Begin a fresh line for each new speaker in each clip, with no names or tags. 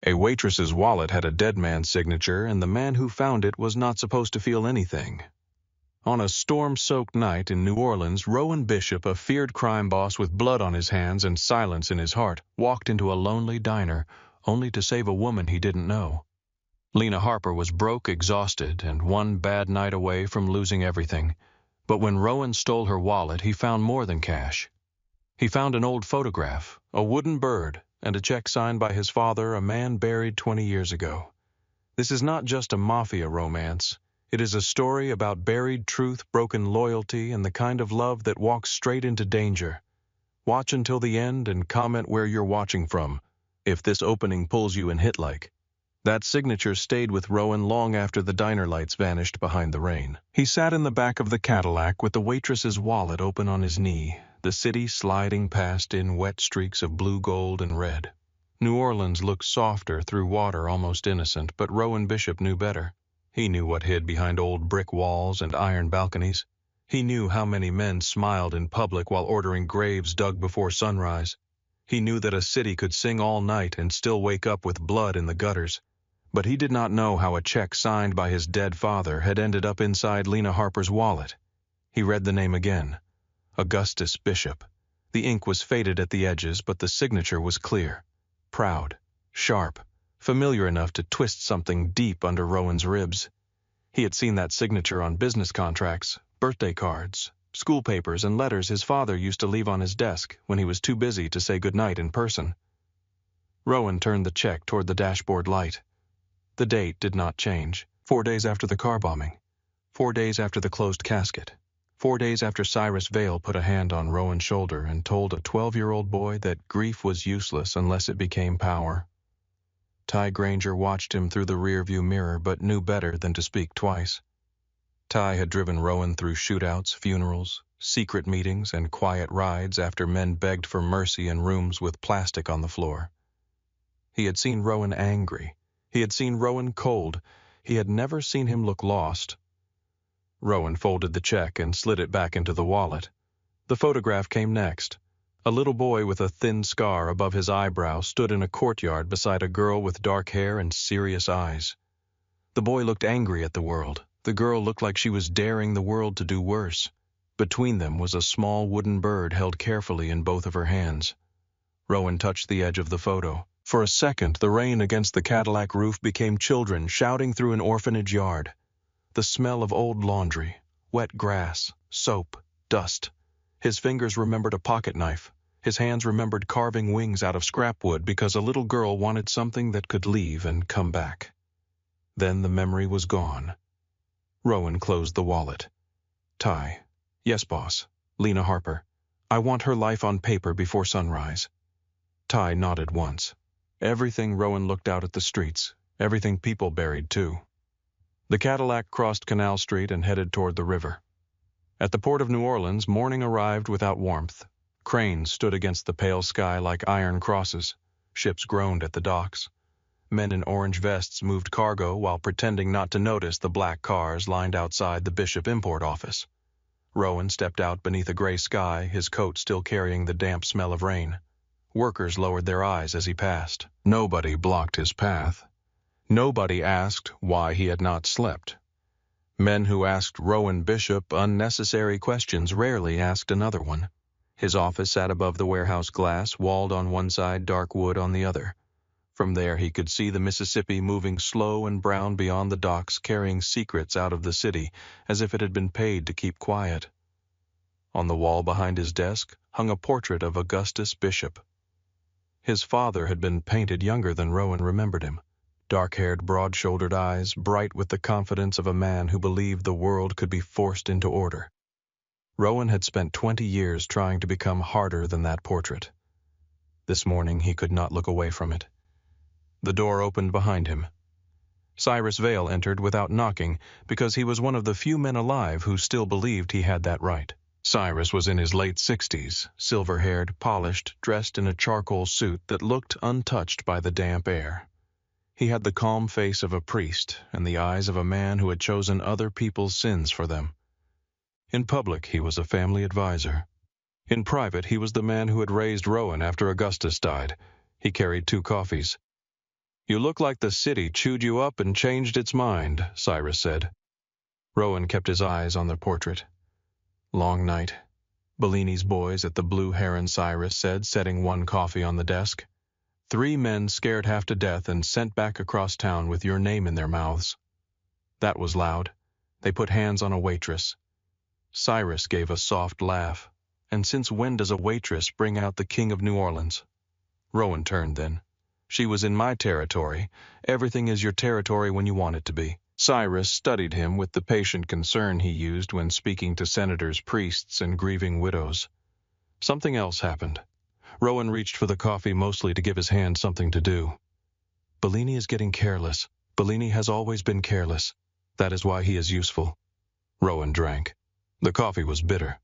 A waitress's wallet had a dead man's signature, and the man who found it was not supposed to feel anything. On a storm-soaked night in New Orleans, Rowan Bishop, a feared crime boss with blood on his hands and silence in his heart, walked into a lonely diner, only to save a woman he didn't know. Lena Harper was broke, exhausted, and one bad night away from losing everything. But when Rowan stole her wallet, he found more than cash. He found an old photograph, a wooden bird, and a check signed by his father, a man buried 20 years ago. This is not just a mafia romance. It is a story about buried truth, broken loyalty, and the kind of love that walks straight into danger. Watch until the end and comment where you're watching from, if this opening pulls you in hit-like. That signature stayed with Rowan long after the diner lights vanished behind the rain. He sat in the back of the Cadillac with the waitress's wallet open on his knee, the city sliding past in wet streaks of blue, gold, and red. New Orleans looked softer through water, almost innocent, but Rowan Bishop knew better. He knew what hid behind old brick walls and iron balconies. He knew how many men smiled in public while ordering graves dug before sunrise. He knew that a city could sing all night and still wake up with blood in the gutters. But he did not know how a check signed by his dead father had ended up inside Lena Harper's wallet. He read the name again. Augustus Bishop. The ink was faded at the edges, but the signature was clear. Proud, sharp, familiar enough to twist something deep under Rowan's ribs. He had seen that signature on business contracts, birthday cards, school papers, and letters his father used to leave on his desk when he was too busy to say goodnight in person. Rowan turned the check toward the dashboard light. The date did not change. 4 days after the car bombing. 4 days after the closed casket. 4 days after Cyrus Vale put a hand on Rowan's shoulder and told a 12-year-old boy that grief was useless unless it became power. Ty Granger watched him through the rearview mirror but knew better than to speak twice. Ty had driven Rowan through shootouts, funerals, secret meetings, and quiet rides after men begged for mercy in rooms with plastic on the floor. He had seen Rowan angry. He had seen Rowan cold. He had never seen him look lost. Rowan folded the check and slid it back into the wallet. The photograph came next. A little boy with a thin scar above his eyebrow stood in a courtyard beside a girl with dark hair and serious eyes. The boy looked angry at the world. The girl looked like she was daring the world to do worse. Between them was a small wooden bird held carefully in both of her hands. Rowan touched the edge of the photo. For a second, the rain against the Cadillac roof became children shouting through an orphanage yard. The smell of old laundry, wet grass, soap, dust. His fingers remembered a pocket knife. His hands remembered carving wings out of scrap wood because a little girl wanted something that could leave and come back. Then the memory was gone. Rowan closed the wallet. Ty. Yes, boss. Lena Harper. I want her life on paper before sunrise. Ty nodded once. Everything. Rowan looked out at the streets. Everything people buried, too. The Cadillac crossed Canal Street and headed toward the river. At the port of New Orleans, morning arrived without warmth. Cranes stood against the pale sky like iron crosses. Ships groaned at the docks. Men in orange vests moved cargo while pretending not to notice the black cars lined outside the Bishop Import Office. Rowan stepped out beneath a gray sky, his coat still carrying the damp smell of rain. Workers lowered their eyes as he passed. Nobody blocked his path. Nobody asked why he had not slept. Men who asked Rowan Bishop unnecessary questions rarely asked another one. His office sat above the warehouse glass, walled on one side, dark wood on the other. From there he could see the Mississippi moving slow and brown beyond the docks, carrying secrets out of the city, as if it had been paid to keep quiet. On the wall behind his desk hung a portrait of Augustus Bishop. His father had been painted younger than Rowan remembered him. Dark-haired, broad-shouldered eyes, bright with the confidence of a man who believed the world could be forced into order. Rowan had spent 20 years trying to become harder than that portrait. This morning he could not look away from it. The door opened behind him. Cyrus Vale entered without knocking because he was one of the few men alive who still believed he had that right. Cyrus was in his late 60s, silver-haired, polished, dressed in a charcoal suit that looked untouched by the damp air. He had the calm face of a priest and the eyes of a man who had chosen other people's sins for them. In public, he was a family advisor. In private, he was the man who had raised Rowan after Augustus died. He carried 2 coffees. You look like the city chewed you up and changed its mind, Cyrus said. Rowan kept his eyes on the portrait. Long night. Bellini's boys at the Blue Heron, Cyrus said, setting one coffee on the desk. 3 men scared half to death and sent back across town with your name in their mouths. That was loud. They put hands on a waitress. Cyrus gave a soft laugh. And since when does a waitress bring out the King of New Orleans? Rowan turned then. She was in my territory. Everything is your territory when you want it to be. Cyrus studied him with the patient concern he used when speaking to senators, priests, and grieving widows. Something else happened. Rowan reached for the coffee mostly to give his hand something to do. Bellini is getting careless. Bellini has always been careless. That is why he is useful. Rowan drank. The coffee was bitter.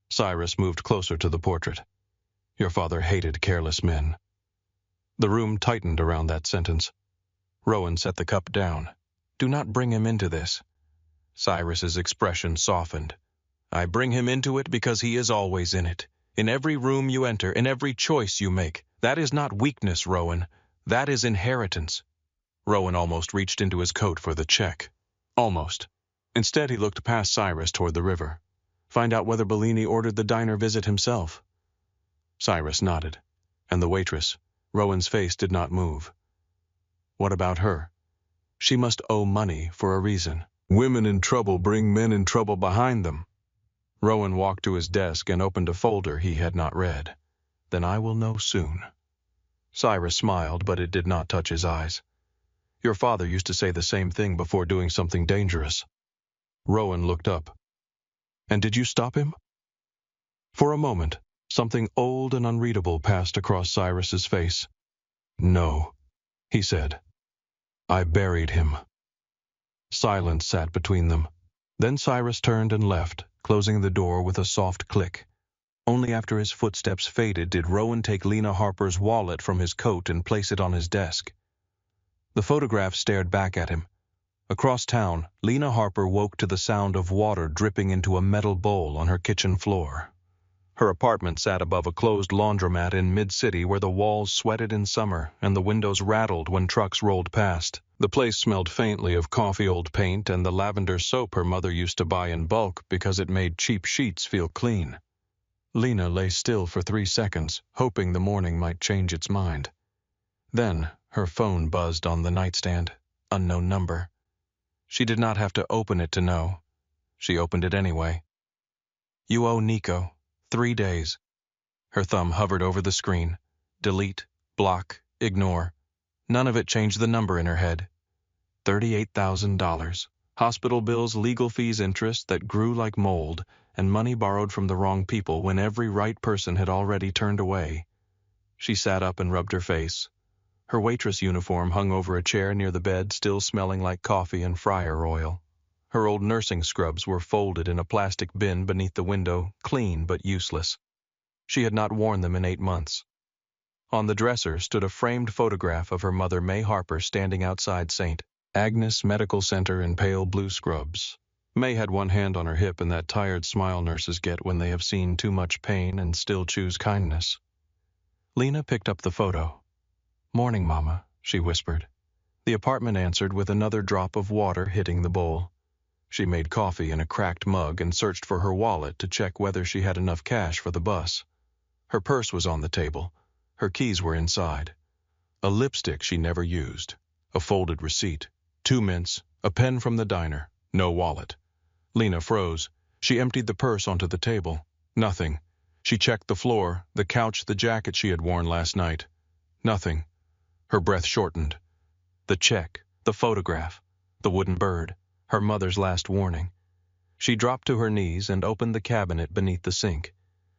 Cyrus moved closer to the portrait. Your father hated careless men. The room tightened around that sentence. Rowan set the cup down. Do not bring him into this. Cyrus's expression softened. I bring him into it because he is always in it. In every room you enter, in every choice you make. That is not weakness, Rowan. That is inheritance. Rowan almost reached into his coat for the check. Almost. Instead, he looked past Cyrus toward the river. Find out whether Bellini ordered the diner visit himself. Cyrus nodded. And the waitress. Rowan's face did not move. What about her? She must owe money for a reason. Women in trouble bring men in trouble behind them. Rowan walked to his desk and opened a folder he had not read. Then I will know soon. Cyrus smiled, but it did not touch his eyes. Your father used to say the same thing before doing something dangerous. Rowan looked up. And did you stop him? For a moment, something old and unreadable passed across Cyrus's face. No, he said. I buried him. Silence sat between them. Then Cyrus turned and left, closing the door with a soft click. Only after his footsteps faded did Rowan take Lena Harper's wallet from his coat and place it on his desk. The photograph stared back at him. Across town, Lena Harper woke to the sound of water dripping into a metal bowl on her kitchen floor. Her apartment sat above a closed laundromat in mid-city where the walls sweated in summer and the windows rattled when trucks rolled past. The place smelled faintly of coffee-old paint and the lavender soap her mother used to buy in bulk because it made cheap sheets feel clean. Lena lay still for 3 seconds, hoping the morning might change its mind. Then her phone buzzed on the nightstand. Unknown number. She did not have to open it to know. She opened it anyway. You owe Nico 3 days. Her thumb hovered over the screen. Delete, block, ignore. None of it changed the number in her head. $38,000. Hospital bills, legal fees, interest that grew like mold, and money borrowed from the wrong people when every right person had already turned away. She sat up and rubbed her face. Her waitress uniform hung over a chair near the bed, still smelling like coffee and fryer oil. Her old nursing scrubs were folded in a plastic bin beneath the window, clean but useless. She had not worn them in 8 months. On the dresser stood a framed photograph of her mother, May Harper, standing outside St. Agnes Medical Center in pale blue scrubs. May had one hand on her hip and that tired smile nurses get when they have seen too much pain and still choose kindness. Lena picked up the photo. Morning, Mama, she whispered. The apartment answered with another drop of water hitting the bowl. She made coffee in a cracked mug and searched for her wallet to check whether she had enough cash for the bus. Her purse was on the table. Her keys were inside. A lipstick she never used. A folded receipt. 2 mints. A pen from the diner. No wallet. Lena froze. She emptied the purse onto the table. Nothing. She checked the floor, the couch, the jacket she had worn last night. Nothing. Her breath shortened. The check, the photograph, the wooden bird, her mother's last warning. She dropped to her knees and opened the cabinet beneath the sink.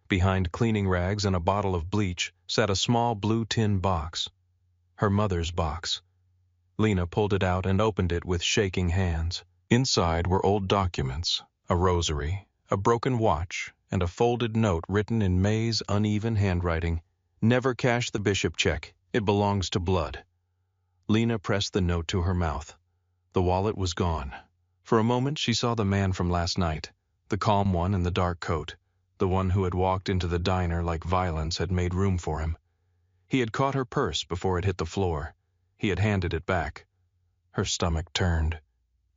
Behind cleaning rags and a bottle of bleach sat a small blue tin box. Her mother's box. Lena pulled it out and opened it with shaking hands. Inside were old documents, a rosary, a broken watch, and a folded note written in May's uneven handwriting. Never cash the bishop check. It belongs to blood. Lena pressed the note to her mouth. The wallet was gone. For a moment she saw the man from last night, the calm one in the dark coat, the one who had walked into the diner like violence had made room for him. He had caught her purse before it hit the floor. He had handed it back. Her stomach turned.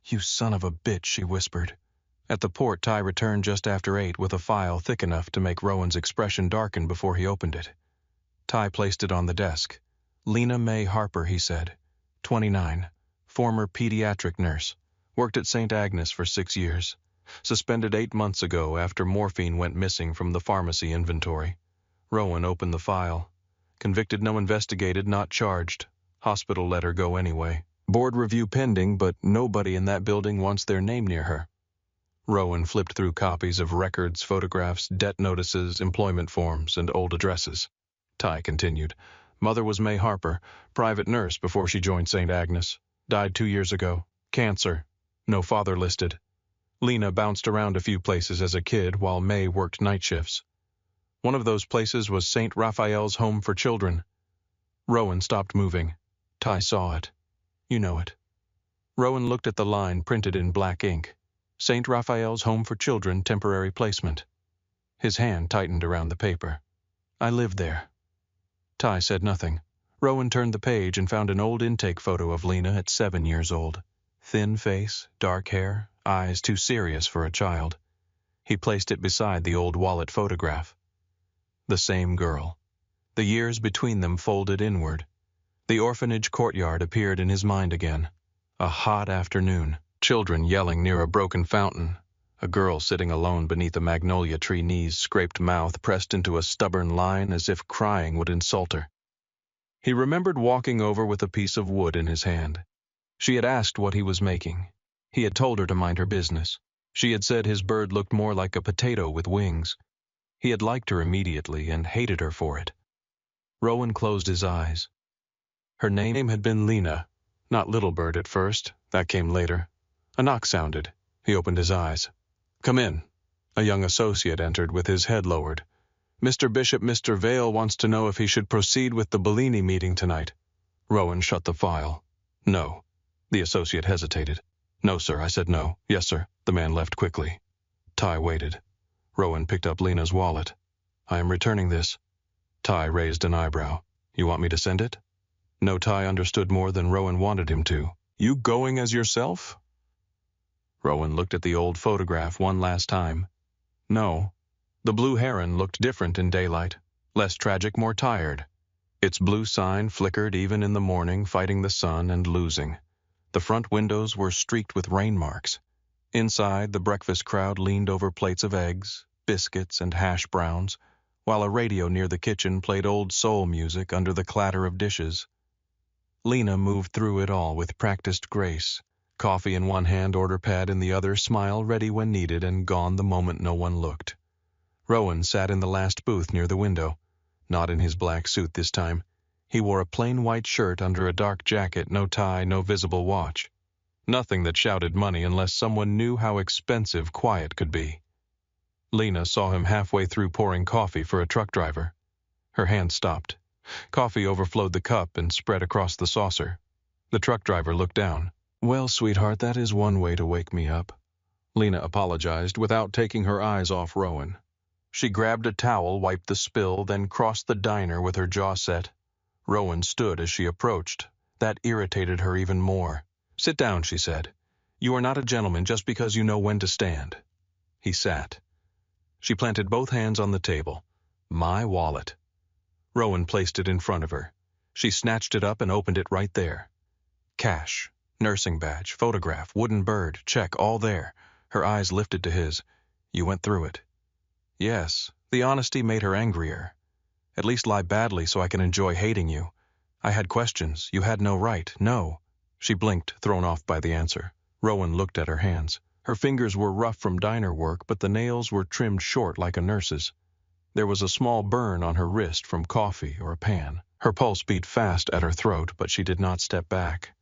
"You son of a bitch," she whispered. At the port, Ty returned just after 8 with a file thick enough to make Rowan's expression darken before he opened it. Ty placed it on the desk. "Lena May Harper," he said. 29. Former pediatric nurse. Worked at St. Agnes for 6 years. Suspended 8 months ago after morphine went missing from the pharmacy inventory. Rowan opened the file. Convicted, no investigated, not charged. Hospital let her go anyway. Board review pending, but nobody in that building wants their name near her. Rowan flipped through copies of records, photographs, debt notices, employment forms, and old addresses. Ty continued. "Mother was May Harper, private nurse before she joined St. Agnes. Died 2 years ago. Cancer. No father listed. Lena bounced around a few places as a kid while May worked night shifts. One of those places was St. Raphael's Home for Children." Rowan stopped moving. Ty saw it. "You know it." Rowan looked at the line printed in black ink. St. Raphael's Home for Children, temporary placement. His hand tightened around the paper. "I lived there." Ty said nothing. Rowan turned the page and found an old intake photo of Lena at 7 years old. Thin face, dark hair, eyes too serious for a child. He placed it beside the old wallet photograph. The same girl. The years between them folded inward. The orphanage courtyard appeared in his mind again. A hot afternoon. Children yelling near a broken fountain. A girl sitting alone beneath a magnolia tree, knees scraped, mouth pressed into a stubborn line as if crying would insult her. He remembered walking over with a piece of wood in his hand. She had asked what he was making. He had told her to mind her business. She had said his bird looked more like a potato with wings. He had liked her immediately and hated her for it. Rowan closed his eyes. Her name had been Lena, not Little Bird at first. That came later. A knock sounded. He opened his eyes. "Come in." A young associate entered with his head lowered. "Mr. Bishop, Mr. Vale wants to know if he should proceed with the Bellini meeting tonight." Rowan shut the file. "No." The associate hesitated. "No, sir." I said no. "Yes, sir." The man left quickly. Ty waited. Rowan picked up Lena's wallet. "I am returning this." Ty raised an eyebrow. "You want me to send it?" No, Ty understood more than Rowan wanted him to. "You going as yourself?" Rowan looked at the old photograph one last time. No. The blue heron looked different in daylight. Less tragic, more tired. Its blue sign flickered even in the morning, fighting the sun and losing. The front windows were streaked with rain marks. Inside, the breakfast crowd leaned over plates of eggs, biscuits, and hash browns, while a radio near the kitchen played old soul music under the clatter of dishes. Lena moved through it all with practiced grace. Coffee in one hand, order pad in the other, smile ready when needed and gone the moment no one looked. Rowan sat in the last booth near the window. Not in his black suit this time. He wore a plain white shirt under a dark jacket, no tie, no visible watch. Nothing that shouted money unless someone knew how expensive quiet could be. Lena saw him halfway through pouring coffee for a truck driver. Her hand stopped. Coffee overflowed the cup and spread across the saucer. The truck driver looked down. "Well, sweetheart, that is one way to wake me up." Lena apologized without taking her eyes off Rowan. She grabbed a towel, wiped the spill, then crossed the diner with her jaw set. Rowan stood as she approached. That irritated her even more. "Sit down," she said. "You are not a gentleman just because you know when to stand." He sat. She planted both hands on the table. "My wallet." Rowan placed it in front of her. She snatched it up and opened it right there. Cash. Nursing badge, photograph, wooden bird, check, all there. Her eyes lifted to his. "You went through it." "Yes." The honesty made her angrier. "At least lie badly so I can enjoy hating you. I had questions. You had no right. No." She blinked, thrown off by the answer. Rowan looked at her hands. Her fingers were rough from diner work, but the nails were trimmed short like a nurse's. There was a small burn on her wrist from coffee or a pan. Her pulse beat fast at her throat, but she did not step back.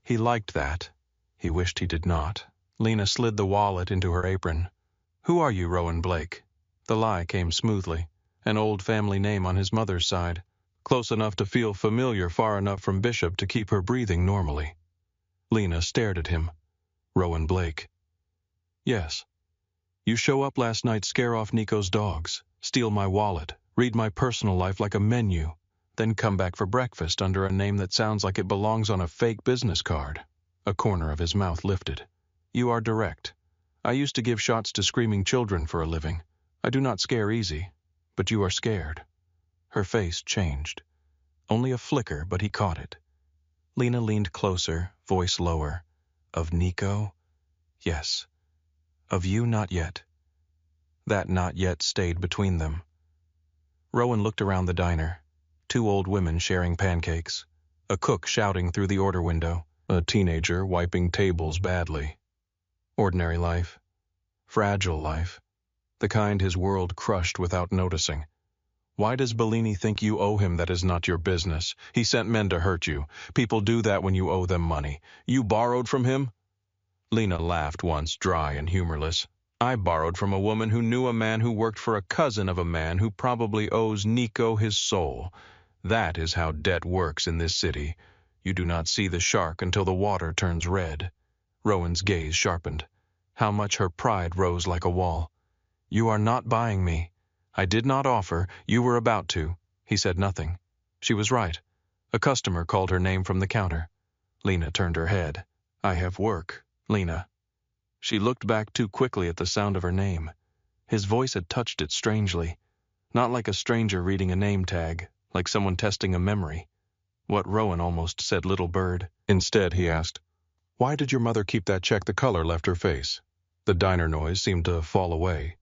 He liked that. He wished he did not. Lena slid the wallet into her apron. "Who are you, Rowan Blake?" The lie came smoothly. An old family name on his mother's side. Close enough to feel familiar, far enough from Bishop to keep her breathing normally. Lena stared at him. "Rowan Blake." "Yes. You show up last night, scare off Nico's dogs, steal my wallet, read my personal life like a menu, then come back for breakfast under a name that sounds like it belongs on a fake business card. A corner of his mouth lifted. You are direct. I used to give shots to screaming children for a living. I do not scare easy, but you are scared. Her face changed. Only a flicker, but he caught it. Lena leaned closer, voice lower. Of Nico? Yes. Of you, not yet. That not yet stayed between them. Rowan looked around the diner. 2 old women sharing pancakes. A cook shouting through the order window. A teenager wiping tables badly. Ordinary life. Fragile life. The kind his world crushed without noticing. Why does Bellini think you owe him that is not your business? He sent men to hurt you. People do that when you owe them money. You borrowed from him? Lena laughed once, dry and humorless. I borrowed from a woman who knew a man who worked for a cousin of a man who probably owes Nico his soul. That is how debt works in this city. You do not see the shark until the water turns red. Rowan's gaze sharpened. How much her pride rose like a wall. You are not buying me. I did not offer. You were about to. He said nothing. She was right. A customer called her name from the counter. Lena turned her head. I have work, Lena. She looked back too quickly at the sound of her name. His voice had touched it strangely. Not like a stranger reading a name tag, like someone testing a memory. What Rowan almost said little bird. Instead, he asked, Why did your mother keep that check? The color left her face. The diner noise seemed to fall away.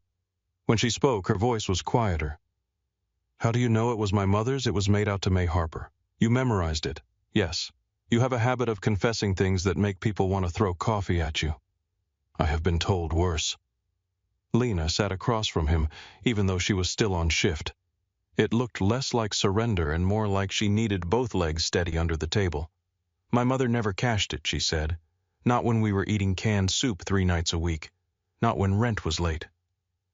When she spoke, her voice was quieter. How do you know it was my mother's? It was made out to May Harper. You memorized it. Yes. You have a habit of confessing things that make people want to throw coffee at you. I have been told worse. Lena sat across from him, even though she was still on shift. It looked less like surrender and more like she needed both legs steady under the table. My mother never cashed it, she said. Not when we were eating canned soup 3 nights a week. Not when rent was late.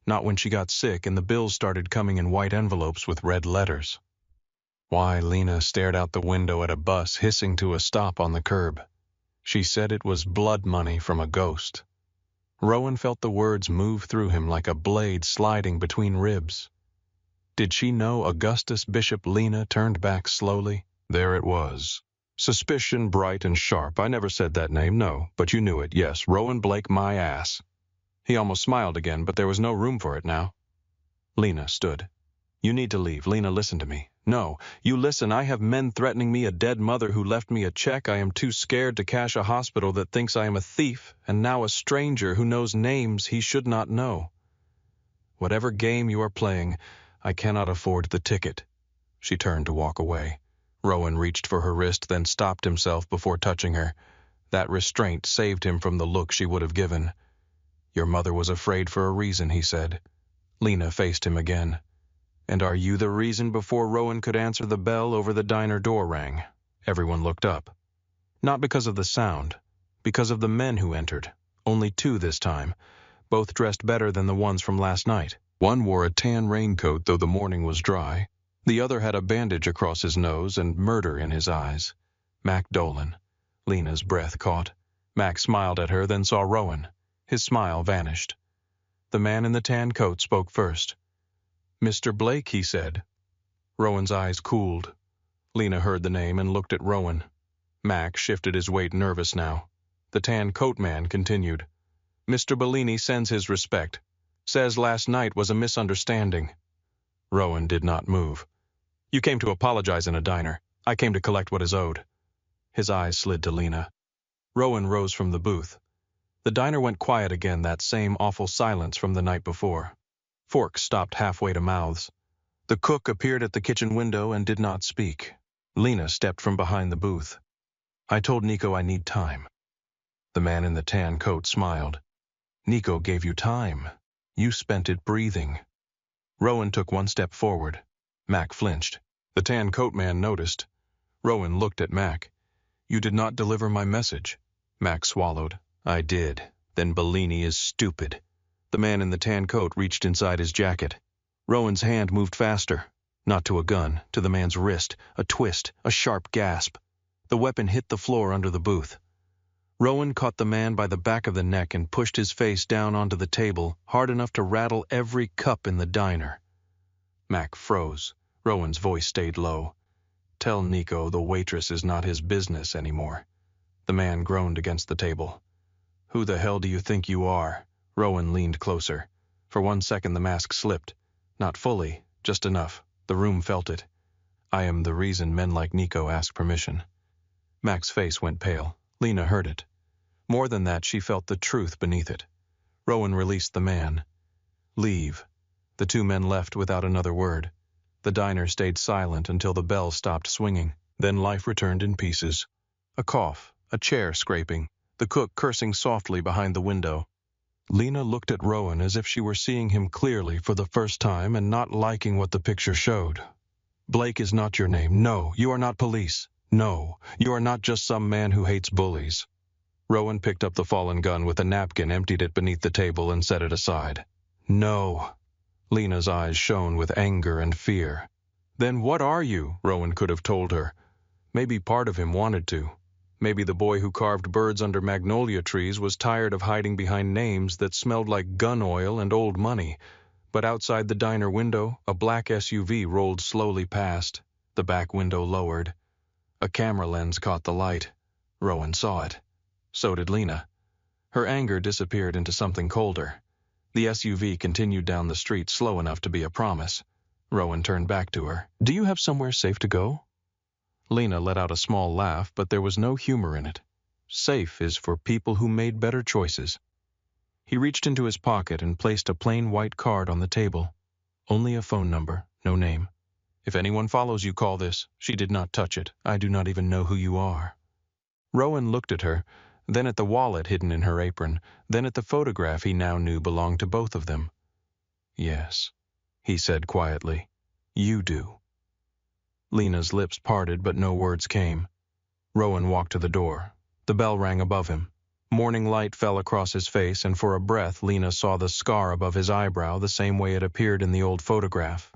Not when she got sick and the bills started coming in white envelopes with red letters. Why, Lena stared out the window at a bus hissing to a stop on the curb. She said it was blood money from a ghost. Rowan felt the words move through him like a blade sliding between ribs. Did she know Augustus Bishop? Lena turned back slowly. There it was. Suspicion bright and sharp. I never said that name, no, but you knew it, yes. Rowan Blake, my ass. He almost smiled again, but there was no room for it now. Lena stood. You need to leave. Lena, listen to me. No, you listen. I have men threatening me, a dead mother who left me a check. I am too scared to cash a hospital that thinks I am a thief, and now a stranger who knows names he should not know. Whatever game you are playing, I cannot afford the ticket. She turned to walk away. Rowan reached for her wrist, then stopped himself before touching her. That restraint saved him from the look she would have given. Your mother was afraid for a reason, he said. Lena faced him again. And are you the reason? Before Rowan could answer, the bell over the diner door rang. Everyone looked up. Not because of the sound, because of the men who entered. Only 2 this time, both dressed better than the ones from last night. One wore a tan raincoat, though the morning was dry. The other had a bandage across his nose and murder in his eyes. Mac Dolan. Lena's breath caught. Mac smiled at her, then saw Rowan. His smile vanished. The man in the tan coat spoke first. Mr. Blake, he said. Rowan's eyes cooled. Lena heard the name and looked at Rowan. Mac shifted his weight, nervous now. The tan coat man continued. Mr. Bellini sends his respect. Says last night was a misunderstanding. Rowan did not move. You came to apologize in a diner. I came to collect what is owed. His eyes slid to Lena. Rowan rose from the booth. The diner went quiet again, that same awful silence from the night before. Forks stopped halfway to mouths. The cook appeared at the kitchen window and did not speak. Lena stepped from behind the booth. I told Nico I need time. The man in the tan coat smiled. Nico gave you time. You spent it breathing. Rowan took 1 step forward. Mac flinched. The tan coat man noticed. Rowan looked at Mac. You did not deliver my message. Mac swallowed. I did. Then Bellini is stupid. The man in the tan coat reached inside his jacket. Rowan's hand moved faster. Not to a gun, to the man's wrist. A twist, a sharp gasp. The weapon hit the floor under the booth. Rowan caught the man by the back of the neck and pushed his face down onto the table, hard enough to rattle every cup in the diner. Mac froze. Rowan's voice stayed low. Tell Nico the waitress is not his business anymore. The man groaned against the table. Who the hell do you think you are? Rowan leaned closer. For 1 second the mask slipped. Not fully, just enough. The room felt it. I am the reason men like Nico ask permission. Mac's face went pale. Lena heard it. More than that, she felt the truth beneath it. Rowan released the man. Leave. The two men left without another word. The diner stayed silent until the bell stopped swinging. Then life returned in pieces. A cough, a chair scraping, the cook cursing softly behind the window. Lena looked at Rowan as if she were seeing him clearly for the first time and not liking what the picture showed. Blake is not your name. No, you are not police. No, you are not just some man who hates bullies. Rowan picked up the fallen gun with a napkin, emptied it beneath the table, and set it aside. No. Lena's eyes shone with anger and fear. Then what are you? Rowan could have told her. Maybe part of him wanted to. Maybe the boy who carved birds under magnolia trees was tired of hiding behind names that smelled like gun oil and old money. But outside the diner window, a black SUV rolled slowly past. The back window lowered. A camera lens caught the light. Rowan saw it. So did Lena. Her anger disappeared into something colder. The SUV continued down the street slow enough to be a promise. Rowan turned back to her. Do you have somewhere safe to go? Lena let out a small laugh, but there was no humor in it. Safe is for people who made better choices. He reached into his pocket and placed a plain white card on the table. Only a phone number, no name. If anyone follows you, call this. She did not touch it. I do not even know who you are. Rowan looked at her, then at the wallet hidden in her apron, then at the photograph he now knew belonged to both of them. Yes, he said quietly. You do. Lena's lips parted, but no words came. Rowan walked to the door. The bell rang above him. Morning light fell across his face, and for a breath Lena saw the scar above his eyebrow the same way it appeared in the old photograph.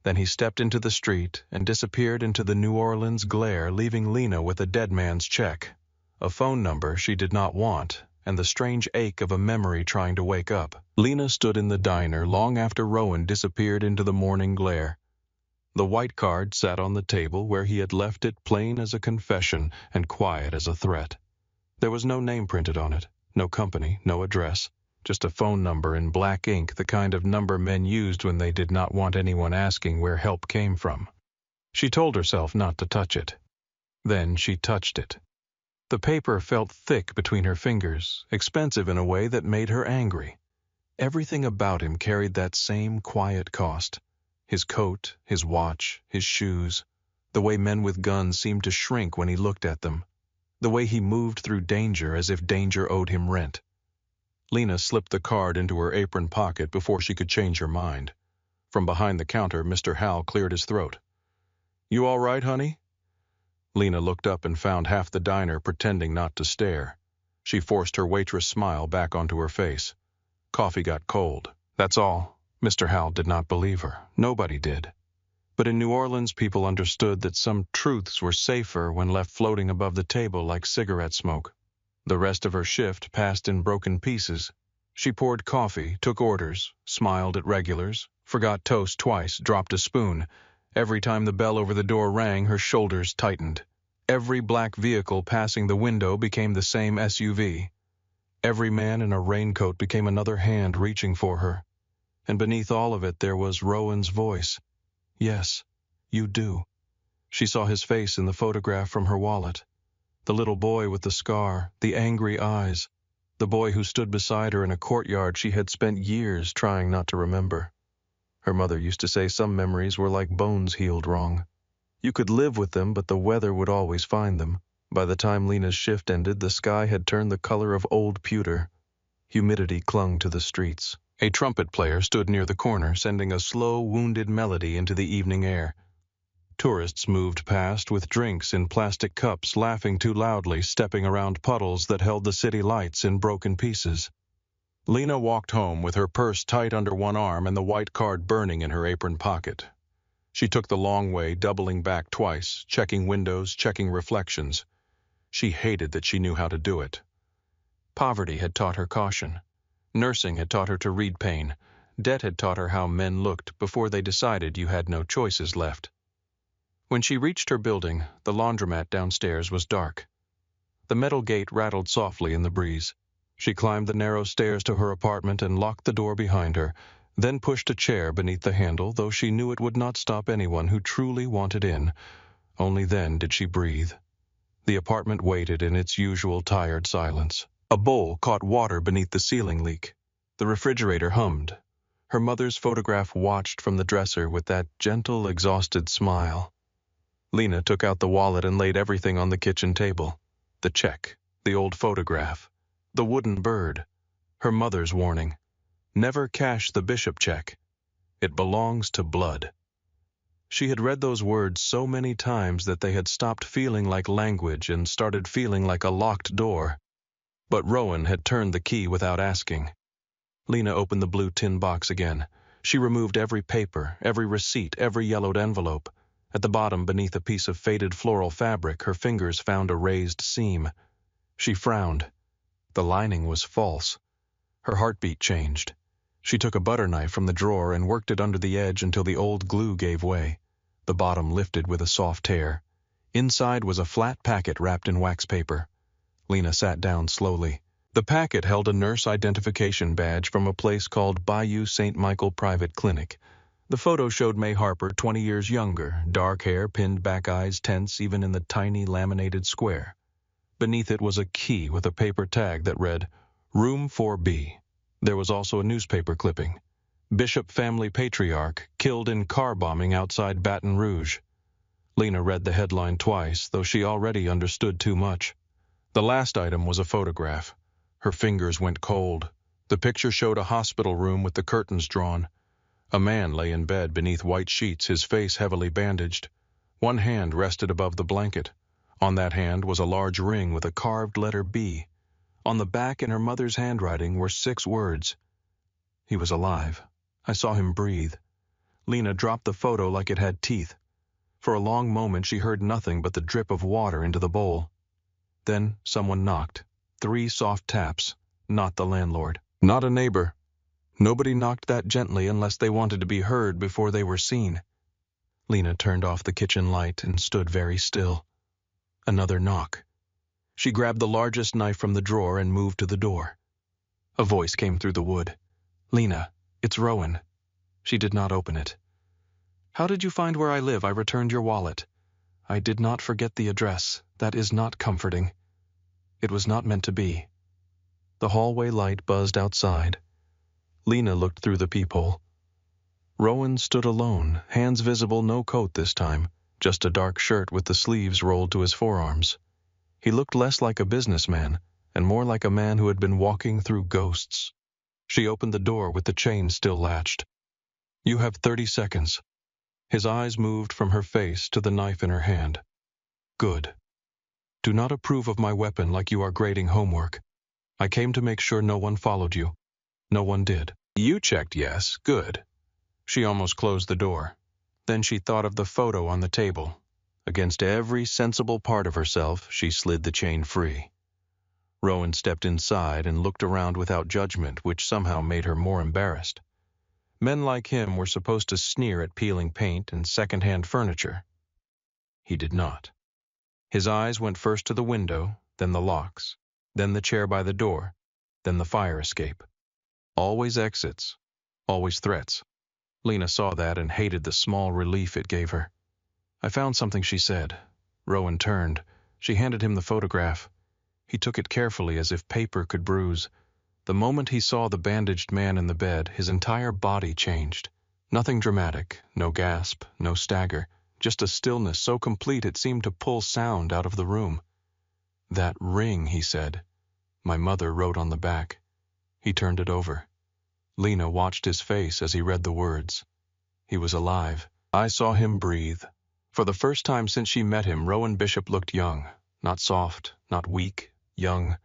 Then he stepped into the street and disappeared into the New Orleans glare, leaving Lena with a dead man's check, a phone number she did not want, and the strange ache of a memory trying to wake up. Lena stood in the diner long after Rowan disappeared into the morning glare. The white card sat on the table where he had left it, plain as a confession and quiet as a threat. There was no name printed on it, no company, no address, just a phone number in black ink, the kind of number men used when they did not want anyone asking where help came from. She told herself not to touch it. Then she touched it. The paper felt thick between her fingers, expensive in a way that made her angry. Everything about him carried that same quiet cost. His coat, his watch, his shoes, the way men with guns seemed to shrink when he looked at them, the way he moved through danger as if danger owed him rent. Lena slipped the card into her apron pocket before she could change her mind. From behind the counter, Mr. Hal cleared his throat. You all right, honey? Lena looked up and found half the diner pretending not to stare. She forced her waitress smile back onto her face. Coffee got cold. That's all. Mr. Hal did not believe her. Nobody did. But in New Orleans, people understood that some truths were safer when left floating above the table like cigarette smoke. The rest of her shift passed in broken pieces. She poured coffee, took orders, smiled at regulars, forgot toast twice, dropped a spoon. Every time the bell over the door rang, her shoulders tightened. Every black vehicle passing the window became the same SUV. Every man in a raincoat became another hand reaching for her. And beneath all of it there was Rowan's voice. Yes, you do. She saw his face in the photograph from her wallet. The little boy with the scar, the angry eyes. The boy who stood beside her in a courtyard she had spent years trying not to remember. Her mother used to say some memories were like bones healed wrong. You could live with them, but the weather would always find them. By the time Lena's shift ended, the sky had turned the color of old pewter. Humidity clung to the streets. A trumpet player stood near the corner, sending a slow, wounded melody into the evening air. Tourists moved past with drinks in plastic cups, laughing too loudly, stepping around puddles that held the city lights in broken pieces. Lena walked home with her purse tight under one arm and the white card burning in her apron pocket. She took the long way, doubling back twice, checking windows, checking reflections. She hated that she knew how to do it. Poverty had taught her caution. Nursing had taught her to read pain. Debt had taught her how men looked before they decided you had no choices left. When she reached her building, the laundromat downstairs was dark. The metal gate rattled softly in the breeze. She climbed the narrow stairs to her apartment and locked the door behind her, then pushed a chair beneath the handle, though she knew it would not stop anyone who truly wanted in. Only then did she breathe. The apartment waited in its usual tired silence. A bowl caught water beneath the ceiling leak. The refrigerator hummed. Her mother's photograph watched from the dresser with that gentle, exhausted smile. Lena took out the wallet and laid everything on the kitchen table. The check, the old photograph, the wooden bird, her mother's warning. Never cash the Bishop check. It belongs to blood. She had read those words so many times that they had stopped feeling like language and started feeling like a locked door. But Rowan had turned the key without asking. Lena opened the blue tin box again. She removed every paper, every receipt, every yellowed envelope. At the bottom, beneath a piece of faded floral fabric, her fingers found a raised seam. She frowned. The lining was false. Her heartbeat changed. She took a butter knife from the drawer and worked it under the edge until the old glue gave way. The bottom lifted with a soft tear. Inside was a flat packet wrapped in wax paper. Lena sat down slowly. The packet held a nurse identification badge from a place called Bayou St. Michael Private Clinic. The photo showed May Harper 20 years younger, dark hair, pinned back eyes tense even in the tiny laminated square. Beneath it was a key with a paper tag that read, Room 4B. There was also a newspaper clipping. Bishop family patriarch killed in car bombing outside Baton Rouge. Lena read the headline twice, though she already understood too much. The last item was a photograph. Her fingers went cold. The picture showed a hospital room with the curtains drawn. A man lay in bed beneath white sheets, his face heavily bandaged. One hand rested above the blanket. On that hand was a large ring with a carved letter B. On the back, in her mother's handwriting, were 6 words. He was alive. I saw him breathe. Lena dropped the photo like it had teeth. For a long moment she heard nothing but the drip of water into the bowl. Then someone knocked. 3 soft taps. Not the landlord. Not a neighbor. Nobody knocked that gently unless they wanted to be heard before they were seen. Lena turned off the kitchen light and stood very still. Another knock. She grabbed the largest knife from the drawer and moved to the door. A voice came through the wood. Lena, it's Rowan. She did not open it. How did you find where I live? I returned your wallet. I did not forget the address. That is not comforting. It was not meant to be. The hallway light buzzed outside. Lena looked through the peephole. Rowan stood alone, hands visible, no coat this time, just a dark shirt with the sleeves rolled to his forearms. He looked less like a businessman and more like a man who had been walking through ghosts. She opened the door with the chain still latched. You have 30 seconds. His eyes moved from her face to the knife in her hand. Good. Do not approve of my weapon like you are grading homework. I came to make sure no one followed you. No one did. You checked yes. Good. She almost closed the door. Then she thought of the photo on the table. Against every sensible part of herself, she slid the chain free. Rowan stepped inside and looked around without judgment, which somehow made her more embarrassed. Men like him were supposed to sneer at peeling paint and second-hand furniture. He did not. His eyes went first to the window, then the locks, then the chair by the door, then the fire escape. Always exits, always threats. Lena saw that and hated the small relief it gave her. I found something, she said. Rowan turned. She handed him the photograph. He took it carefully as if paper could bruise. The moment he saw the bandaged man in the bed, his entire body changed. Nothing dramatic, no gasp, no stagger, just a stillness so complete it seemed to pull sound out of the room. That ring, he said. My mother wrote on the back. He turned it over. Lena watched his face as he read the words. He was alive. I saw him breathe. For the first time since she met him, Rowan Bishop looked young. Not soft, not weak, young.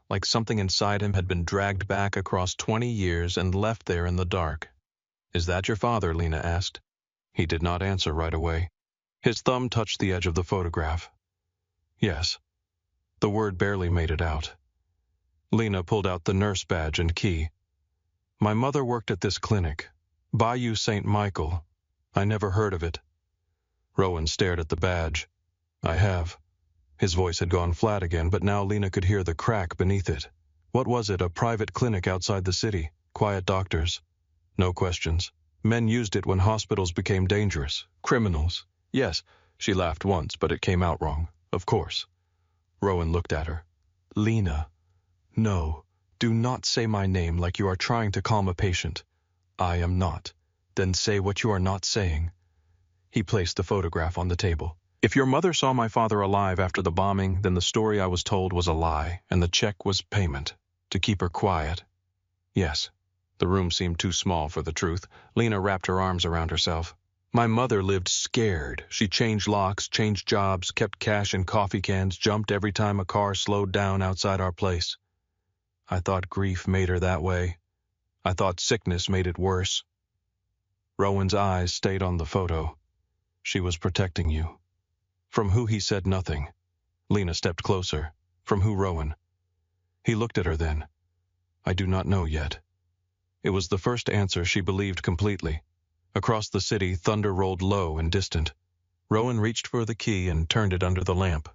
Like something inside him had been dragged back across 20 years and left there in the dark. Is that your father? Lena asked. He did not answer right away. His thumb touched the edge of the photograph. Yes. The word barely made it out. Lena pulled out the nurse badge and key. My mother worked at this clinic, Bayou St. Michael. I never heard of it. Rowan stared at the badge. I have. His voice had gone flat again, but now Lena could hear the crack beneath it. What was it, a private clinic outside the city? Quiet doctors? No questions. Men used it when hospitals became dangerous. Criminals. Yes, she laughed once, but it came out wrong. Of course. Rowan looked at her. Lena. No, do not say my name like you are trying to calm a patient. I am not. Then say what you are not saying. He placed the photograph on the table. If your mother saw my father alive after the bombing, then the story I was told was a lie, and the check was payment. To keep her quiet. Yes. The room seemed too small for the truth. Lena wrapped her arms around herself. My mother lived scared. She changed locks, changed jobs, kept cash in coffee cans, jumped every time a car slowed down outside our place. I thought grief made her that way. I thought sickness made it worse. Rowan's eyes stayed on the photo. She was protecting you. From who he said nothing. Lena stepped closer. From who, Rowan? He looked at her then. I do not know yet. It was the first answer she believed completely. Across the city, thunder rolled low and distant. Rowan reached for the key and turned it under the lamp.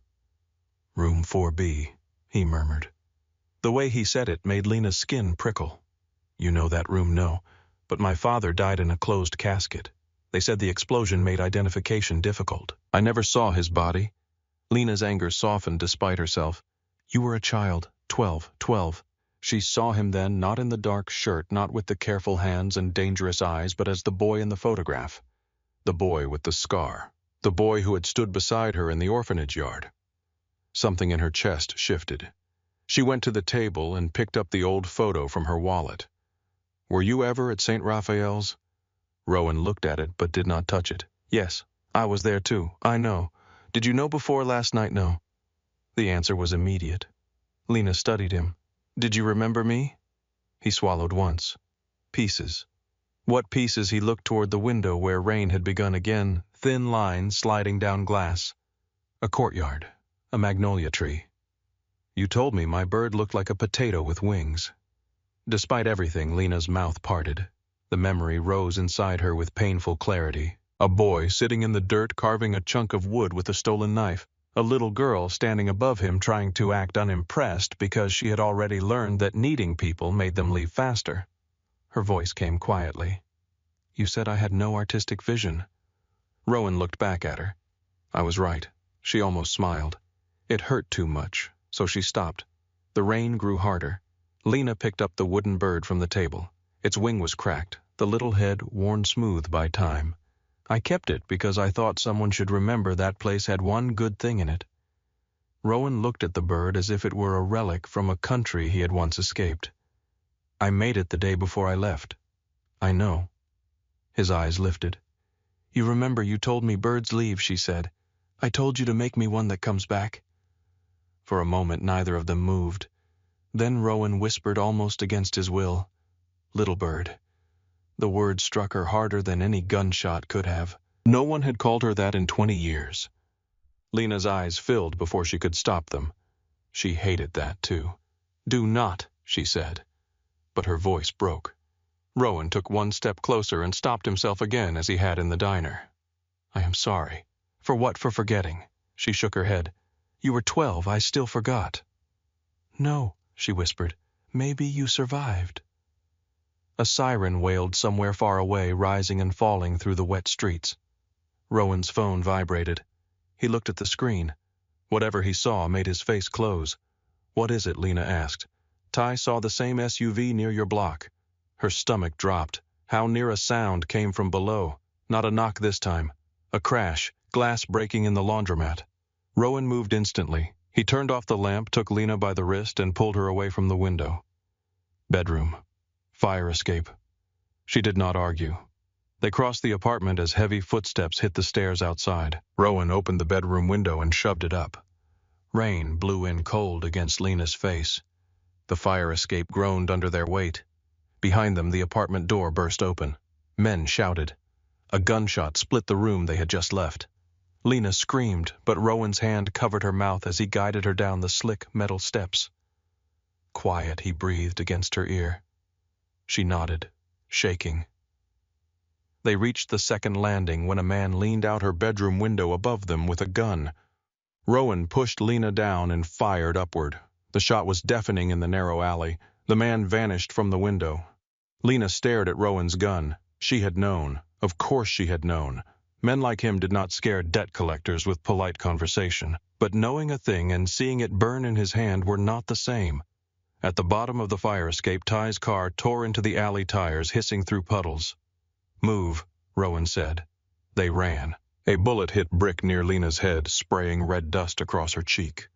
Room 4B, he murmured. The way he said it made Lena's skin prickle. You know that room, no, but my father died in a closed casket. They said the explosion made identification difficult. I never saw his body. Lena's anger softened despite herself. You were a child, 12. She saw him then, not in the dark shirt, not with the careful hands and dangerous eyes, but as the boy in the photograph. The boy with the scar. The boy who had stood beside her in the orphanage yard. Something in her chest shifted. She went to the table and picked up the old photo from her wallet. Were you ever at St. Raphael's? Rowan looked at it but did not touch it. Yes, I was there too, I know. Did you know before last night? No. The answer was immediate. Lena studied him. Did you remember me? He swallowed once. Pieces. What pieces? He looked toward the window where rain had begun again, thin lines sliding down glass. A courtyard. A magnolia tree. You told me my bird looked like a potato with wings. Despite everything, Lena's mouth parted. The memory rose inside her with painful clarity. A boy sitting in the dirt carving a chunk of wood with a stolen knife. A little girl standing above him trying to act unimpressed because she had already learned that needing people made them leave faster. Her voice came quietly. You said I had no artistic vision. Rowan looked back at her. I was right. She almost smiled. It hurt too much, so she stopped. The rain grew harder. Lena picked up the wooden bird from the table. Its wing was cracked, the little head worn smooth by time. I kept it because I thought someone should remember that place had one good thing in it. Rowan looked at the bird as if it were a relic from a country he had once escaped. I made it the day before I left. I know. His eyes lifted. You remember you told me birds leave, she said. I told you to make me one that comes back. For a moment neither of them moved. Then Rowan whispered almost against his will, Little bird. The word struck her harder than any gunshot could have. No one had called her that in 20 years. Lena's eyes filled before she could stop them. She hated that, too. Do not, she said. But her voice broke. Rowan took one step closer and stopped himself again as he had in the diner. I am sorry. For what? For forgetting. She shook her head. You were 12. I still forgot. No, she whispered. Maybe you survived. A siren wailed somewhere far away, rising and falling through the wet streets. Rowan's phone vibrated. He looked at the screen. Whatever he saw made his face close. What is it? Lena asked. Ty saw the same SUV near your block. Her stomach dropped. How near a sound came from below. Not a knock this time. A crash, glass breaking in the laundromat. Rowan moved instantly. He turned off the lamp, took Lena by the wrist, and pulled her away from the window. Bedroom. Fire escape. She did not argue. They crossed the apartment as heavy footsteps hit the stairs outside. Rowan opened the bedroom window and shoved it up. Rain blew in cold against Lena's face. The fire escape groaned under their weight. Behind them, the apartment door burst open. Men shouted. A gunshot split the room they had just left. Lena screamed, but Rowan's hand covered her mouth as he guided her down the slick metal steps. Quiet, he breathed against her ear. She nodded, shaking. They reached the second landing when a man leaned out her bedroom window above them with a gun. Rowan pushed Lena down and fired upward. The shot was deafening in the narrow alley. The man vanished from the window. Lena stared at Rowan's gun. She had known. Of course she had known. Men like him did not scare debt collectors with polite conversation. But knowing a thing and seeing it burn in his hand were not the same. At the bottom of the fire escape, Ty's car tore into the alley tires, hissing through puddles. "Move," Rowan said. They ran. A bullet hit brick near Lena's head, spraying red dust across her cheek.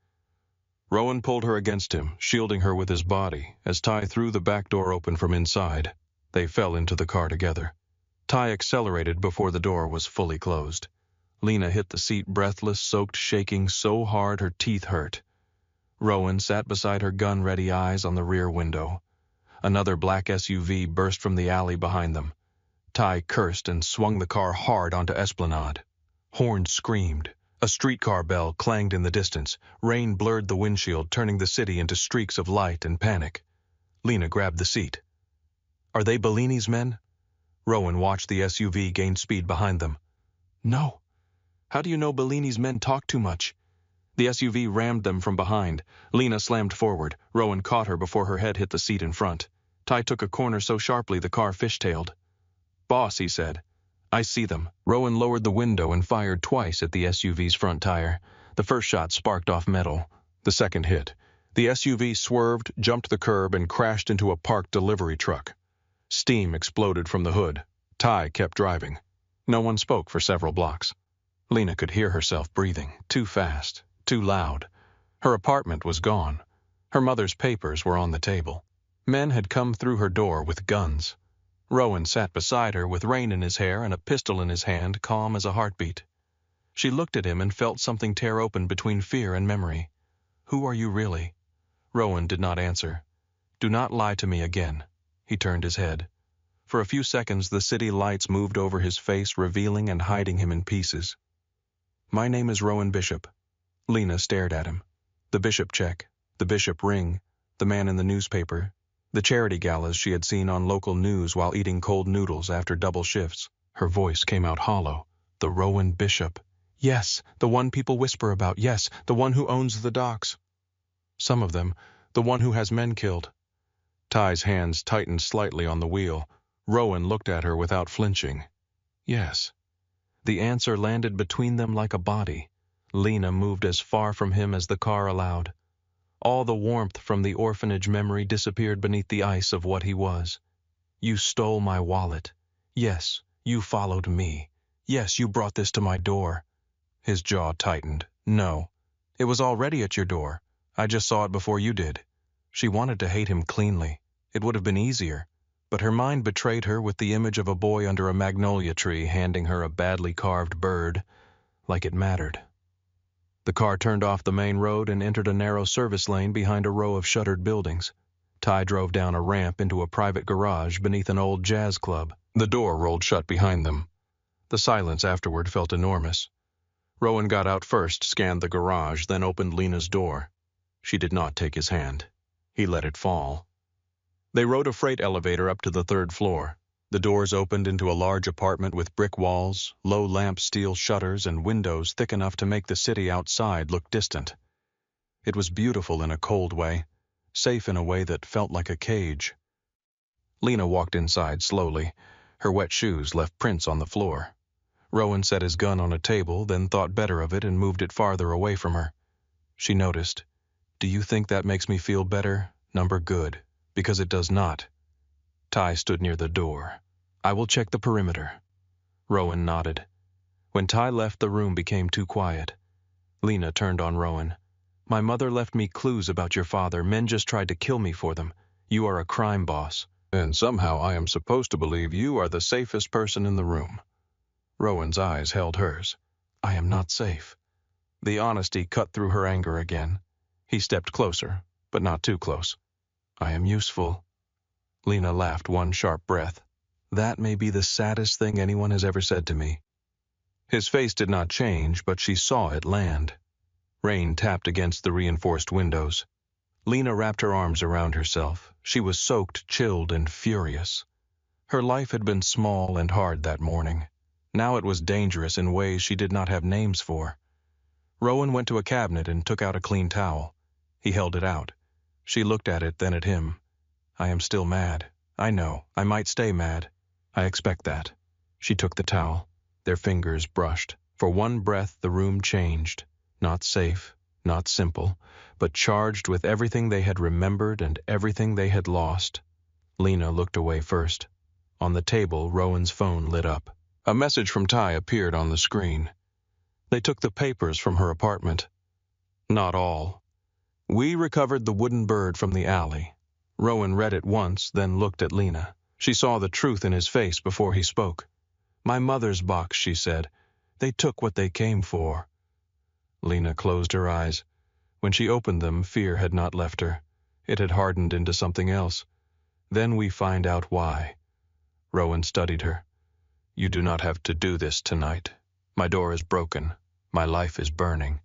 Rowan pulled her against him, shielding her with his body, as Ty threw the back door open from inside. They fell into the car together. Ty accelerated before the door was fully closed. Lena hit the seat breathless, soaked, shaking so hard her teeth hurt. Rowan sat beside her gun-ready eyes on the rear window. Another black SUV burst from the alley behind them. Ty cursed and swung the car hard onto Esplanade. Horns screamed. A streetcar bell clanged in the distance. Rain blurred the windshield, turning the city into streaks of light and panic. Lena grabbed the seat. "Are they Bellini's men?" Rowan watched the SUV gain speed behind them. "No. How do you know Bellini's men talk too much?" The SUV rammed them from behind. Lena slammed forward. Rowan caught her before her head hit the seat in front. Ty took a corner so sharply the car fishtailed. "Boss," he said. "I see them." Rowan lowered the window and fired twice at the SUV's front tire. The first shot sparked off metal. The second hit. The SUV swerved, jumped the curb, and crashed into a parked delivery truck. Steam exploded from the hood. Ty kept driving. No one spoke for several blocks. Lena could hear herself breathing, too fast, too loud. Her apartment was gone. Her mother's papers were on the table. Men had come through her door with guns. Rowan sat beside her with rain in his hair and a pistol in his hand, calm as a heartbeat. She looked at him and felt something tear open between fear and memory. "Who are you really?" Rowan did not answer. "Do not lie to me again." He turned his head. For a few seconds the city lights moved over his face, revealing and hiding him in pieces. "My name is Rowan Bishop." Lena stared at him. The Bishop check, the Bishop ring, the man in the newspaper, the charity galas she had seen on local news while eating cold noodles after double shifts. Her voice came out hollow. "The Rowan Bishop." "Yes, the one people whisper about. Yes, the one who owns the docks." "Some of them. The one who has men killed." Ty's hands tightened slightly on the wheel. Rowan looked at her without flinching. "Yes." The answer landed between them like a body. Lena moved as far from him as the car allowed. All the warmth from the orphanage memory disappeared beneath the ice of what he was. "You stole my wallet. Yes, you followed me. Yes, you brought this to my door." His jaw tightened. "No. It was already at your door. I just saw it before you did." She wanted to hate him cleanly. It would have been easier. But her mind betrayed her with the image of a boy under a magnolia tree handing her a badly carved bird, like it mattered. The car turned off the main road and entered a narrow service lane behind a row of shuttered buildings. Ty drove down a ramp into a private garage beneath an old jazz club. The door rolled shut behind them. The silence afterward felt enormous. Rowan got out first, scanned the garage, then opened Lena's door. She did not take his hand. He let it fall. They rode a freight elevator up to the third floor. The doors opened into a large apartment with brick walls, low lamp steel shutters, and windows thick enough to make the city outside look distant. It was beautiful in a cold way, safe in a way that felt like a cage. Lena walked inside slowly. Her wet shoes left prints on the floor. Rowan set his gun on a table, then thought better of it and moved it farther away from her. She noticed. "Do you think that makes me feel better? Number good. Because it does not." Ty stood near the door. "I will check the perimeter." Rowan nodded. When Ty left, the room became too quiet. Lena turned on Rowan. "My mother left me clues about your father. Men just tried to kill me for them. You are a crime boss. And somehow I am supposed to believe you are the safest person in the room." Rowan's eyes held hers. "I am not safe." The honesty cut through her anger again. He stepped closer, but not too close. "I am useful." Lena laughed one sharp breath. "That may be the saddest thing anyone has ever said to me." His face did not change, but she saw it land. Rain tapped against the reinforced windows. Lena wrapped her arms around herself. She was soaked, chilled, and furious. Her life had been small and hard that morning. Now it was dangerous in ways she did not have names for. Rowan went to a cabinet and took out a clean towel. He held it out. She looked at it, then at him. "I am still mad. I know. I might stay mad. I expect that." She took the towel. Their fingers brushed. For one breath the room changed. Not safe, not simple, but charged with everything they had remembered and everything they had lost. Lena looked away first. On the table, Rowan's phone lit up. A message from Ty appeared on the screen. They took the papers from her apartment. "Not all. We recovered the wooden bird from the alley." Rowan read it once, then looked at Lena. She saw the truth in his face before he spoke. "My mother's box," she said. "They took what they came for." Lena closed her eyes. When she opened them, fear had not left her. It had hardened into something else. "Then we find out why." Rowan studied her. "You do not have to do this tonight. My door is broken. My life is burning.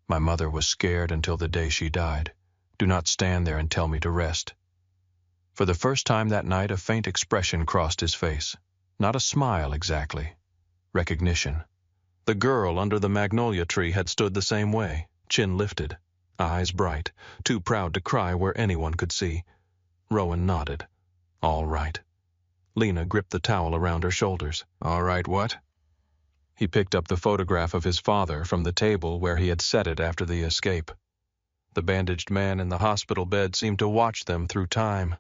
My mother was scared until the day she died. Do not stand there and tell me to rest." For the first time that night, a faint expression crossed his face. Not a smile exactly. Recognition. The girl under the magnolia tree had stood the same way, chin lifted, eyes bright, too proud to cry where anyone could see. Rowan nodded. "All right." Lena gripped the towel around her shoulders. "All right, what?" He picked up the photograph of his father from the table where he had set it after the escape. The bandaged man in the hospital bed seemed to watch them through time.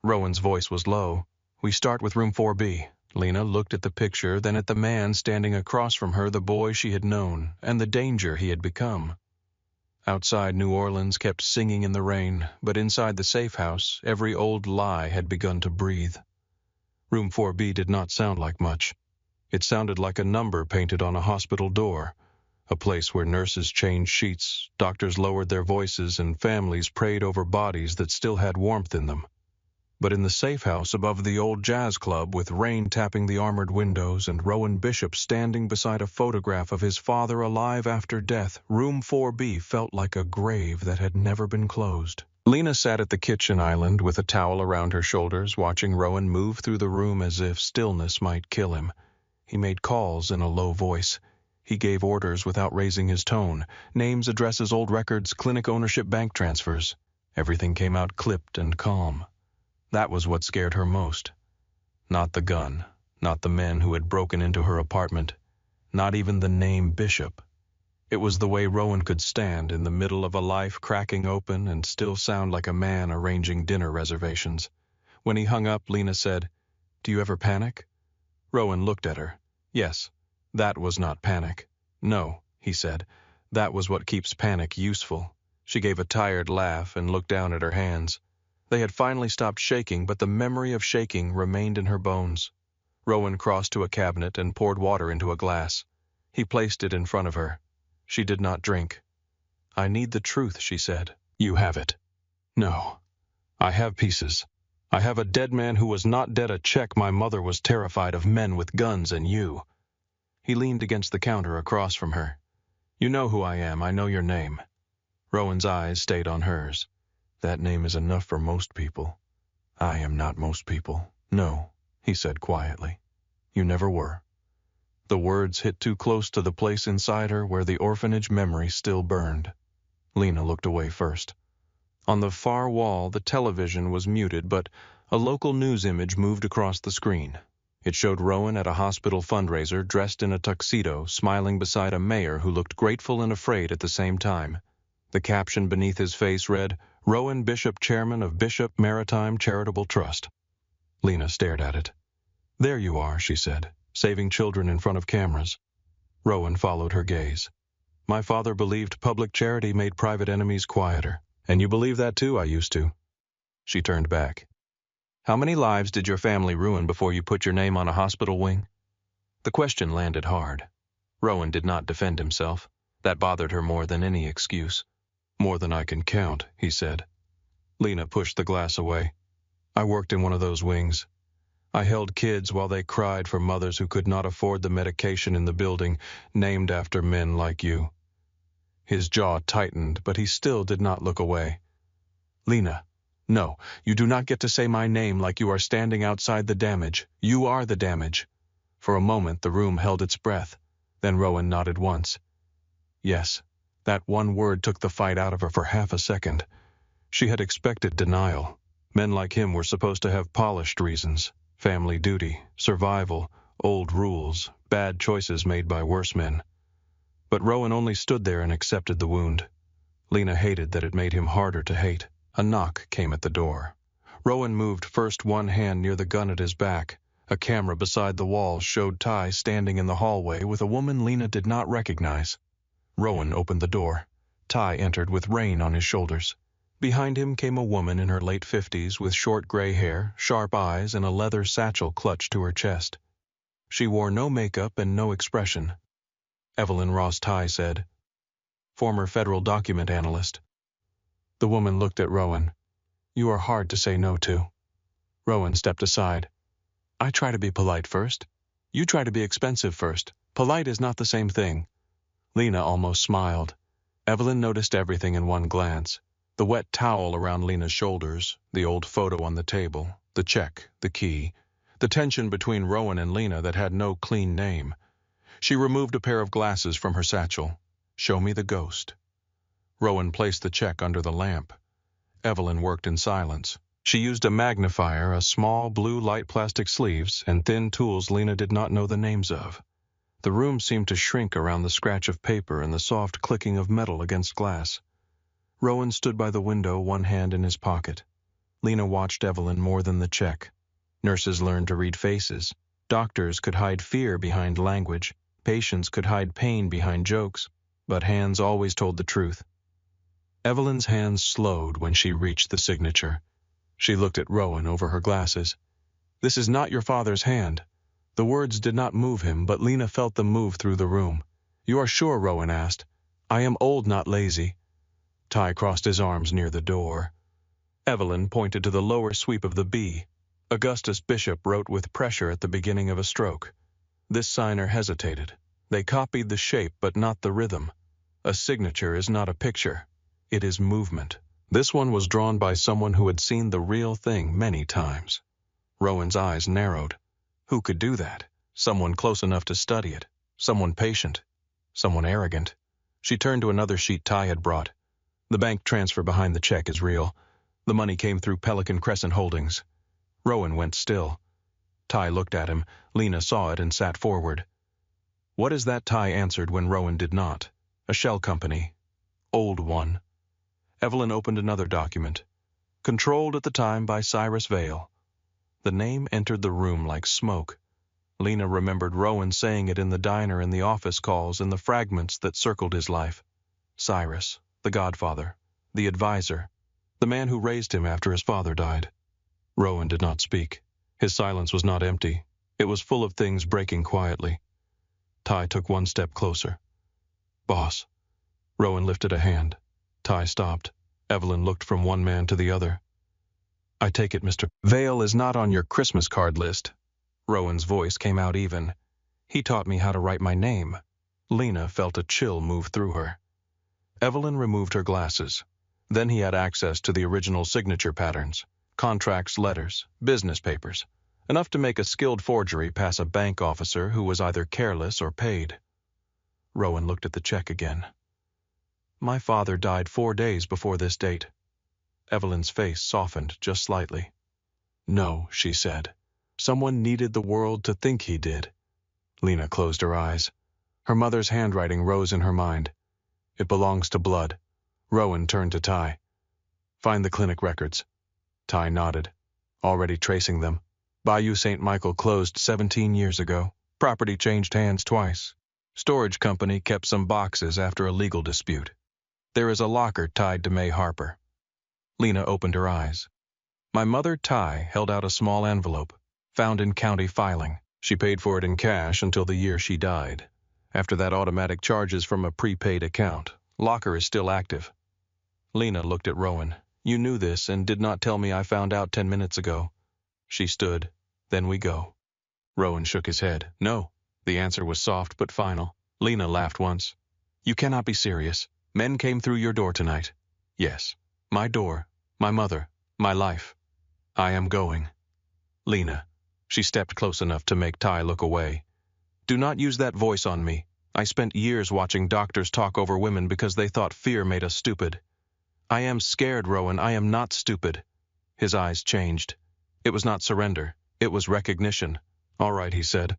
Rowan's voice was low. "We start with room 4B. Lena looked at the picture, then at the man standing across from her, the boy she had known, and the danger he had become. Outside, New Orleans kept singing in the rain, but inside the safe house, every old lie had begun to breathe. Room 4B did not sound like much. It sounded like a number painted on a hospital door, a place where nurses changed sheets, doctors lowered their voices, and families prayed over bodies that still had warmth in them. But in the safe house above the old jazz club, with rain tapping the armored windows and Rowan Bishop standing beside a photograph of his father alive after death, room 4B felt like a grave that had never been closed. Lena sat at the kitchen island with a towel around her shoulders, watching Rowan move through the room as if stillness might kill him. He made calls in a low voice. He gave orders without raising his tone. Names, addresses, old records, clinic ownership, bank transfers. Everything came out clipped and calm. That was what scared her most. Not the gun, not the men who had broken into her apartment, not even the name Bishop. It was the way Rowan could stand in the middle of a life cracking open and still sound like a man arranging dinner reservations. When he hung up, Lena said, "Do you ever panic?" Rowan looked at her. Yes, that was not panic. "No," he said. "That was what keeps panic useful." She gave a tired laugh and looked down at her hands. They had finally stopped shaking, but the memory of shaking remained in her bones. Rowan crossed to a cabinet and poured water into a glass. He placed it in front of her. She did not drink. "I need the truth," she said. "You have it." "No. I have pieces. I have a dead man who was not dead, a check my mother was terrified of, men with guns, and you." He leaned against the counter across from her. "You know who I am. I know your name." Rowan's eyes stayed on hers. "That name is enough for most people." "I am not most people." "No," he said quietly. "You never were." The words hit too close to the place inside her where the orphanage memory still burned. Lena looked away first. On the far wall, the television was muted, but a local news image moved across the screen. It showed Rowan at a hospital fundraiser, dressed in a tuxedo, smiling beside a mayor who looked grateful and afraid at the same time. The caption beneath his face read, "Rowan Bishop, chairman of Bishop Maritime Charitable Trust." Lena stared at it. "There you are," she said, "saving children in front of cameras." Rowan followed her gaze. "My father believed public charity made private enemies quieter. And you believe that too, I used to." She turned back. "How many lives did your family ruin before you put your name on a hospital wing?" The question landed hard. Rowan did not defend himself. That bothered her more than any excuse. "More than I can count," he said. Lena pushed the glass away. "I worked in one of those wings. I held kids while they cried for mothers who could not afford the medication in the building, named after men like you." His jaw tightened, but he still did not look away. "Lena, No, you do not get to say my name like you are standing outside the damage. You are the damage. For a moment the room held its breath. Then Rowan nodded once. Yes, that one word took the fight out of her for half a second. She had expected denial. Men like him were supposed to have polished reasons. Family duty, survival, old rules, bad choices made by worse men. But Rowan only stood there and accepted the wound. Lena hated that it made him harder to hate. A knock came at the door. Rowan moved first one hand near the gun at his back. A camera beside the wall showed Ty standing in the hallway with a woman Lena did not recognize. Rowan opened the door. Ty entered with rain on his shoulders. Behind him came a woman in her late 50s with short gray hair, sharp eyes, and a leather satchel clutched to her chest. She wore no makeup and no expression. Evelyn Ross, Ty said. Former federal document analyst. The woman looked at Rowan. You are hard to say no to. Rowan stepped aside. I try to be polite first. You try to be expensive first. Polite is not the same thing. Lena almost smiled. Evelyn noticed everything in one glance. The wet towel around Lena's shoulders, the old photo on the table, the check, the key, the tension between Rowan and Lena that had no clean name. She removed a pair of glasses from her satchel. Show me the ghost. Rowan placed the check under the lamp. Evelyn worked in silence. She used a magnifier, a small blue light plastic sleeves, and thin tools Lena did not know the names of. The room seemed to shrink around the scratch of paper and the soft clicking of metal against glass. Rowan stood by the window, one hand in his pocket. Lena watched Evelyn more than the check. Nurses learned to read faces. Doctors could hide fear behind language. Patients could hide pain behind jokes. But hands always told the truth. Evelyn's hands slowed when she reached the signature. She looked at Rowan over her glasses. This is not your father's hand. The words did not move him, but Lena felt them move through the room. You are sure? Rowan asked. I am old, not lazy. Ty crossed his arms near the door. Evelyn pointed to the lower sweep of the B. Augustus Bishop wrote with pressure at the beginning of a stroke. This signer hesitated. They copied the shape but not the rhythm. A signature is not a picture. It is movement. This one was drawn by someone who had seen the real thing many times. Rowan's eyes narrowed. Who could do that? Someone close enough to study it. Someone patient. Someone arrogant. She turned to another sheet Ty had brought. The bank transfer behind the check is real. The money came through Pelican Crescent Holdings. Rowan went still. Ty looked at him. Lena saw it and sat forward. What is that? Ty answered when Rowan did not. A shell company. Old one. Evelyn opened another document. Controlled at the time by Cyrus Vale. The name entered the room like smoke. Lena remembered Rowan saying it in the diner and the office calls and the fragments that circled his life. Cyrus, the godfather, the advisor, the man who raised him after his father died. Rowan did not speak. His silence was not empty. It was full of things breaking quietly. Ty took one step closer. Boss. Rowan lifted a hand. Ty stopped. Evelyn looked from one man to the other. I take it Mr. Vale is not on your Christmas card list. Rowan's voice came out even. He taught me how to write my name. Lena felt a chill move through her. Evelyn removed her glasses. Then he had access to the original signature patterns, contracts, letters, business papers, enough to make a skilled forgery pass a bank officer who was either careless or paid. Rowan looked at the check again. My father died 4 days before this date. Evelyn's face softened just slightly. No, she said. Someone needed the world to think he did. Lena closed her eyes. Her mother's handwriting rose in her mind. It belongs to blood. Rowan turned to Ty. Find the clinic records. Ty nodded. Already tracing them. Bayou St. Michael closed 17 years ago. Property changed hands twice. Storage company kept some boxes after a legal dispute. There is a locker tied to May Harper. Lena opened her eyes. My mother, Ty, held out a small envelope, found in county filing. She paid for it in cash until the year she died. After that, automatic charges from a prepaid account. Locker is still active. Lena looked at Rowan. You knew this and did not tell me. I found out 10 minutes ago. She stood. Then we go. Rowan shook his head. No. The answer was soft but final. Lena laughed once. You cannot be serious. Men came through your door tonight. Yes. My door. My mother. My life. I am going. Lena. She stepped close enough to make Ty look away. Do not use that voice on me. I spent years watching doctors talk over women because they thought fear made us stupid. I am scared, Rowan. I am not stupid. His eyes changed. It was not surrender. It was recognition. All right, he said.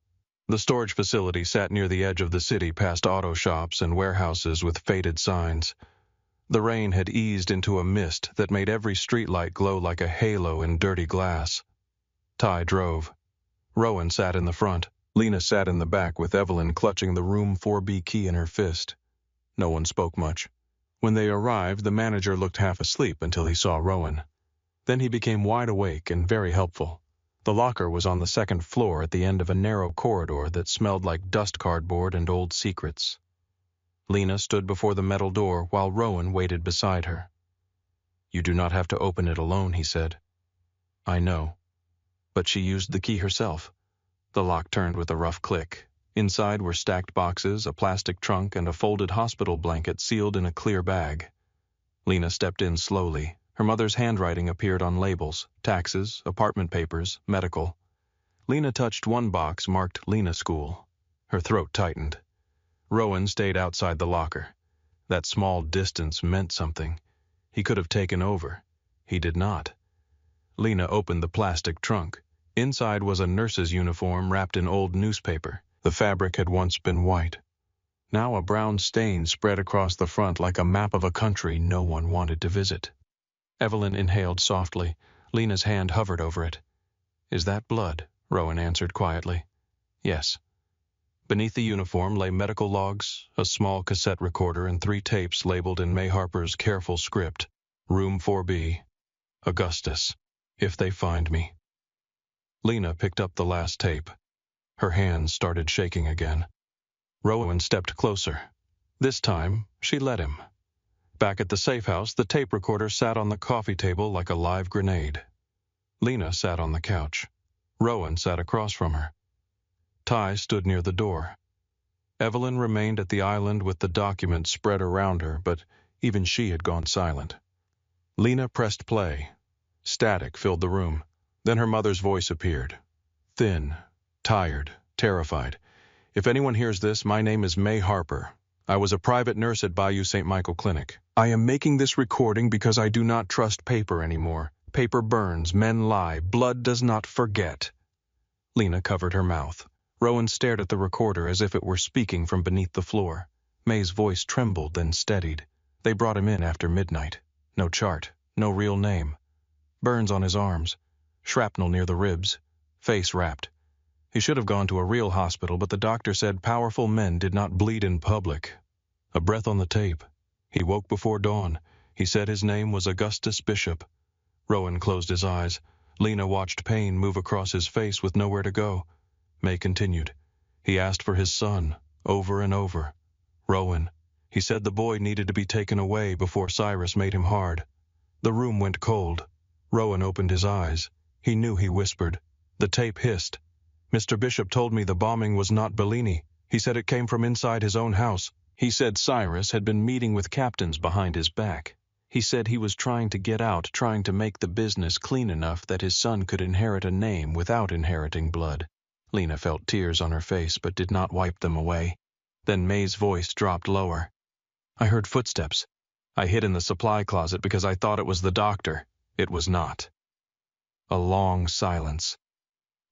The storage facility sat near the edge of the city past auto shops and warehouses with faded signs. The rain had eased into a mist that made every streetlight glow like a halo in dirty glass. Ty drove. Rowan sat in the front. Lena sat in the back with Evelyn clutching the room 4B key in her fist. No one spoke much. When they arrived, the manager looked half asleep until he saw Rowan. Then he became wide awake and very helpful. The locker was on the second floor at the end of a narrow corridor that smelled like dust cardboard and old secrets. Lena stood before the metal door while Rowan waited beside her. You do not have to open it alone, he said. I know. But she used the key herself. The lock turned with a rough click. Inside were stacked boxes, a plastic trunk, and a folded hospital blanket sealed in a clear bag. Lena stepped in slowly. Her mother's handwriting appeared on labels: taxes, apartment papers, medical. Lena touched one box marked Lena School. Her throat tightened. Rowan stayed outside the locker. That small distance meant something. He could have taken over. He did not. Lena opened the plastic trunk. Inside was a nurse's uniform wrapped in old newspaper. The fabric had once been white. Now a brown stain spread across the front like a map of a country no one wanted to visit. Evelyn inhaled softly. Lena's hand hovered over it. Is that blood? Rowan answered quietly. Yes. Beneath the uniform lay medical logs, a small cassette recorder, and 3 tapes labeled in May Harper's careful script. Room 4B. Augustus. If they find me. Lena picked up the last tape. Her hands started shaking again. Rowan stepped closer. This time, she let him. Back at the safe house, the tape recorder sat on the coffee table like a live grenade. Lena sat on the couch. Rowan sat across from her. Ty stood near the door. Evelyn remained at the island with the document spread around her, but even she had gone silent. Lena pressed play. Static filled the room. Then her mother's voice appeared. Thin, tired, terrified. If anyone hears this, my name is May Harper. I was a private nurse at Bayou St. Michael Clinic. I am making this recording because I do not trust paper anymore. Paper burns, men lie, blood does not forget. Lena covered her mouth. Rowan stared at the recorder as if it were speaking from beneath the floor. May's voice trembled, then steadied. They brought him in after midnight. No chart, no real name. Burns on his arms. Shrapnel near the ribs. Face wrapped. He should have gone to a real hospital, but the doctor said powerful men did not bleed in public. A breath on the tape. He woke before dawn. He said his name was Augustus Bishop. Rowan closed his eyes. Lena watched pain move across his face with nowhere to go. May continued. He asked for his son, over and over. Rowan. He said the boy needed to be taken away before Cyrus made him hard. The room went cold. Rowan opened his eyes. He knew he whispered. The tape hissed. Mr. Bishop told me the bombing was not Bellini. He said it came from inside his own house. He said Cyrus had been meeting with captains behind his back. He said he was trying to get out, trying to make the business clean enough that his son could inherit a name without inheriting blood. Lena felt tears on her face but did not wipe them away. Then May's voice dropped lower. I heard footsteps. I hid in the supply closet because I thought it was the doctor. It was not. A long silence.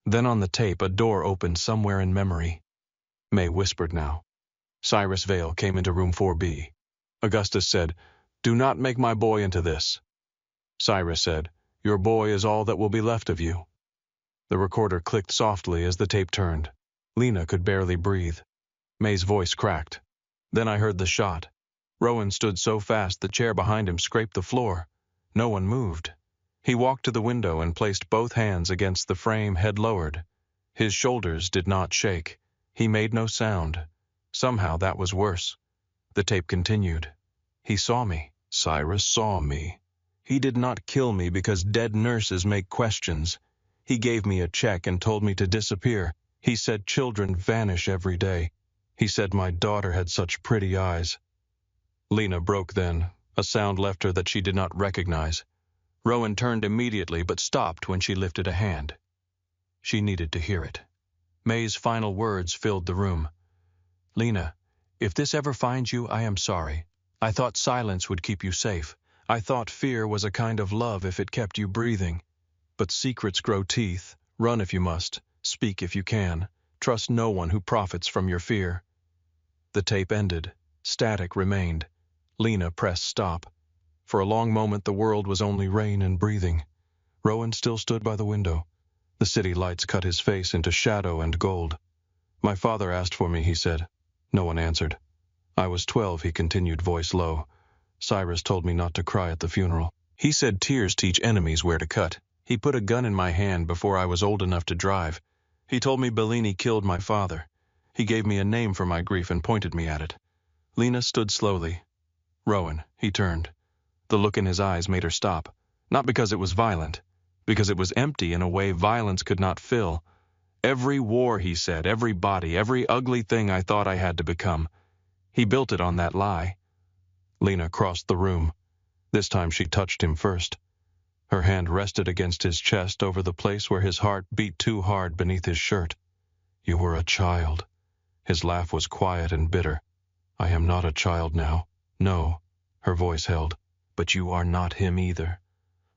Then on the tape, a door opened somewhere in memory. May whispered now. Cyrus Vale came into room 4B. Augustus said, Do not make my boy into this. Cyrus said, Your boy is all that will be left of you. The recorder clicked softly as the tape turned. Lena could barely breathe. May's voice cracked. Then I heard the shot. Rowan stood so fast the chair behind him scraped the floor. No one moved. He walked to the window and placed both hands against the frame, head lowered. His shoulders did not shake. He made no sound. Somehow that was worse. The tape continued. He saw me. Cyrus saw me. He did not kill me because dead nurses make questions. He gave me a check and told me to disappear. He said children vanish every day. He said my daughter had such pretty eyes. Lena broke then. A sound left her that she did not recognize. Rowan turned immediately but stopped when she lifted a hand. She needed to hear it. May's final words filled the room. "Lena, if this ever finds you, I am sorry. I thought silence would keep you safe. I thought fear was a kind of love if it kept you breathing. But secrets grow teeth. Run if you must. Speak if you can. Trust no one who profits from your fear." The tape ended. Static remained. Lena pressed stop. For a long moment the world was only rain and breathing. Rowan still stood by the window. The city lights cut his face into shadow and gold. "My father asked for me," he said. No one answered. "I was 12, he continued, voice low. "Cyrus told me not to cry at the funeral. He said tears teach enemies where to cut. He put a gun in my hand before I was old enough to drive. He told me Bellini killed my father. He gave me a name for my grief and pointed me at it." Lena stood slowly. "Rowan," he turned. The look in his eyes made her stop. Not because it was violent, because it was empty in a way violence could not fill. "Every war," he said, "every body, every ugly thing I thought I had to become. He built it on that lie." Lena crossed the room. This time she touched him first. Her hand rested against his chest over the place where his heart beat too hard beneath his shirt. "You were a child." His laugh was quiet and bitter. "I am not a child now. No." Her voice held. "But you are not him either."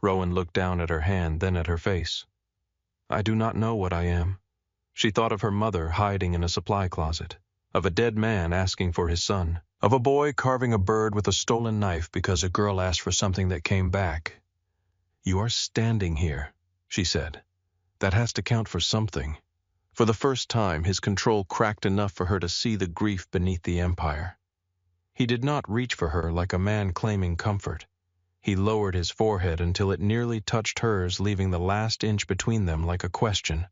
Rowan looked down at her hand, then at her face. "I do not know what I am." She thought of her mother hiding in a supply closet, of a dead man asking for his son, of a boy carving a bird with a stolen knife because a girl asked for something that came back. "You are standing here," she said. "That has to count for something." For the first time, his control cracked enough for her to see the grief beneath the empire. He did not reach for her like a man claiming comfort. He lowered his forehead until it nearly touched hers, leaving the last inch between them like a question.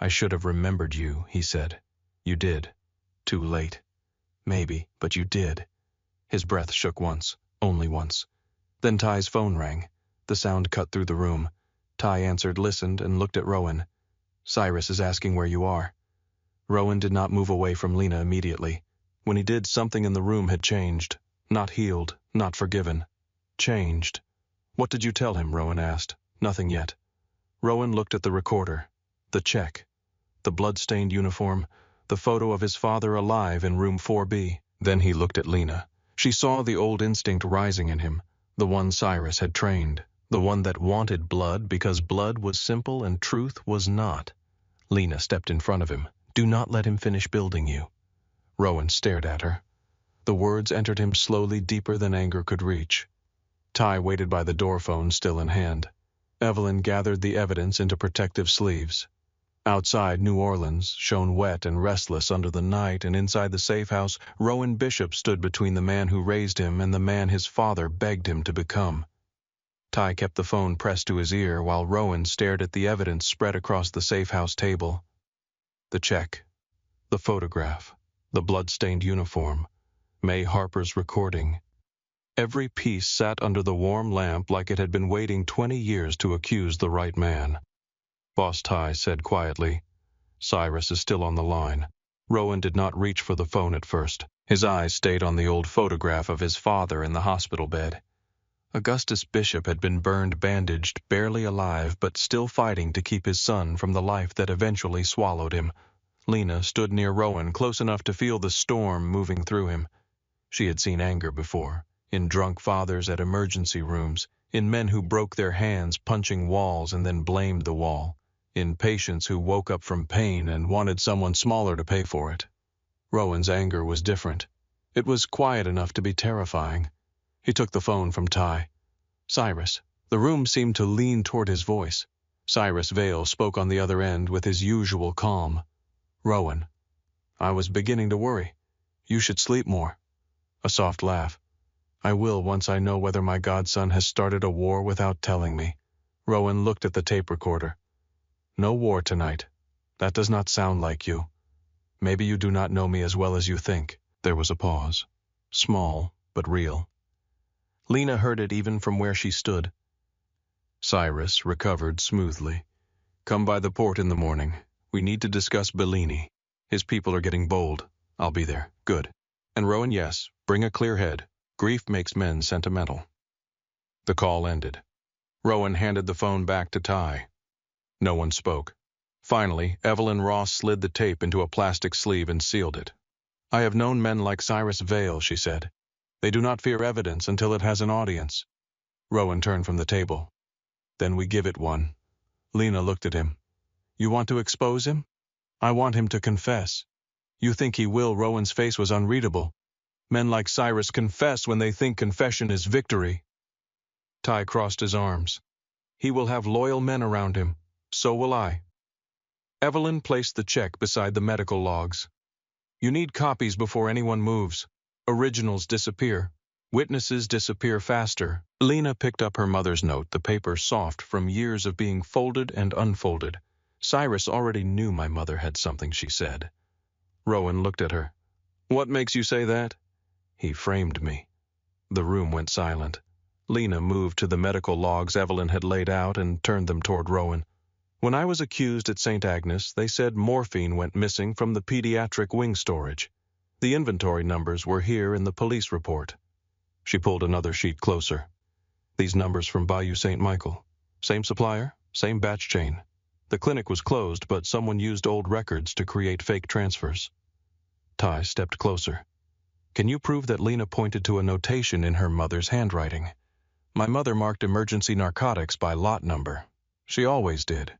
"I should have remembered you," he said. "You did. Too late. Maybe, but you did." His breath shook once, only once. Then Ty's phone rang. The sound cut through the room. Ty answered, listened, and looked at Rowan. "Cyrus is asking where you are." Rowan did not move away from Lena immediately. When he did, something in the room had changed. Not healed, not forgiven. Changed. "What did you tell him?" Rowan asked. "Nothing yet." Rowan looked at the recorder. The check. The blood-stained uniform. The photo of his father alive in room 4B. Then he looked at Lena. She saw the old instinct rising in him. The one Cyrus had trained. The one that wanted blood because blood was simple and truth was not. Lena stepped in front of him. "Do not let him finish building you." Rowan stared at her. The words entered him slowly, deeper than anger could reach. Ty waited by the door phone, still in hand. Evelyn gathered the evidence into protective sleeves. Outside, New Orleans shone wet and restless under the night, and inside the safe house, Rowan Bishop stood between the man who raised him and the man his father begged him to become. Ty kept the phone pressed to his ear while Rowan stared at the evidence spread across the safe house table. The check. The photograph. The blood-stained uniform. May Harper's recording. Every piece sat under the warm lamp like it had been waiting 20 years to accuse the right man. Boss Ty said quietly, "Cyrus is still on the line." Rowan did not reach for the phone at first. His eyes stayed on the old photograph of his father in the hospital bed. Augustus Bishop had been burned, bandaged, barely alive, but still fighting to keep his son from the life that eventually swallowed him. Lena stood near Rowan, close enough to feel the storm moving through him. She had seen anger before, in drunk fathers at emergency rooms, in men who broke their hands punching walls and then blamed the wall, in patients who woke up from pain and wanted someone smaller to pay for it. Rowan's anger was different. It was quiet enough to be terrifying. He took the phone from Ty. "Cyrus." The room seemed to lean toward his voice. Cyrus Vale spoke on the other end with his usual calm. "Rowan, I was beginning to worry. You should sleep more." A soft laugh. "I will once I know whether my godson has started a war without telling me." Rowan looked at the tape recorder. "No war tonight. That does not sound like you. Maybe you do not know me as well as you think." There was a pause. Small, but real. Lena heard it even from where she stood. Cyrus recovered smoothly. "Come by the port in the morning. We need to discuss Bellini. His people are getting bold. I'll be there." "Good. And Rowan, yes, bring a clear head. Grief makes men sentimental." The call ended. Rowan handed the phone back to Ty. No one spoke. Finally, Evelyn Ross slid the tape into a plastic sleeve and sealed it. "I have known men like Cyrus Vale," she said. "They do not fear evidence until it has an audience." Rowan turned from the table. "Then we give it one." Lena looked at him. "You want to expose him?" "I want him to confess." "You think he will?" Rowan's face was unreadable. "Men like Cyrus confess when they think confession is victory." Ty crossed his arms. "He will have loyal men around him. So will I." Evelyn placed the check beside the medical logs. "You need copies before anyone moves. Originals disappear. Witnesses disappear faster." Lena picked up her mother's note, the paper soft from years of being folded and unfolded. "Cyrus already knew my mother had something," she said. Rowan looked at her. "What makes you say that?" "He framed me." The room went silent. Lena moved to the medical logs Evelyn had laid out and turned them toward Rowan. "When I was accused at St. Agnes, they said morphine went missing from the pediatric wing storage. The inventory numbers were here in the police report." She pulled another sheet closer. "These numbers from Bayou St. Michael. Same supplier, same batch chain. The clinic was closed, but someone used old records to create fake transfers." Ty stepped closer. "Can you prove that Lena pointed to a notation in her mother's handwriting? My mother marked emergency narcotics by lot number. She always did.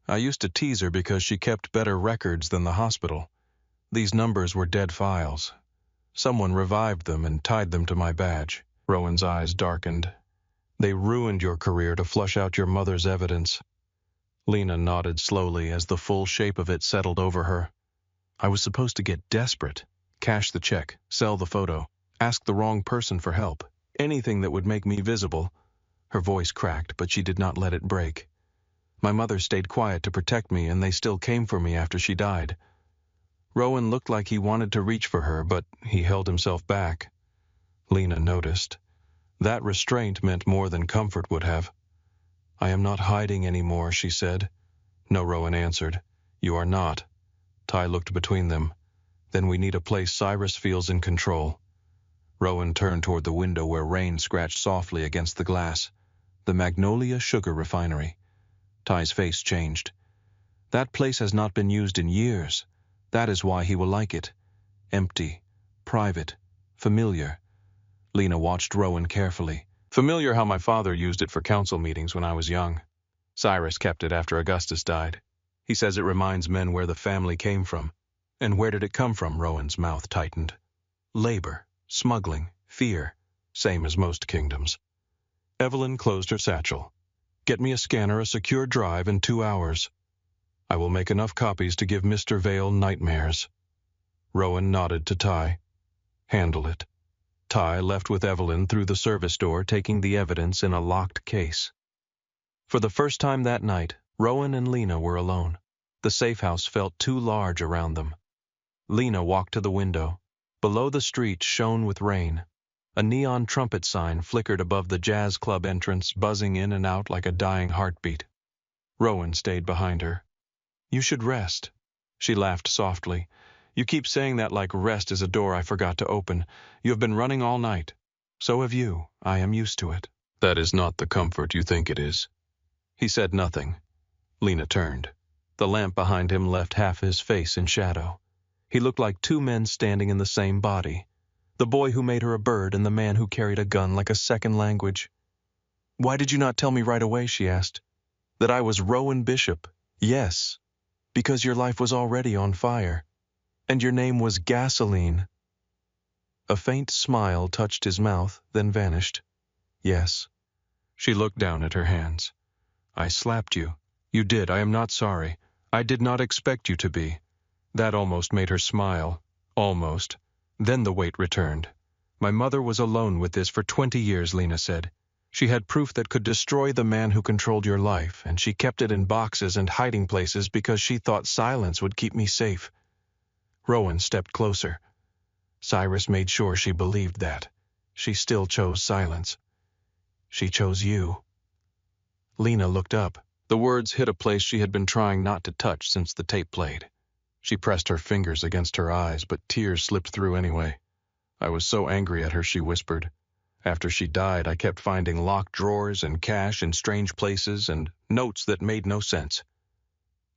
I used to tease her because she kept better records than the hospital. These numbers were dead files. Someone revived them and tied them to my badge." Rowan's eyes darkened. "They ruined your career to flush out your mother's evidence." Lena nodded slowly as the full shape of it settled over her. "I was supposed to get desperate. Cash the check, sell the photo, ask the wrong person for help. Anything that would make me visible." Her voice cracked, but she did not let it break. "My mother stayed quiet to protect me, and they still came for me after she died." Rowan looked like he wanted to reach for her, but he held himself back. Lena noticed. That restraint meant more than comfort would have. "I am not hiding anymore," she said. "No," Rowan answered. "You are not." Ty looked between them. "Then we need a place Cyrus feels in control." Rowan turned toward the window where rain scratched softly against the glass. "The Magnolia Sugar Refinery." Ty's face changed. "That place has not been used in years. That is why he will like it. Empty, private, familiar." Lena watched Rowan carefully. "Familiar how my father used it for council meetings when I was young. Cyrus kept it after Augustus died. He says it reminds men where the family came from." "And where did it come from?" Rowan's mouth tightened. "Labor, smuggling, fear. Same as most kingdoms." Evelyn closed her satchel. "Get me a scanner, a secure drive in 2 hours. I will make enough copies to give Mr. Vale nightmares." Rowan nodded to Ty. "Handle it." Ty left with Evelyn through the service door, taking the evidence in a locked case. For the first time that night, Rowan and Lena were alone. The safe house felt too large around them. Lena walked to the window. Below the street shone with rain. A neon trumpet sign flickered above the jazz club entrance, buzzing in and out like a dying heartbeat. Rowan stayed behind her. "You should rest." She laughed softly. "You keep saying that like rest is a door I forgot to open. You have been running all night. So have you. I am used to it." "That is not the comfort you think it is." He said nothing. Lena turned. The lamp behind him left half his face in shadow. He looked like two men standing in the same body. The boy who made her a bird and the man who carried a gun like a second language. "Why did you not tell me right away?" she asked. "That I was Rowan Bishop." "Yes, because your life was already on fire. And your name was Gasoline." A faint smile touched his mouth, then vanished. "Yes." She looked down at her hands. "I slapped you." "You did. I am not sorry. I did not expect you to be." That almost made her smile. Almost. Then the weight returned. "My mother was alone with this for 20 years, Lena said. She had proof that could destroy the man who controlled your life, and she kept it in boxes and hiding places because she thought silence would keep me safe." Rowan stepped closer. "Cyrus made sure she believed that. She still chose silence. She chose you." Lena looked up. The words hit a place she had been trying not to touch since the tape played. She pressed her fingers against her eyes, but tears slipped through anyway. "I was so angry at her," she whispered. After she died, I kept finding locked drawers and cash in strange places and notes that made no sense.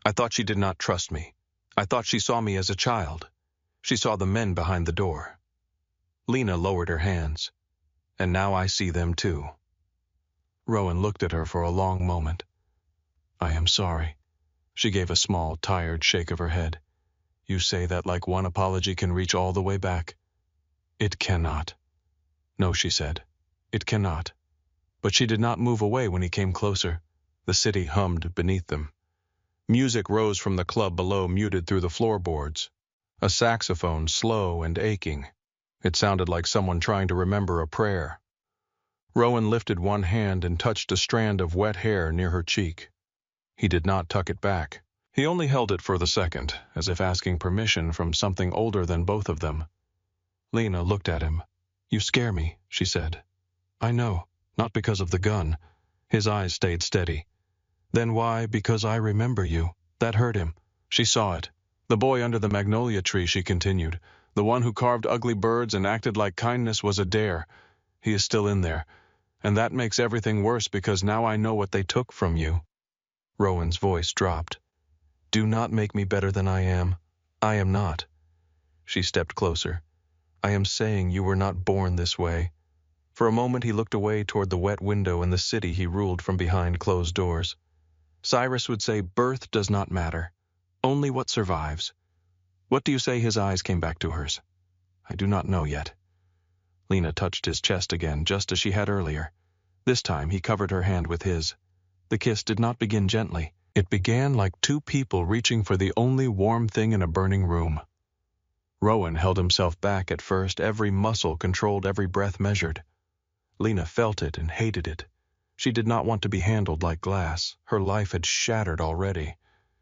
I thought she did not trust me. I thought she saw me as a child. She saw the men behind the door. Lena lowered her hands. And now I see them too. Rowan looked at her for a long moment. I am sorry. She gave a small, tired shake of her head. You say that like one apology can reach all the way back. It cannot. No, she said. It cannot. But she did not move away when he came closer. The city hummed beneath them. Music rose from the club below, muted through the floorboards. A saxophone, slow and aching. It sounded like someone trying to remember a prayer. Rowan lifted one hand and touched a strand of wet hair near her cheek. He did not tuck it back. He only held it for the second, as if asking permission from something older than both of them. Lena looked at him. You scare me, she said. I know, not because of the gun. His eyes stayed steady. Then why? Because I remember you. That hurt him. She saw it. The boy under the magnolia tree, she continued. The one who carved ugly birds and acted like kindness was a dare. He is still in there. And that makes everything worse because now I know what they took from you. Rowan's voice dropped. Do not make me better than I am. I am not. She stepped closer. I am saying you were not born this way. For a moment he looked away toward the wet window and the city he ruled from behind closed doors. Cyrus would say birth does not matter. Only what survives. What do you say? His eyes came back to hers. I do not know yet. Lena touched his chest again, just as she had earlier. This time he covered her hand with his. The kiss did not begin gently. It began like two people reaching for the only warm thing in a burning room. Rowan held himself back at first, every muscle controlled, every breath measured. Lena felt it and hated it. She did not want to be handled like glass. Her life had shattered already.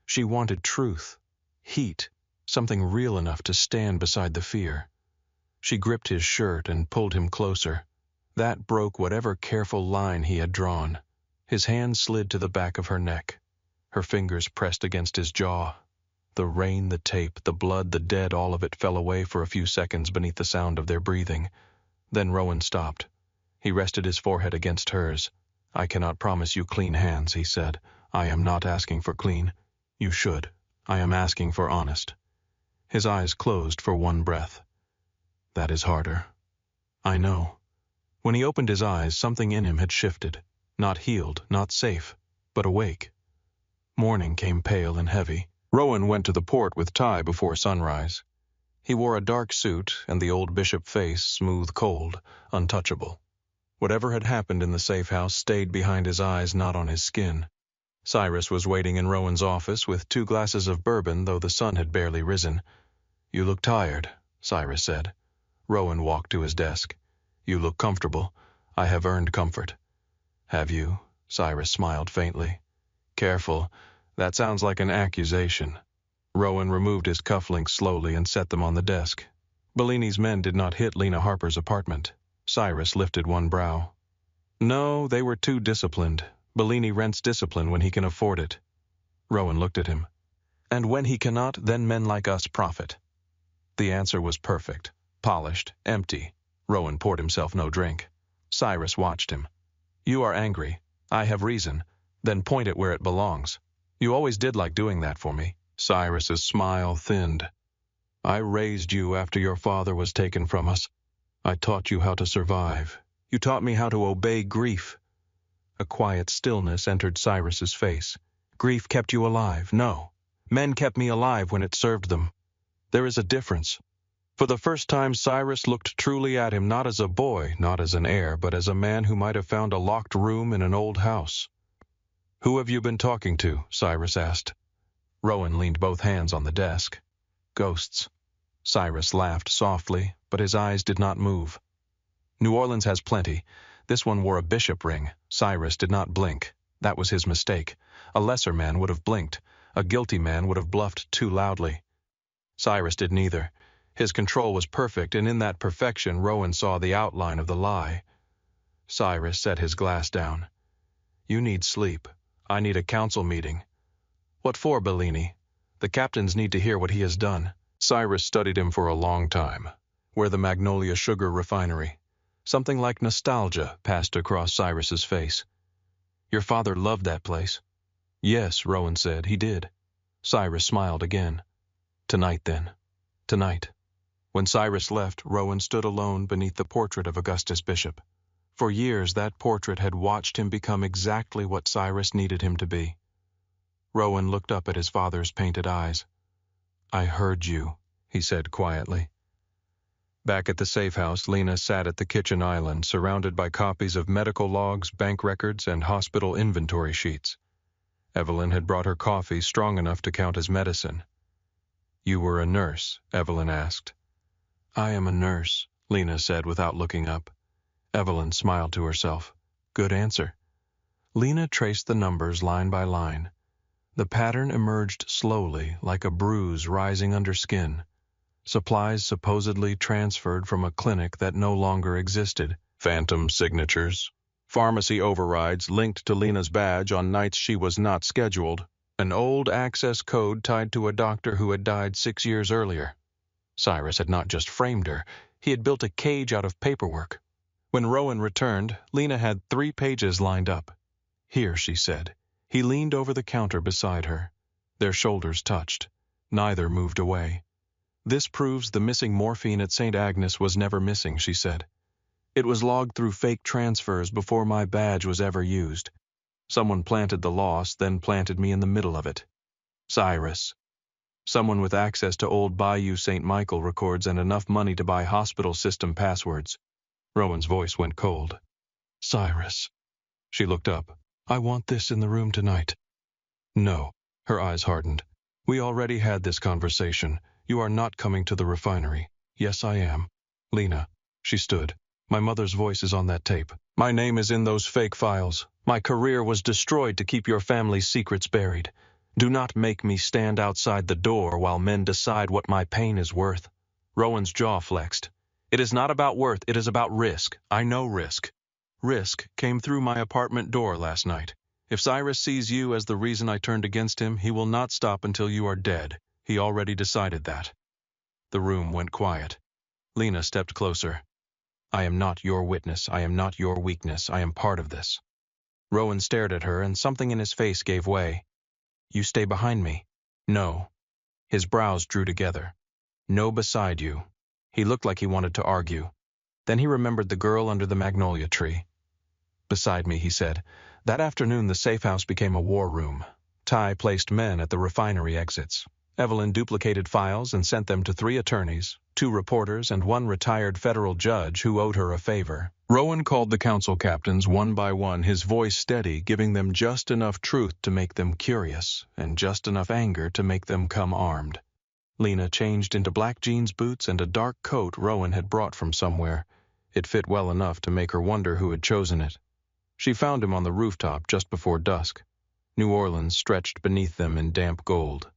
She wanted truth, heat, something real enough to stand beside the fear. She gripped his shirt and pulled him closer. That broke whatever careful line he had drawn. His hand slid to the back of her neck. Her fingers pressed against his jaw. The rain, the tape, the blood, the dead, all of it fell away for a few seconds beneath the sound of their breathing. Then Rowan stopped. He rested his forehead against hers. I cannot promise you clean hands, he said. I am not asking for clean. You should. I am asking for honest. His eyes closed for one breath. That is harder. I know. When he opened his eyes, something in him had shifted. Not healed, not safe, but awake. Morning came pale and heavy. Rowan went to the port with Ty before sunrise. He wore a dark suit and the old bishop face, smooth, cold, untouchable. Whatever had happened in the safe house stayed behind his eyes, not on his skin. Cyrus was waiting in Rowan's office with 2 glasses of bourbon, though the sun had barely risen. You look tired, Cyrus said. Rowan walked to his desk. You look comfortable. I have earned comfort. Have you? Cyrus smiled faintly. Careful. That sounds like an accusation. Rowan removed his cufflinks slowly and set them on the desk. Bellini's men did not hit Lena Harper's apartment. Cyrus lifted one brow. No, they were too disciplined. Bellini rents discipline when he can afford it. Rowan looked at him. And when he cannot, then men like us profit. The answer was perfect, polished, empty. Rowan poured himself no drink. Cyrus watched him. You are angry. I have reason. Then point it where it belongs. You always did like doing that for me. Cyrus's smile thinned. I raised you after your father was taken from us. I taught you how to survive. You taught me how to obey grief. A quiet stillness entered Cyrus's face. Grief kept you alive. No. Men kept me alive when it served them. There is a difference. For the first time, Cyrus looked truly at him, not as a boy, not as an heir, but as a man who might have found a locked room in an old house. Who have you been talking to? Cyrus asked. Rowan leaned both hands on the desk. Ghosts. Cyrus laughed softly, but his eyes did not move. New Orleans has plenty. This one wore a bishop ring. Cyrus did not blink. That was his mistake. A lesser man would have blinked. A guilty man would have bluffed too loudly. Cyrus did neither. His control was perfect, and in that perfection Rowan saw the outline of the lie. Cyrus set his glass down. You need sleep. I need a council meeting. What for, Bellini? The captains need to hear what he has done. Cyrus studied him for a long time. Where the Magnolia Sugar Refinery. Something like nostalgia passed across Cyrus's face. Your father loved that place. Yes, Rowan said, he did. Cyrus smiled again. Tonight, then. Tonight. When Cyrus left, Rowan stood alone beneath the portrait of Augustus Bishop. For years, that portrait had watched him become exactly what Cyrus needed him to be. Rowan looked up at his father's painted eyes. I heard you, he said quietly. Back at the safe house, Lena sat at the kitchen island, surrounded by copies of medical logs, bank records, and hospital inventory sheets. Evelyn had brought her coffee strong enough to count as medicine. You were a nurse, Evelyn asked. I am a nurse, Lena said without looking up. Evelyn smiled to herself. Good answer. Lena traced the numbers line by line. The pattern emerged slowly, like a bruise rising under skin. Supplies supposedly transferred from a clinic that no longer existed. Phantom signatures. Pharmacy overrides linked to Lena's badge on nights she was not scheduled. An old access code tied to a doctor who had died 6 years earlier. Cyrus had not just framed her, he had built a cage out of paperwork. When Rowan returned, Lena had 3 pages lined up. Here, she said. He leaned over the counter beside her. Their shoulders touched. Neither moved away. This proves the missing morphine at St. Agnes was never missing, she said. It was logged through fake transfers before my badge was ever used. Someone planted the loss, then planted me in the middle of it. Cyrus. Someone with access to old Bayou St. Michael records and enough money to buy hospital system passwords. Rowan's voice went cold. Cyrus. She looked up. I want this in the room tonight. No. Her eyes hardened. We already had this conversation. You are not coming to the refinery. Yes, I am. Lena. She stood. My mother's voice is on that tape. My name is in those fake files. My career was destroyed to keep your family's secrets buried. Do not make me stand outside the door while men decide what my pain is worth. Rowan's jaw flexed. It is not about worth, it is about risk. I know risk. Risk came through my apartment door last night. If Cyrus sees you as the reason I turned against him, he will not stop until you are dead. He already decided that. The room went quiet. Lena stepped closer. I am not your witness. I am not your weakness. I am part of this. Rowan stared at her, and something in his face gave way. You stay behind me. No. His brows drew together. No, beside you. He looked like he wanted to argue. Then he remembered the girl under the magnolia tree. Beside me, he said. That afternoon the safe house became a war room. Ty placed men at the refinery exits. Evelyn duplicated files and sent them to 3 attorneys, 2 reporters, and 1 retired federal judge who owed her a favor. Rowan called the council captains one by one, his voice steady, giving them just enough truth to make them curious, and just enough anger to make them come armed. Lena changed into black jeans boots and a dark coat Rowan had brought from somewhere. It fit well enough to make her wonder who had chosen it. She found him on the rooftop just before dusk. New Orleans stretched beneath them in damp gold.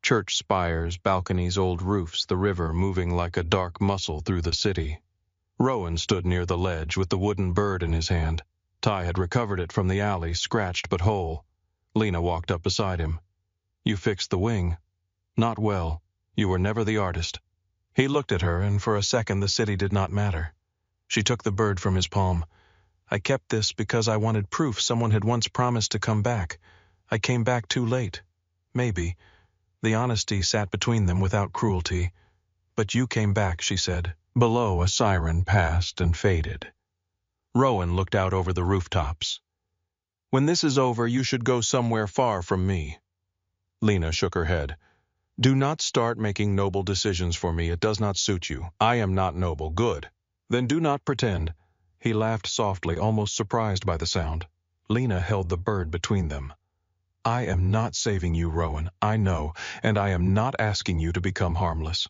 Church spires, balconies, old roofs, the river moving like a dark muscle through the city. Rowan stood near the ledge with the wooden bird in his hand. Ty had recovered it from the alley, scratched but whole. Lena walked up beside him. You fixed the wing. Not well. You were never the artist. He looked at her, and for a second the city did not matter. She took the bird from his palm. I kept this because I wanted proof someone had once promised to come back. I came back too late. Maybe. The honesty sat between them without cruelty. But you came back, she said. Below, a siren passed and faded. Rowan looked out over the rooftops. When this is over, you should go somewhere far from me. Lena shook her head. Do not start making noble decisions for me. It does not suit you. I am not noble. Good. Then do not pretend. He laughed softly, almost surprised by the sound. Lena held the bird between them. I am not saving you, Rowan, I know, and I am not asking you to become harmless.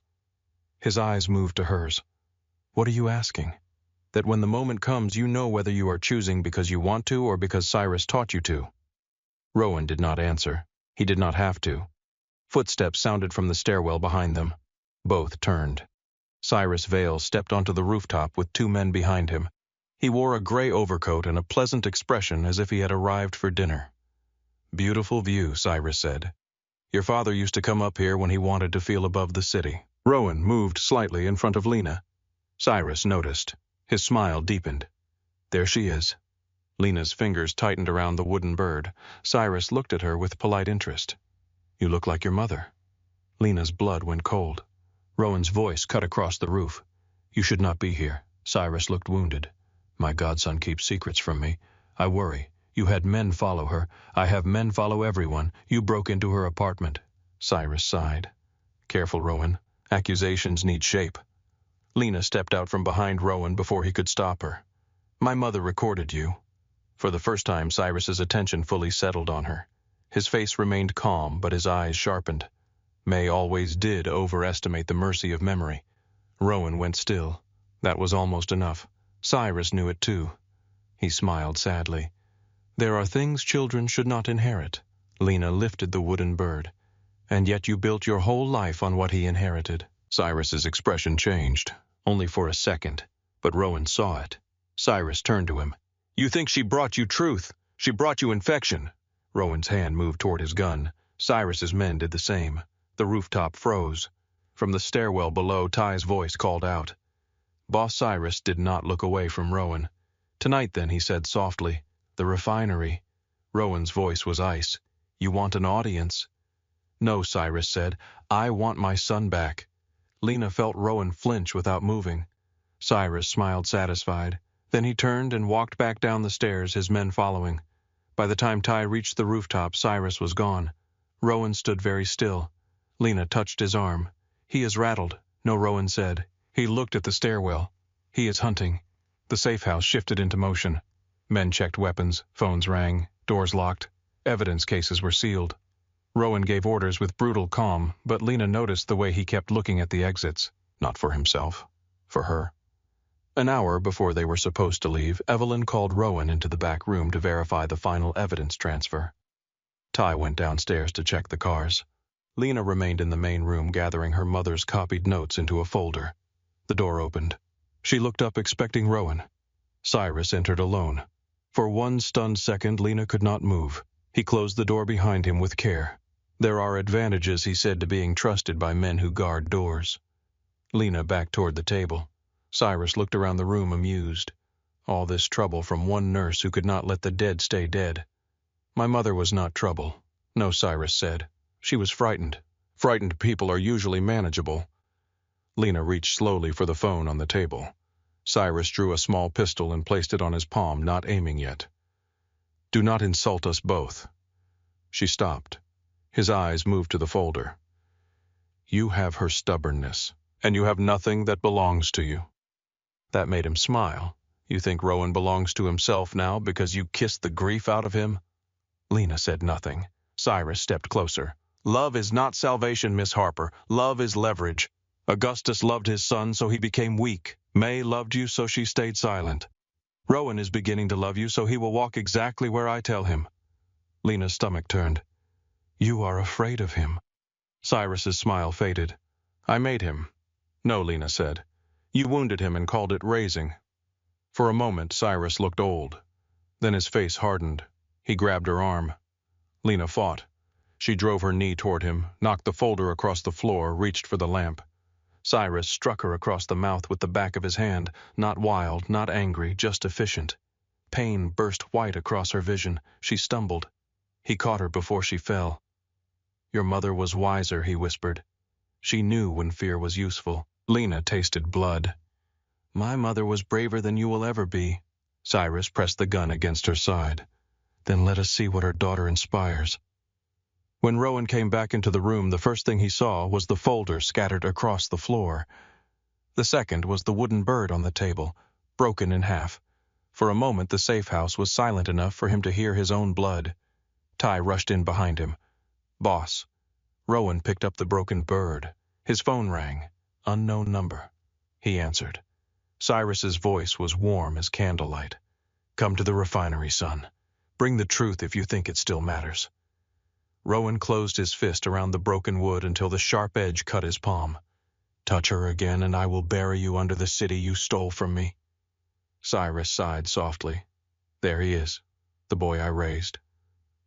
His eyes moved to hers. What are you asking? That when the moment comes, you know whether you are choosing because you want to or because Cyrus taught you to. Rowan did not answer. He did not have to. Footsteps sounded from the stairwell behind them. Both turned. Cyrus Vale stepped onto the rooftop with 2 men behind him. He wore a gray overcoat and a pleasant expression as if he had arrived for dinner. Beautiful view, Cyrus said. Your father used to come up here when he wanted to feel above the city. Rowan moved slightly in front of Lena. Cyrus noticed. His smile deepened. There she is. Lena's fingers tightened around the wooden bird. Cyrus looked at her with polite interest. You look like your mother. Lena's blood went cold. Rowan's voice cut across the roof. You should not be here. Cyrus looked wounded. My godson keeps secrets from me. I worry. You had men follow her. I have men follow everyone. You broke into her apartment. Cyrus sighed. Careful, Rowan. Accusations need shape. Lena stepped out from behind Rowan before he could stop her. My mother recorded you. For the first time, Cyrus's attention fully settled on her. His face remained calm, but his eyes sharpened. May always did overestimate the mercy of memory. Rowan went still. That was almost enough. Cyrus knew it too. He smiled sadly. There are things children should not inherit. Lena lifted the wooden bird. And yet you built your whole life on what he inherited. Cyrus's expression changed, only for a second, but Rowan saw it. Cyrus turned to him. You think she brought you truth? She brought you infection. Rowan's hand moved toward his gun. Cyrus's men did the same. The rooftop froze. From the stairwell below, Ty's voice called out. Boss Cyrus did not look away from Rowan. Tonight then, he said softly, the refinery. Rowan's voice was ice. You want an audience? No, Cyrus said. I want my son back. Lena felt Rowan flinch without moving. Cyrus smiled satisfied. Then he turned and walked back down the stairs, his men following. By the time Ty reached the rooftop, Cyrus was gone. Rowan stood very still. Lena touched his arm. He is rattled. No, Rowan said. He looked at the stairwell. He is hunting. The safe house shifted into motion. Men checked weapons, phones rang, doors locked. Evidence cases were sealed. Rowan gave orders with brutal calm, but Lena noticed the way he kept looking at the exits. Not for himself. For her. An hour before they were supposed to leave, Evelyn called Rowan into the back room to verify the final evidence transfer. Ty went downstairs to check the cars. Lena remained in the main room gathering her mother's copied notes into a folder. The door opened. She looked up expecting Rowan. Cyrus entered alone. For one stunned second, Lena could not move. He closed the door behind him with care. There are advantages, he said, to being trusted by men who guard doors. Lena backed toward the table. Cyrus looked around the room amused. All this trouble from one nurse who could not let the dead stay dead. My mother was not trouble. No, Cyrus said. She was frightened. Frightened people are usually manageable. Lena reached slowly for the phone on the table. Cyrus drew a small pistol and placed it on his palm, not aiming yet. Do not insult us both. She stopped. His eyes moved to the folder. You have her stubbornness, and you have nothing that belongs to you. That made him smile. You think Rowan belongs to himself now because you kissed the grief out of him? Lena said nothing. Cyrus stepped closer. Love is not salvation, Miss Harper. Love is leverage. Augustus loved his son, so he became weak. May loved you, so she stayed silent. Rowan is beginning to love you, so he will walk exactly where I tell him. Lena's stomach turned. You are afraid of him. Cyrus's smile faded. I made him. No, Lena said. You wounded him and called it raising. For a moment, Cyrus looked old. Then his face hardened. He grabbed her arm. Lena fought. She drove her knee toward him, knocked the folder across the floor, reached for the lamp. Cyrus struck her across the mouth with the back of his hand, not wild, not angry, just efficient. Pain burst white across her vision. She stumbled. He caught her before she fell. Your mother was wiser, he whispered. She knew when fear was useful. Lena tasted blood. My mother was braver than you will ever be. Cyrus pressed the gun against her side. Then let us see what her daughter inspires. When Rowan came back into the room, the first thing he saw was the folder scattered across the floor. The second was the wooden bird on the table, broken in half. For a moment, the safe house was silent enough for him to hear his own blood. Ty rushed in behind him. Boss. Rowan picked up the broken bird. His phone rang. Unknown number. He answered. Cyrus's voice was warm as candlelight. Come to the refinery, son. Bring the truth if you think it still matters. Rowan closed his fist around the broken wood until the sharp edge cut his palm. Touch her again and I will bury you under the city you stole from me. Cyrus sighed softly. There he is, the boy I raised.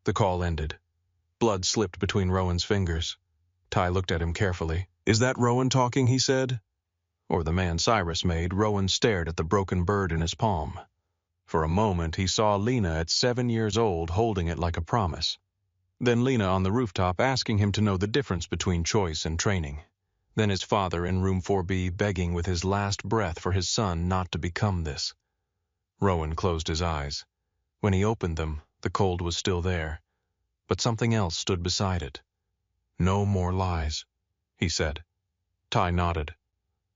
The call ended. Blood slipped between Rowan's fingers. Ty looked at him carefully. Is that Rowan talking, he said. or the man Cyrus made, Rowan stared at the broken bird in his palm. For a moment he saw Lena at 7 years old holding it like a promise. Then Lena on the rooftop asking him to know the difference between choice and training. Then his father in room 4B begging with his last breath for his son not to become this. Rowan closed his eyes. When he opened them, the cold was still there, but something else stood beside it. "No more lies," he said. Ty nodded.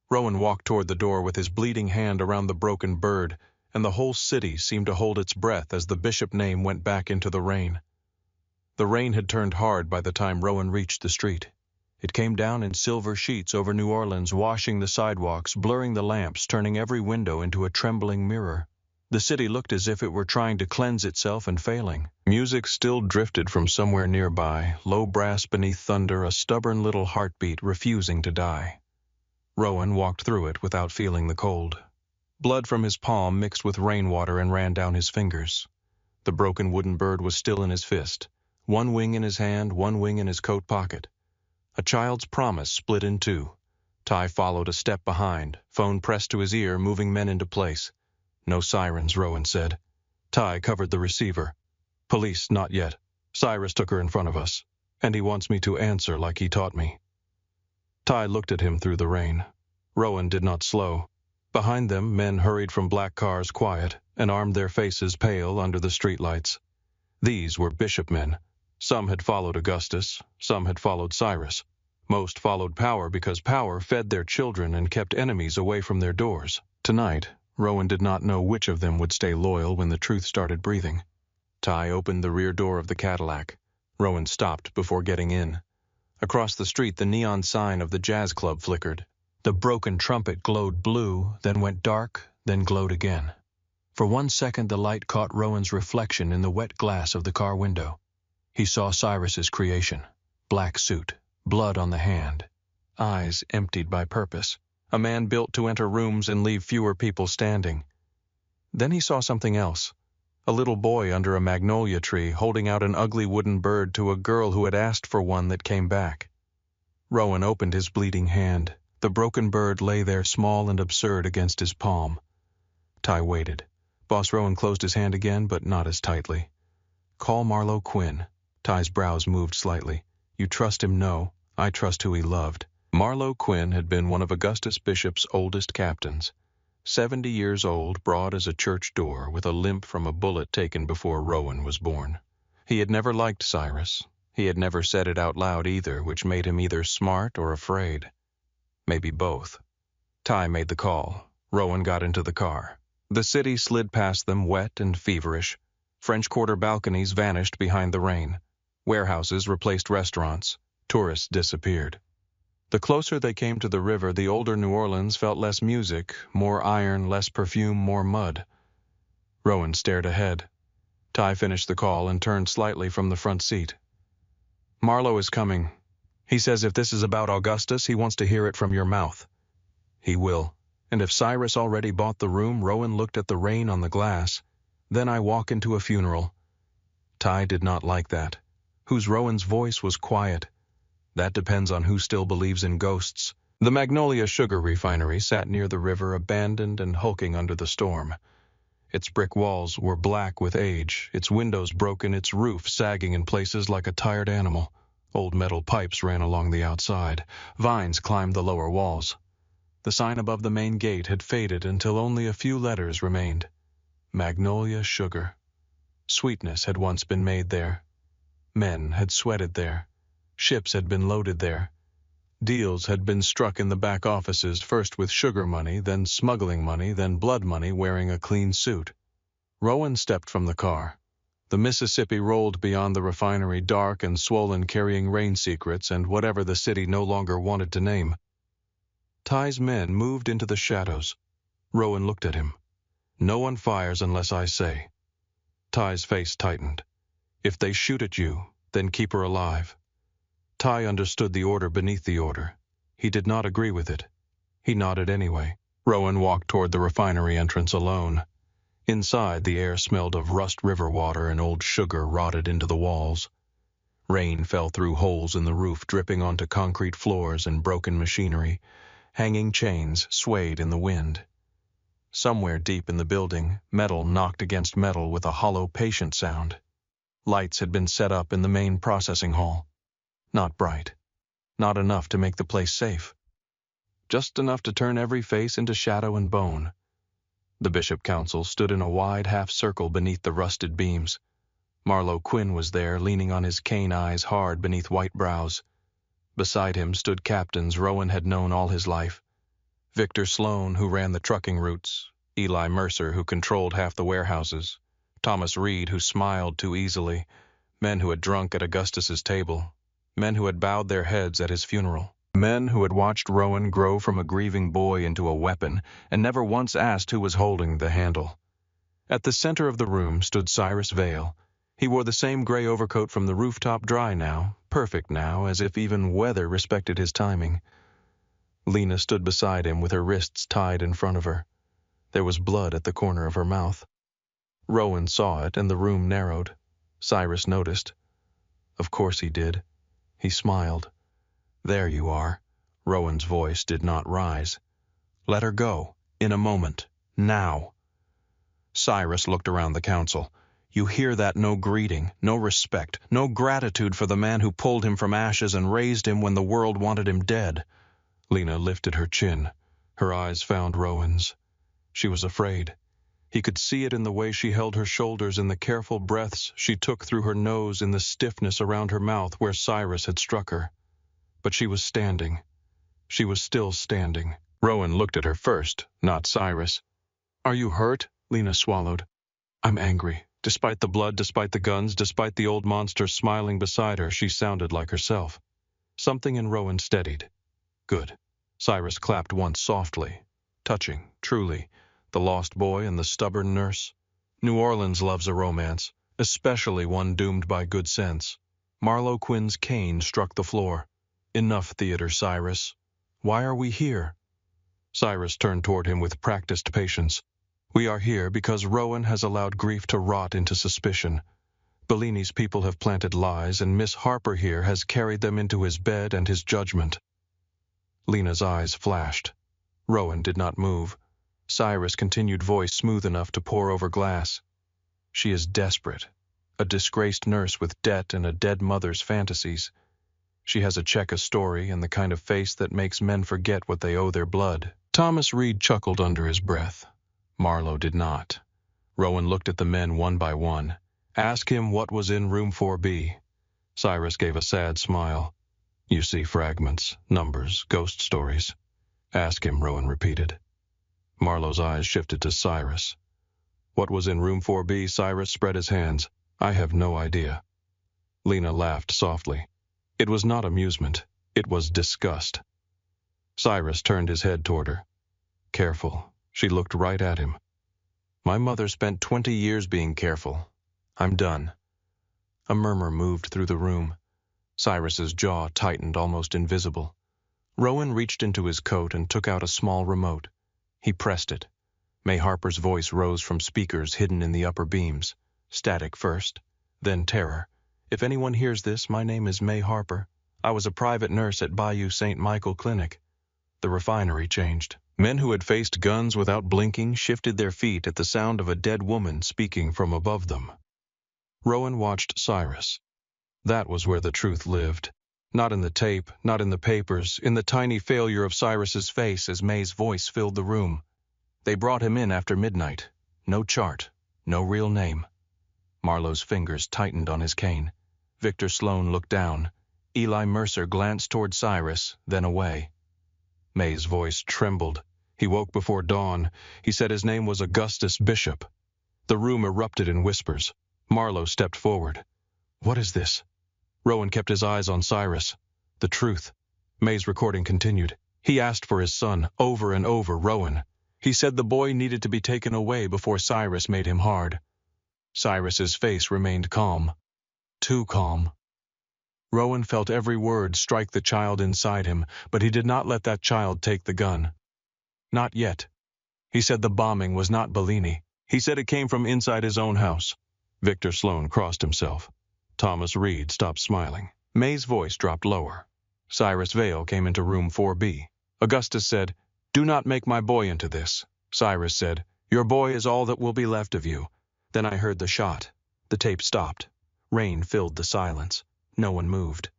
Rowan walked toward the door with his bleeding hand around the broken bird, and the whole city seemed to hold its breath as the Bishop name went back into the rain. The rain had turned hard by the time Rowan reached the street. It came down in silver sheets over New Orleans, washing the sidewalks, blurring the lamps, turning every window into a trembling mirror. The city looked as if it were trying to cleanse itself and failing. Music still drifted from somewhere nearby, low brass beneath thunder, a stubborn little heartbeat refusing to die. Rowan walked through it without feeling the cold. Blood from his palm mixed with rainwater and ran down his fingers. The broken wooden bird was still in his fist, one wing in his hand, one wing in his coat pocket. A child's promise split in two. Ty followed a step behind, phone pressed to his ear, moving men into place. "No sirens," Rowan said. Ty covered the receiver. "Police, not yet. Cyrus took her in front of us, and he wants me to answer like he taught me." Ty looked at him through the rain. Rowan did not slow. Behind them, men hurried from black cars, quiet, and armed, their faces pale under the streetlights. These were Bishop men. Some had followed Augustus, some had followed Cyrus. Most followed power because power fed their children and kept enemies away from their doors. Tonight, Rowan did not know which of them would stay loyal when the truth started breathing. Ty opened the rear door of the Cadillac. Rowan stopped before getting in. Across the street, the neon sign of the jazz club flickered. The broken trumpet glowed blue, then went dark, then glowed again. For 1 second, the light caught Rowan's reflection in the wet glass of the car window. He saw Cyrus's creation. Black suit, blood on the hand, eyes emptied by purpose. A man built to enter rooms and leave fewer people standing. Then he saw something else. A little boy under a magnolia tree holding out an ugly wooden bird to a girl who had asked for one that came back. Rowan opened his bleeding hand. The broken bird lay there small and absurd against his palm. Ty waited. Boss Rowan closed his hand again, but not as tightly. "Call Marlowe Quinn." Ty's brows moved slightly. "You trust him?" "No, I trust who he loved." Marlowe Quinn had been one of Augustus Bishop's oldest captains. 70 years old, broad as a church door, with a limp from a bullet taken before Rowan was born. He had never liked Cyrus. He had never said it out loud either, which made him either smart or afraid. Maybe both. Ty made the call. Rowan got into the car. The city slid past them, wet and feverish. French Quarter balconies vanished behind the rain. Warehouses replaced restaurants. Tourists disappeared. The closer they came to the river, the older New Orleans felt less music, more iron, less perfume, more mud. Rowan stared ahead. Ty finished the call and turned slightly from the front seat. "Marlowe is coming. He says if this is about Augustus, he wants to hear it from your mouth." "He will. And if Cyrus already bought the room," Rowan looked at the rain on the glass, "then I walk into a funeral." Ty did not like that. Rowan's voice was quiet. "That depends on who still believes in ghosts." The Magnolia Sugar Refinery sat near the river, abandoned and hulking under the storm. Its brick walls were black with age, its windows broken, its roof sagging in places like a tired animal. Old metal pipes ran along the outside. Vines climbed the lower walls. The sign above the main gate had faded until only a few letters remained. Magnolia Sugar. Sweetness had once been made there. Men had sweated there. Ships had been loaded there. Deals had been struck in the back offices, first with sugar money, then smuggling money, then blood money wearing a clean suit. Rowan stepped from the car. The Mississippi rolled beyond the refinery, dark and swollen, carrying rain secrets and whatever the city no longer wanted to name. Ty's men moved into the shadows. Rowan looked at him. "No one fires unless I say." Ty's face tightened. "If they shoot at you, then keep her alive." Ty understood the order beneath the order. He did not agree with it. He nodded anyway. Rowan walked toward the refinery entrance alone. Inside, the air smelled of rust river water and old sugar rotted into the walls. Rain fell through holes in the roof, dripping onto concrete floors and broken machinery, Hanging chains swayed in the wind. Somewhere deep in the building, metal knocked against metal with a hollow, patient sound. Lights had been set up in the main processing hall. Not bright. Not enough to make the place safe. Just enough to turn every face into shadow and bone. The Bishop Council stood in a wide half-circle beneath the rusted beams. Marlowe Quinn was there, leaning on his cane, eyes hard beneath white brows. Beside him stood captains Rowan had known all his life. Victor Sloan, who ran the trucking routes, Eli Mercer, who controlled half the warehouses, Thomas Reed, who smiled too easily, men who had drunk at Augustus's table, men who had bowed their heads at his funeral, men who had watched Rowan grow from a grieving boy into a weapon and never once asked who was holding the handle. At the center of the room stood Cyrus Vale. He wore the same gray overcoat from the rooftop, dry now, perfect now, as if even weather respected his timing. Lena stood beside him with her wrists tied in front of her. There was blood at the corner of her mouth. Rowan saw it, and the room narrowed. Cyrus noticed. Of course he did. He smiled. There you are. Rowan's voice did not rise. Let her go. In a moment. Now. Cyrus looked around the council. You hear that? No greeting, no respect, no gratitude for the man who pulled him from ashes and raised him when the world wanted him dead. Lena lifted her chin. Her eyes found Rowan's. She was afraid. He could see it in the way she held her shoulders, in the careful breaths she took through her nose, in the stiffness around her mouth where Cyrus had struck her. But she was standing. She was still standing. Rowan looked at her first, not Cyrus. Are you hurt? Lena swallowed. I'm angry. Despite the blood, despite the guns, despite the old monster smiling beside her, she sounded like herself. Something in Rowan steadied. Good. Cyrus clapped once softly. Touching, truly. The lost boy and the stubborn nurse. New Orleans loves a romance, especially one doomed by good sense. Marlowe Quinn's cane struck the floor. Enough theater, Cyrus. Why are we here? Cyrus turned toward him with practiced patience. We are here because Rowan has allowed grief to rot into suspicion. Bellini's people have planted lies, and Miss Harper here has carried them into his bed and his judgment. Lena's eyes flashed. Rowan did not move. Cyrus' continued voice smooth enough to pour over glass. She is desperate. A disgraced nurse with debt and a dead mother's fantasies. She has a Cheka story and the kind of face that makes men forget what they owe their blood. Thomas Reed chuckled under his breath. Marlowe did not. Rowan looked at the men one by one. Ask him what was in room 4B. Cyrus gave a sad smile. You see fragments, numbers, ghost stories. Ask him, Rowan repeated. Marlowe's eyes shifted to Cyrus. What was in room 4B? Cyrus spread his hands. I have no idea. Lena laughed softly. It was not amusement. It was disgust. Cyrus turned his head toward her. Careful. She looked right at him. My mother spent 20 years being careful. I'm done. A murmur moved through the room. Cyrus's jaw tightened, almost invisible. Rowan reached into his coat and took out a small remote. He pressed it. May Harper's voice rose from speakers hidden in the upper beams. Static first, then terror. If anyone hears this, my name is May Harper. I was a private nurse at Bayou St. Michael Clinic. The refinery changed. Men who had faced guns without blinking shifted their feet at the sound of a dead woman speaking from above them. Rowan watched Cyrus. That was where the truth lived. Not in the tape, not in the papers, in the tiny failure of Cyrus's face as May's voice filled the room. They brought him in after midnight. No chart, no real name. Marlowe's fingers tightened on his cane. Victor Sloan looked down. Eli Mercer glanced toward Cyrus, then away. May's voice trembled. He woke before dawn. He said his name was Augustus Bishop. The room erupted in whispers. Marlowe stepped forward. What is this? Rowan kept his eyes on Cyrus. The truth. May's recording continued. He asked for his son, over and over, Rowan. He said the boy needed to be taken away before Cyrus made him hard. Cyrus's face remained calm. Too calm. Rowan felt every word strike the child inside him, but he did not let that child take the gun. Not yet. He said the bombing was not Bellini. He said it came from inside his own house. Victor Sloan crossed himself. Thomas Reed stopped smiling. May's voice dropped lower. Cyrus Vale came into room 4B. Augustus said, "Do not make my boy into this." Cyrus said, "Your boy is all that will be left of you." Then I heard the shot. The tape stopped. Rain filled the silence. No one moved.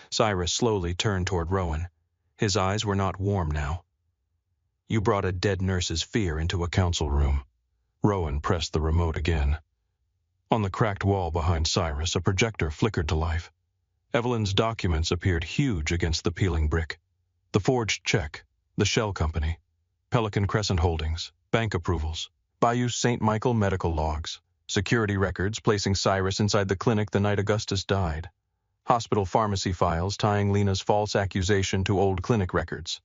Cyrus slowly turned toward Rowan. His eyes were not warm now. "You brought a dead nurse's fear into a council room." Rowan pressed the remote again. On the cracked wall behind Cyrus, a projector flickered to life. Evelyn's documents appeared huge against the peeling brick. The forged check, the shell company, Pelican Crescent Holdings, bank approvals, Bayou St. Michael medical logs, security records placing Cyrus inside the clinic the night Augustus died, hospital pharmacy files tying Lena's false accusation to old clinic records.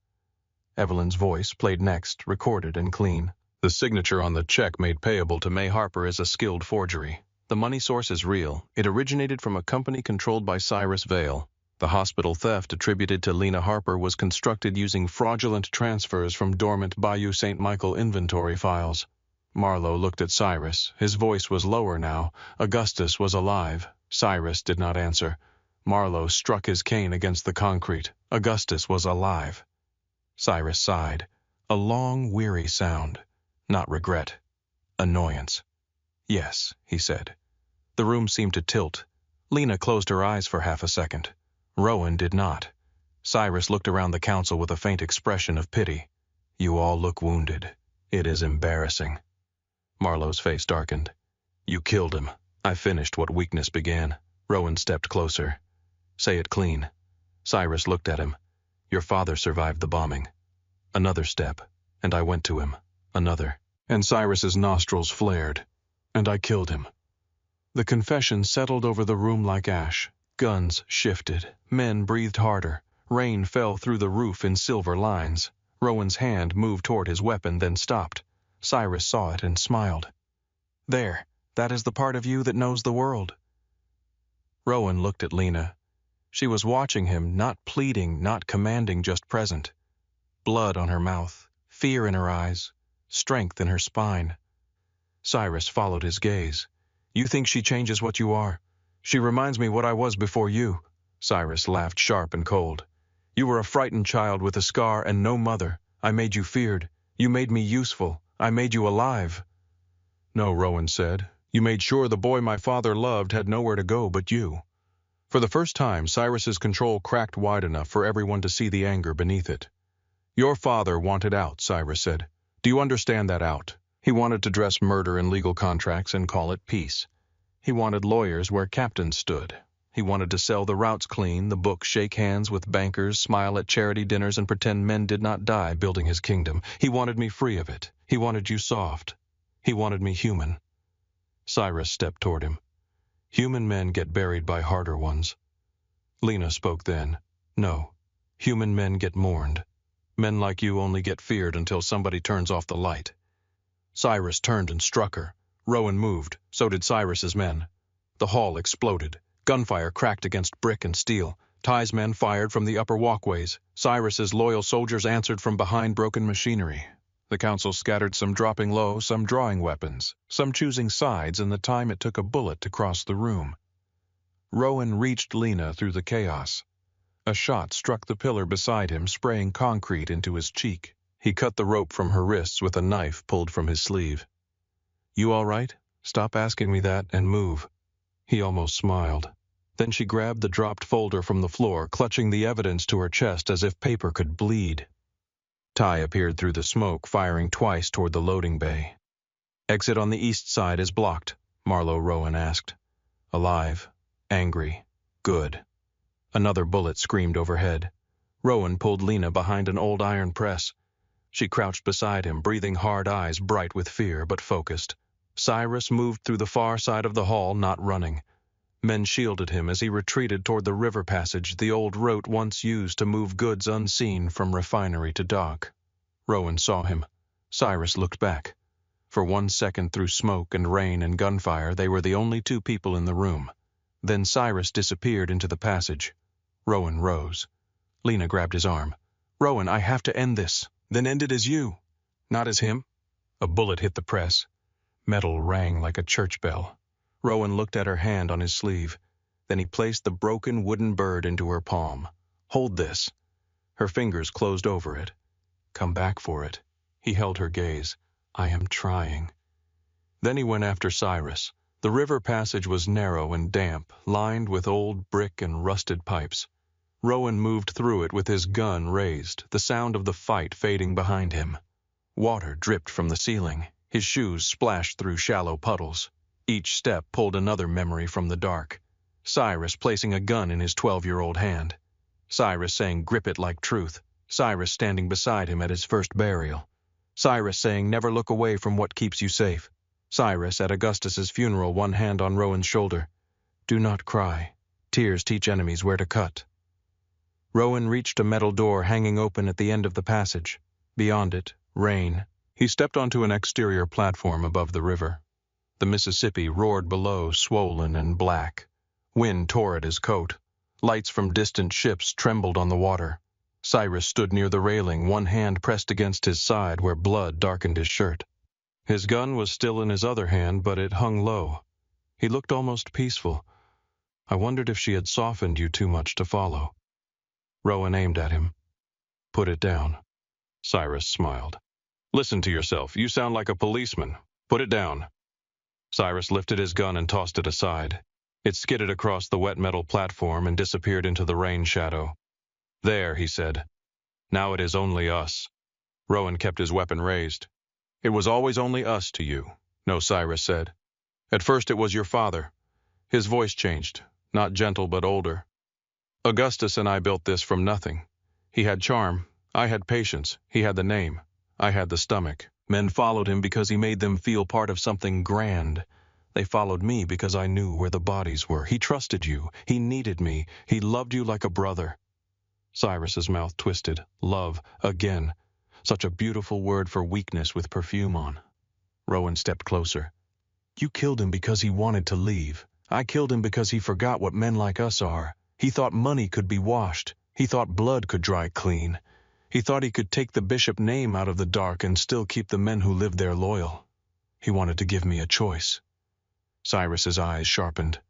Evelyn's voice played next, recorded and clean. "The signature on the check made payable to May Harper is a skilled forgery. The money source is real. It originated from a company controlled by Cyrus Vale. The hospital theft attributed to Lena Harper was constructed using fraudulent transfers from dormant Bayou St. Michael inventory files." Marlowe looked at Cyrus. His voice was lower now. Augustus was alive. Cyrus did not answer. Marlowe struck his cane against the concrete. Augustus was alive. Cyrus sighed. A long, weary sound. Not regret. Annoyance. "Yes," he said. The room seemed to tilt. Lena closed her eyes for half a second. Rowan did not. Cyrus looked around the council with a faint expression of pity. "You all look wounded. It is embarrassing." Marlowe's face darkened. "You killed him. I finished what weakness began." Rowan stepped closer. "Say it clean." Cyrus looked at him. "Your father survived the bombing." Another step, and I went to him. Another. And Cyrus's nostrils flared. "And I killed him." The confession settled over the room like ash. Guns shifted. Men breathed harder. Rain fell through the roof in silver lines. Rowan's hand moved toward his weapon, then stopped. Cyrus saw it and smiled. "There, that is the part of you that knows the world." Rowan looked at Lena. She was watching him, not pleading, not commanding, just present. Blood on her mouth, fear in her eyes, strength in her spine. Cyrus followed his gaze. "You think she changes what you are? She reminds me what I was before you." Cyrus laughed sharp and cold. "You were a frightened child with a scar and no mother. I made you feared. You made me useful. I made you alive." "No," Rowan said. "You made sure the boy my father loved had nowhere to go but you." For the first time, Cyrus's control cracked wide enough for everyone to see the anger beneath it. "Your father wanted out," Cyrus said. "Do you understand that out? He wanted to dress murder in legal contracts and call it peace. He wanted lawyers where captains stood. He wanted to sell the routes clean, the book, shake hands with bankers, smile at charity dinners, and pretend men did not die building his kingdom. He wanted me free of it. He wanted you soft. He wanted me human." Cyrus stepped toward him. "Human men get buried by harder ones." Lena spoke then. "No, human men get mourned. Men like you only get feared until somebody turns off the light." Cyrus turned and struck her. Rowan moved. So did Cyrus's men. The hall exploded. Gunfire cracked against brick and steel. Ty's men fired from the upper walkways. Cyrus's loyal soldiers answered from behind broken machinery. The council scattered, some dropping low, some drawing weapons, some choosing sides in the time it took a bullet to cross the room. Rowan reached Lena through the chaos. A shot struck the pillar beside him, spraying concrete into his cheek. He cut the rope from her wrists with a knife pulled from his sleeve. "You all right? Stop asking me that and move." He almost smiled. Then she grabbed the dropped folder from the floor, clutching the evidence to her chest as if paper could bleed. Ty appeared through the smoke, firing twice toward the loading bay. "Exit on the east side is blocked," Marlowe Rowan asked. "Alive. Angry. Good." Another bullet screamed overhead. Rowan pulled Lena behind an old iron press. She crouched beside him, breathing hard, eyes bright with fear but focused. Cyrus moved through the far side of the hall, not running. Men shielded him as he retreated toward the river passage, the old route once used to move goods unseen from refinery to dock. Rowan saw him. Cyrus looked back. For 1 second, through smoke and rain and gunfire, they were the only two people in the room. Then Cyrus disappeared into the passage. Rowan rose. Lena grabbed his arm. "Rowan, I have to end this." "Then end it as you, not as him." A bullet hit the press. Metal rang like a church bell. Rowan looked at her hand on his sleeve. Then he placed the broken wooden bird into her palm. "Hold this." Her fingers closed over it. Come back for it. He held her gaze. I am trying. Then he went after Cyrus. The river passage was narrow and damp, lined with old brick and rusted pipes. Rowan moved through it with his gun raised, the sound of the fight fading behind him. Water dripped from the ceiling. His shoes splashed through shallow puddles. Each step pulled another memory from the dark. Cyrus placing a gun in his 12-year-old hand. Cyrus saying, grip it like truth. Cyrus standing beside him at his first burial. Cyrus saying, never look away from what keeps you safe. Cyrus at Augustus's funeral, one hand on Rowan's shoulder. Do not cry. Tears teach enemies where to cut. Rowan reached a metal door hanging open at the end of the passage. Beyond it, rain. He stepped onto an exterior platform above the river. The Mississippi roared below, swollen and black. Wind tore at his coat. Lights from distant ships trembled on the water. Cyrus stood near the railing, one hand pressed against his side where blood darkened his shirt. His gun was still in his other hand, but it hung low. He looked almost peaceful. I wondered if she had softened you too much to follow. Rowan aimed at him. Put it down. Cyrus smiled. Listen to yourself. You sound like a policeman. Put it down. Cyrus lifted his gun and tossed it aside. It skidded across the wet metal platform and disappeared into the rain shadow. There, he said. Now it is only us. Rowan kept his weapon raised. It was always only us to you. No, Cyrus said. At first it was your father. His voice changed, not gentle but older. Augustus and I built this from nothing. He had charm. I had patience. He had the name. I had the stomach. Men followed him because he made them feel part of something grand. They followed me because I knew where the bodies were. He trusted you. He needed me. He loved you like a brother. Cyrus's mouth twisted. Love, again. Such a beautiful word for weakness with perfume on. Rowan stepped closer. You killed him because he wanted to leave. I killed him because he forgot what men like us are. He thought money could be washed. He thought blood could dry clean. He thought he could take the bishop name out of the dark and still keep the men who lived there loyal. He wanted to give me a choice. Cyrus's eyes sharpened.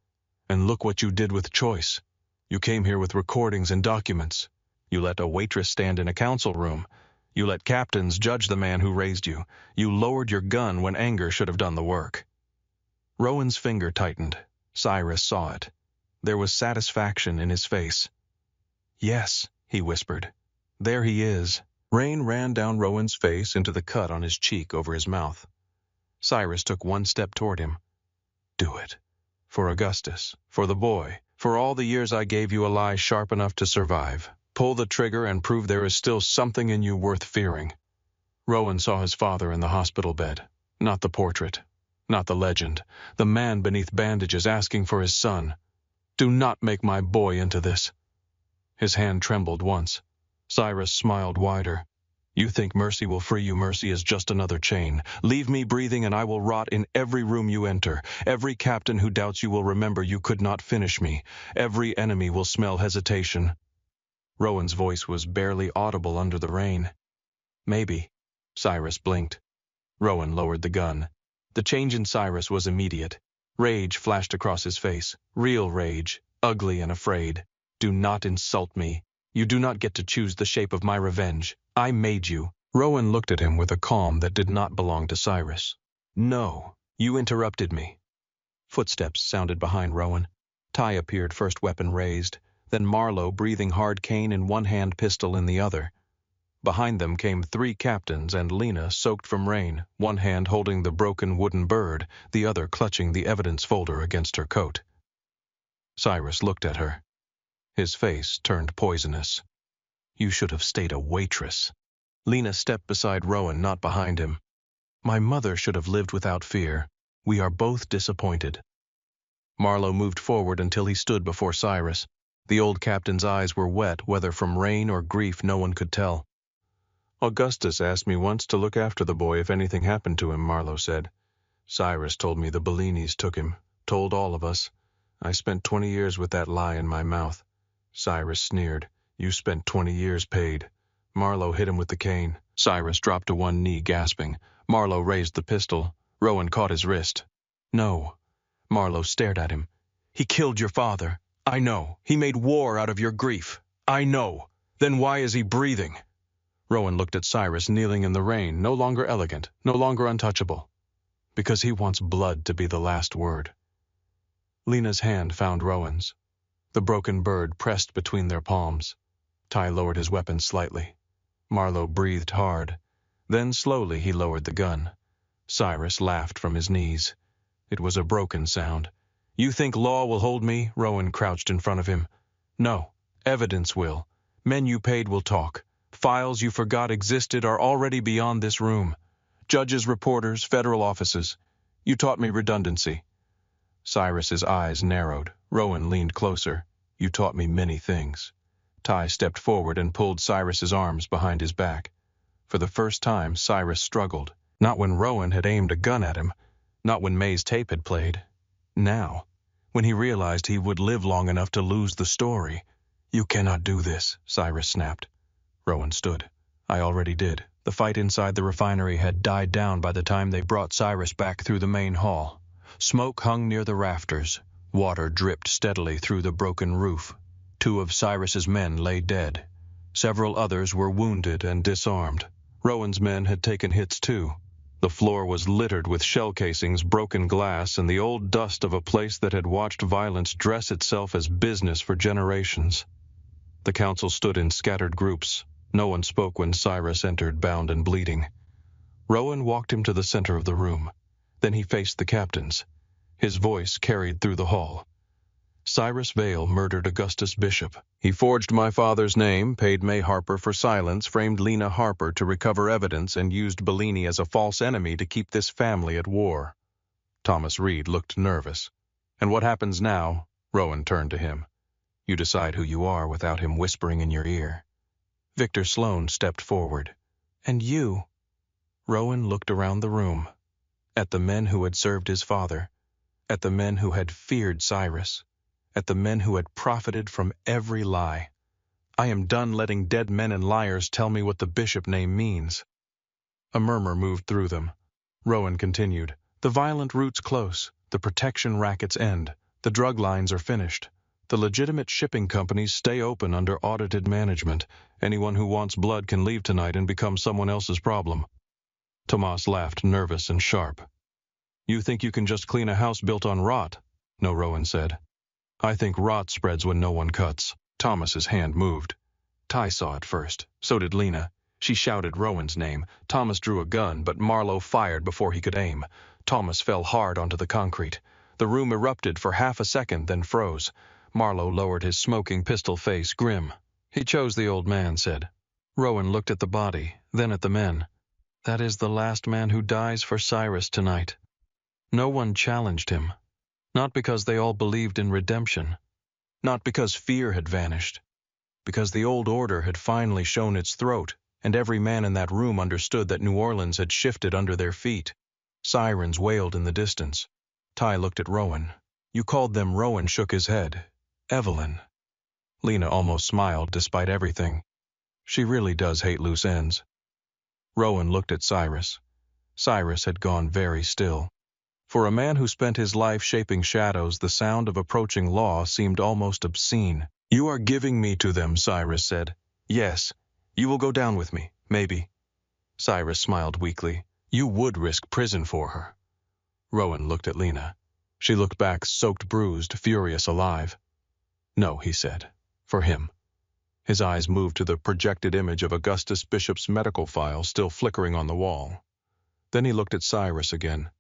And look what you did with choice. You came here with recordings and documents. You let a waitress stand in a council room. You let captains judge the man who raised you. You lowered your gun when anger should have done the work. Rowan's finger tightened. Cyrus saw it. There was satisfaction in his face. Yes, he whispered. There he is. Rain ran down Rowan's face into the cut on his cheek over his mouth. Cyrus took one step toward him. Do it. For Augustus, for the boy, for all the years I gave you a lie sharp enough to survive. Pull the trigger and prove there is still something in you worth fearing. Rowan saw his father in the hospital bed. Not the portrait. Not the legend. The man beneath bandages asking for his son. Do not make my boy into this. His hand trembled once. Cyrus smiled wider. You think mercy will free you. Mercy is just another chain. Leave me breathing and I will rot in every room you enter. Every captain who doubts you will remember you could not finish me. Every enemy will smell hesitation. Rowan's voice was barely audible under the rain. Maybe. Cyrus blinked. Rowan lowered the gun. The change in Cyrus was immediate. Rage flashed across his face. Real rage, ugly and afraid. Do not insult me. You do not get to choose the shape of my revenge. I made you. Rowan looked at him with a calm that did not belong to Cyrus. No, you interrupted me. Footsteps sounded behind Rowan. Ty appeared, first weapon raised. Then Marlowe breathing hard, cane in one hand, pistol in the other. Behind them came 3 captains and Lena soaked from rain, one hand holding the broken wooden bird, the other clutching the evidence folder against her coat. Cyrus looked at her. His face turned poisonous. You should have stayed a waitress. Lena stepped beside Rowan, not behind him. My mother should have lived without fear. We are both disappointed. Marlowe moved forward until he stood before Cyrus. The old captain's eyes were wet, whether from rain or grief no one could tell. Augustus asked me once to look after the boy if anything happened to him, Marlowe said. Cyrus told me the Bellinis took him, told all of us. I spent 20 years with that lie in my mouth. Cyrus sneered. You spent 20 years paid. Marlowe hit him with the cane. Cyrus dropped to one knee, gasping. Marlowe raised the pistol. Rowan caught his wrist. No. Marlowe stared at him. He killed your father. I know. He made war out of your grief. I know. Then why is he breathing? Rowan looked at Cyrus kneeling in the rain, no longer elegant, no longer untouchable. Because he wants blood to be the last word. Lena's hand found Rowan's. The broken bird pressed between their palms. Ty lowered his weapon slightly. Marlowe breathed hard. Then slowly he lowered the gun. Cyrus laughed from his knees. It was a broken sound. "You think law will hold me?" Rowan crouched in front of him. "No. Evidence will. Men you paid will talk. Files you forgot existed are already beyond this room. Judges, reporters, federal offices. You taught me redundancy." Cyrus's eyes narrowed. Rowan leaned closer. "You taught me many things." Ty stepped forward and pulled Cyrus's arms behind his back. For the first time, Cyrus struggled. Not when Rowan had aimed a gun at him. Not when May's tape had played. Now, when he realized he would live long enough to lose the story. "You cannot do this," Cyrus snapped. Rowan stood. "I already did." The fight inside the refinery had died down by the time they brought Cyrus back through the main hall. Smoke hung near the rafters. Water dripped steadily through the broken roof. 2 of Cyrus's men lay dead. Several others were wounded and disarmed. Rowan's men had taken hits too. The floor was littered with shell casings, broken glass, and the old dust of a place that had watched violence dress itself as business for generations. The council stood in scattered groups. No one spoke when Cyrus entered, bound and bleeding. Rowan walked him to the center of the room. Then he faced the captains. His voice carried through the hall. "Cyrus Vale murdered Augustus Bishop. He forged my father's name, paid May Harper for silence, framed Lena Harper to recover evidence, and used Bellini as a false enemy to keep this family at war." Thomas Reed looked nervous. "And what happens now?" Rowan turned to him. "You decide who you are without him whispering in your ear." Victor Sloane stepped forward. "And you?" Rowan looked around the room. At the men who had served his father. At the men who had feared Cyrus. At the men who had profited from every lie. "I am done letting dead men and liars tell me what the Bishop name means." A murmur moved through them. Rowan continued. "The violent route's close. The protection rackets end. The drug lines are finished. The legitimate shipping companies stay open under audited management. Anyone who wants blood can leave tonight and become someone else's problem." Tomas laughed, nervous and sharp. "You think you can just clean a house built on rot?" "No," Rowan said. "I think rot spreads when no one cuts." Thomas's hand moved. Ty saw it first. So did Lena. She shouted Rowan's name. Thomas drew a gun, but Marlowe fired before he could aim. Thomas fell hard onto the concrete. The room erupted for half a second, then froze. Marlowe lowered his smoking pistol face, grim. "He chose the old man," said. Rowan looked at the body, then at the men. "That is the last man who dies for Cyrus tonight." No one challenged him. Not because they all believed in redemption. Not because fear had vanished. Because the old order had finally shown its throat, and every man in that room understood that New Orleans had shifted under their feet. Sirens wailed in the distance. Ty looked at Rowan. "You called them?" Rowan shook his head. "Evelyn." Lena almost smiled despite everything. "She really does hate loose ends." Rowan looked at Cyrus. Cyrus had gone very still. For a man who spent his life shaping shadows, the sound of approaching law seemed almost obscene. "You are giving me to them," Cyrus said. "Yes. You will go down with me, maybe." Cyrus smiled weakly. "You would risk prison for her." Rowan looked at Lena. She looked back, soaked, bruised, furious, alive. "No," he said. "For him." His eyes moved to the projected image of Augustus Bishop's medical file still flickering on the wall. Then he looked at Cyrus again.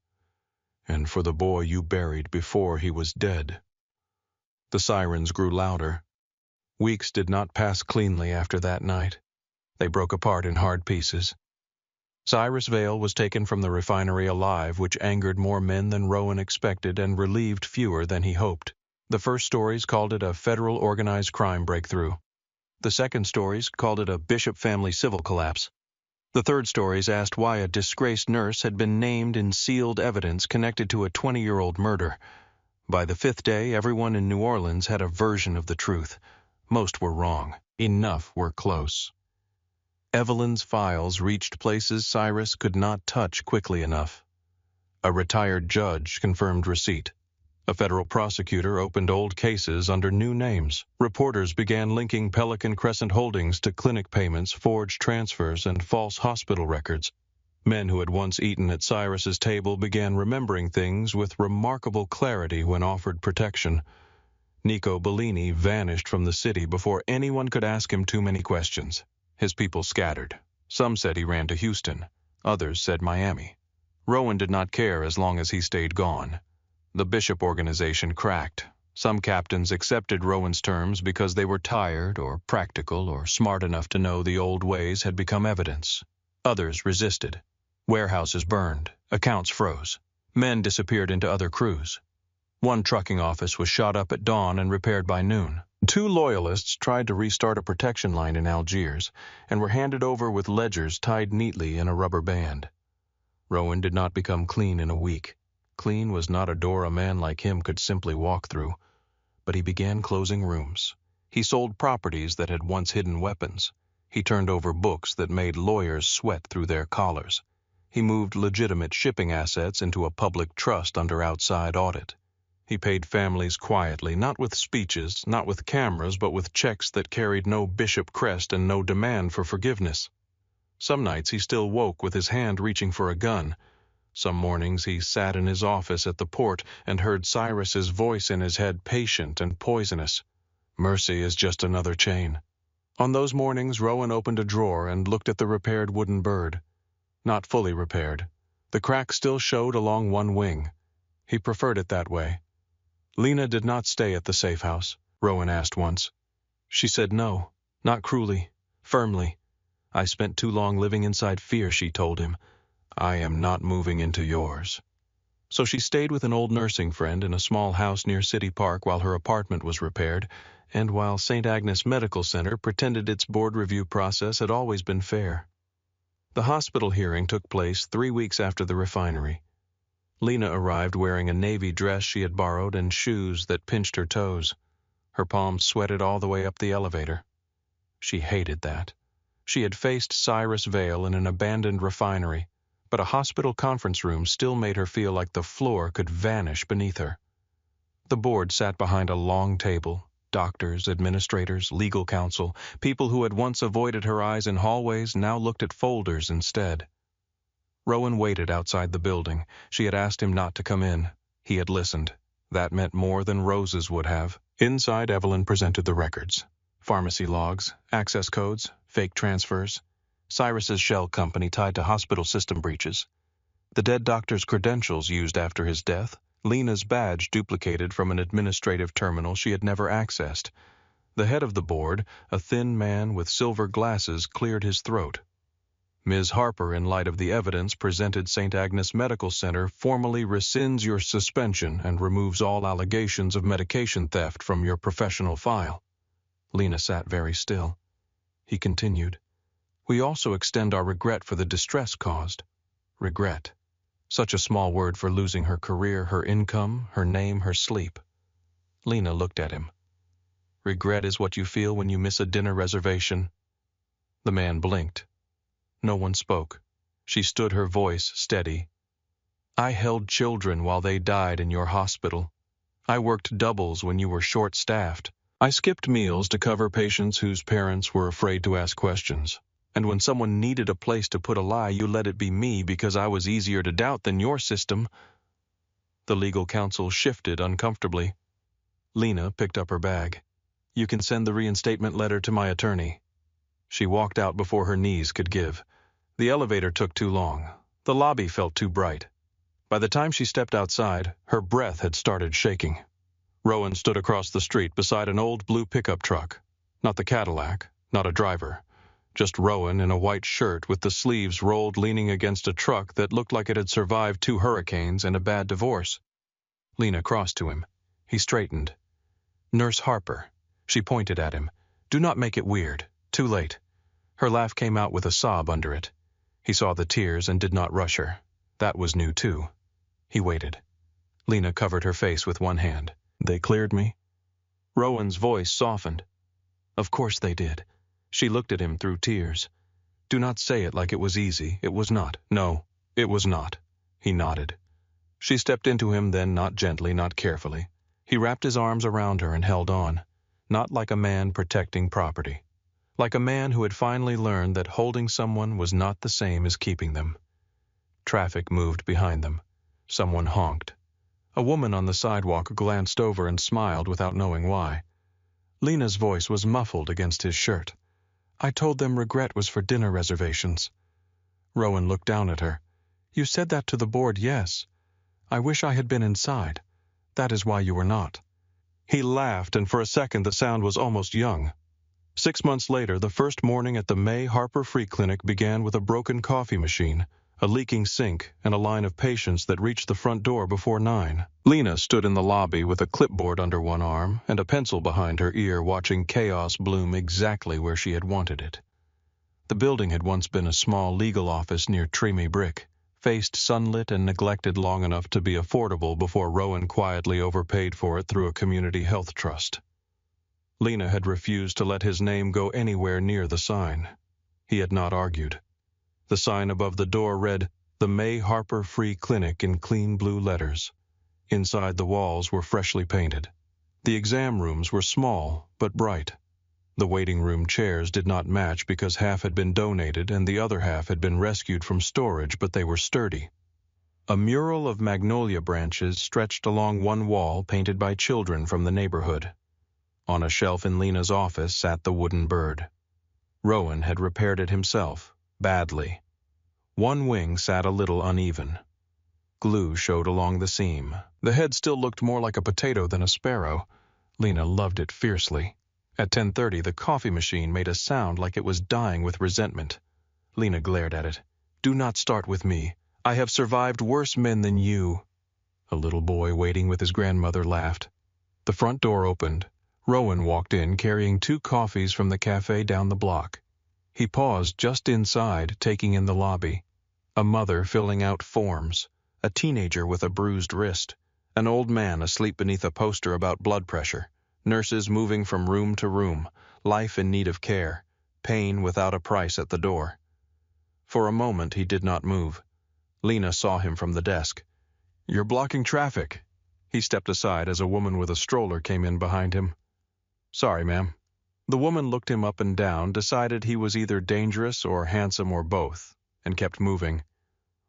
"And for the boy you buried before he was dead." The sirens grew louder. Weeks did not pass cleanly after that night. They broke apart in hard pieces. Cyrus Vale was taken from the refinery alive, which angered more men than Rowan expected and relieved fewer than he hoped. The first stories called it a federal organized crime breakthrough. The second stories called it a Bishop family civil collapse. The third stories asked why a disgraced nurse had been named in sealed evidence connected to a 20-year-old murder. By the fifth day, everyone in New Orleans had a version of the truth. Most were wrong. Enough were close. Evelyn's files reached places Cyrus could not touch quickly enough. A retired judge confirmed receipt. A federal prosecutor opened old cases under new names. Reporters began linking Pelican Crescent Holdings to clinic payments, forged transfers, and false hospital records. Men who had once eaten at Cyrus's table began remembering things with remarkable clarity when offered protection. Nico Bellini vanished from the city before anyone could ask him too many questions. His people scattered. Some said he ran to Houston. Others said Miami. Rowan did not care as long as he stayed gone. The Bishop organization cracked. Some captains accepted Rowan's terms because they were tired or practical or smart enough to know the old ways had become evidence. Others resisted. Warehouses burned. Accounts froze. Men disappeared into other crews. One trucking office was shot up at dawn and repaired by noon. 2 loyalists tried to restart a protection line in Algiers and were handed over with ledgers tied neatly in a rubber band. Rowan did not become clean in a week. Clean was not a door a man like him could simply walk through. But he began closing rooms. He sold properties that had once hidden weapons. He turned over books that made lawyers sweat through their collars. He moved legitimate shipping assets into a public trust under outside audit. He paid families quietly, not with speeches, not with cameras, but with checks that carried no bishop crest and no demand for forgiveness. Some nights he still woke with his hand reaching for a gun. Some mornings he sat in his office at the port and heard Cyrus's voice in his head, patient and poisonous. Mercy is just another chain. On those mornings, Rowan opened a drawer and looked at the repaired wooden bird. Not fully repaired. The crack still showed along one wing. He preferred it that way. Lena did not stay at the safe house, Rowan asked once. She said no, not cruelly, firmly. I spent too long living inside fear, she told him. I am not moving into yours. So she stayed with an old nursing friend in a small house near City Park while her apartment was repaired, and while St. Agnes Medical Center pretended its board review process had always been fair. The hospital hearing took place 3 weeks after the refinery. Lena arrived wearing a navy dress she had borrowed and shoes that pinched her toes. Her palms sweated all the way up the elevator. She hated that. She had faced Cyrus Vale in an abandoned refinery, but a hospital conference room still made her feel like the floor could vanish beneath her. The board sat behind a long table. Doctors, administrators, legal counsel, people who had once avoided her eyes in hallways now looked at folders instead. Rowan waited outside the building. She had asked him not to come in. He had listened. That meant more than roses would have. Inside, Evelyn presented the records. Pharmacy logs, access codes, fake transfers. Cyrus's shell company tied to hospital system breaches. The dead doctor's credentials used after his death. Lena's badge duplicated from an administrative terminal she had never accessed. The head of the board, a thin man with silver glasses, cleared his throat. Ms. Harper, in light of the evidence presented, St. Agnes Medical Center formally rescinds your suspension and removes all allegations of medication theft from your professional file. Lena sat very still. He continued, We also extend our regret for the distress caused. Regret. Such a small word for losing her career, her income, her name, her sleep. Lena looked at him. Regret is what you feel when you miss a dinner reservation. The man blinked. No one spoke. She stood, her voice steady. I held children while they died in your hospital. I worked doubles when you were short-staffed. I skipped meals to cover patients whose parents were afraid to ask questions. And when someone needed a place to put a lie, you let it be me because I was easier to doubt than your system. The legal counsel shifted uncomfortably. Lena picked up her bag. You can send the reinstatement letter to my attorney. She walked out before her knees could give. The elevator took too long. The lobby felt too bright. By the time she stepped outside, her breath had started shaking. Rowan stood across the street beside an old blue pickup truck. Not the Cadillac, not a driver. Just Rowan in a white shirt with the sleeves rolled, leaning against a truck that looked like it had survived 2 hurricanes and a bad divorce. Lena crossed to him. He straightened. Nurse Harper. She pointed at him. Do not make it weird. Too late. Her laugh came out with a sob under it. He saw the tears and did not rush her. That was new too. He waited. Lena covered her face with one hand. They cleared me? Rowan's voice softened. Of course they did. She looked at him through tears. Do not say it like it was easy. It was not. No, it was not. He nodded. She stepped into him then, not gently, not carefully. He wrapped his arms around her and held on, not like a man protecting property, like a man who had finally learned that holding someone was not the same as keeping them. Traffic moved behind them. Someone honked. A woman on the sidewalk glanced over and smiled without knowing why. Lena's voice was muffled against his shirt. "I told them regret was for dinner reservations." Rowan looked down at her. "You said that to the board, yes. I wish I had been inside. That is why you were not." He laughed, and for a second the sound was almost young. 6 months later, the first morning at the May Harper Free Clinic began with a broken coffee machine, a leaking sink, and a line of patients that reached the front door before 9. Lena stood in the lobby with a clipboard under one arm and a pencil behind her ear, watching chaos bloom exactly where she had wanted it. The building had once been a small legal office near Tremy Brick, faced sunlit and neglected long enough to be affordable before Rowan quietly overpaid for it through a community health trust. Lena had refused to let his name go anywhere near the sign. He had not argued. The sign above the door read, "The May Harper Free Clinic," in clean blue letters. Inside, the walls were freshly painted. The exam rooms were small but bright. The waiting room chairs did not match because half had been donated and the other half had been rescued from storage, but they were sturdy. A mural of magnolia branches stretched along one wall, painted by children from the neighborhood. On a shelf in Lena's office sat the wooden bird. Rowan had repaired it himself, badly. One wing sat a little uneven. Glue showed along the seam. The head still looked more like a potato than a sparrow. Lena loved it fiercely. At 10:30, the coffee machine made a sound like it was dying with resentment. Lena glared at it. "Do not start with me. I have survived worse men than you." A little boy waiting with his grandmother laughed. The front door opened. Rowan walked in carrying 2 coffees from the cafe down the block. He paused just inside, taking in the lobby. A mother filling out forms, a teenager with a bruised wrist, an old man asleep beneath a poster about blood pressure, nurses moving from room to room, life in need of care, pain without a price at the door. For a moment he did not move. Lena saw him from the desk. "You're blocking traffic." He stepped aside as a woman with a stroller came in behind him. "Sorry, ma'am." The woman looked him up and down, decided he was either dangerous or handsome or both, and kept moving.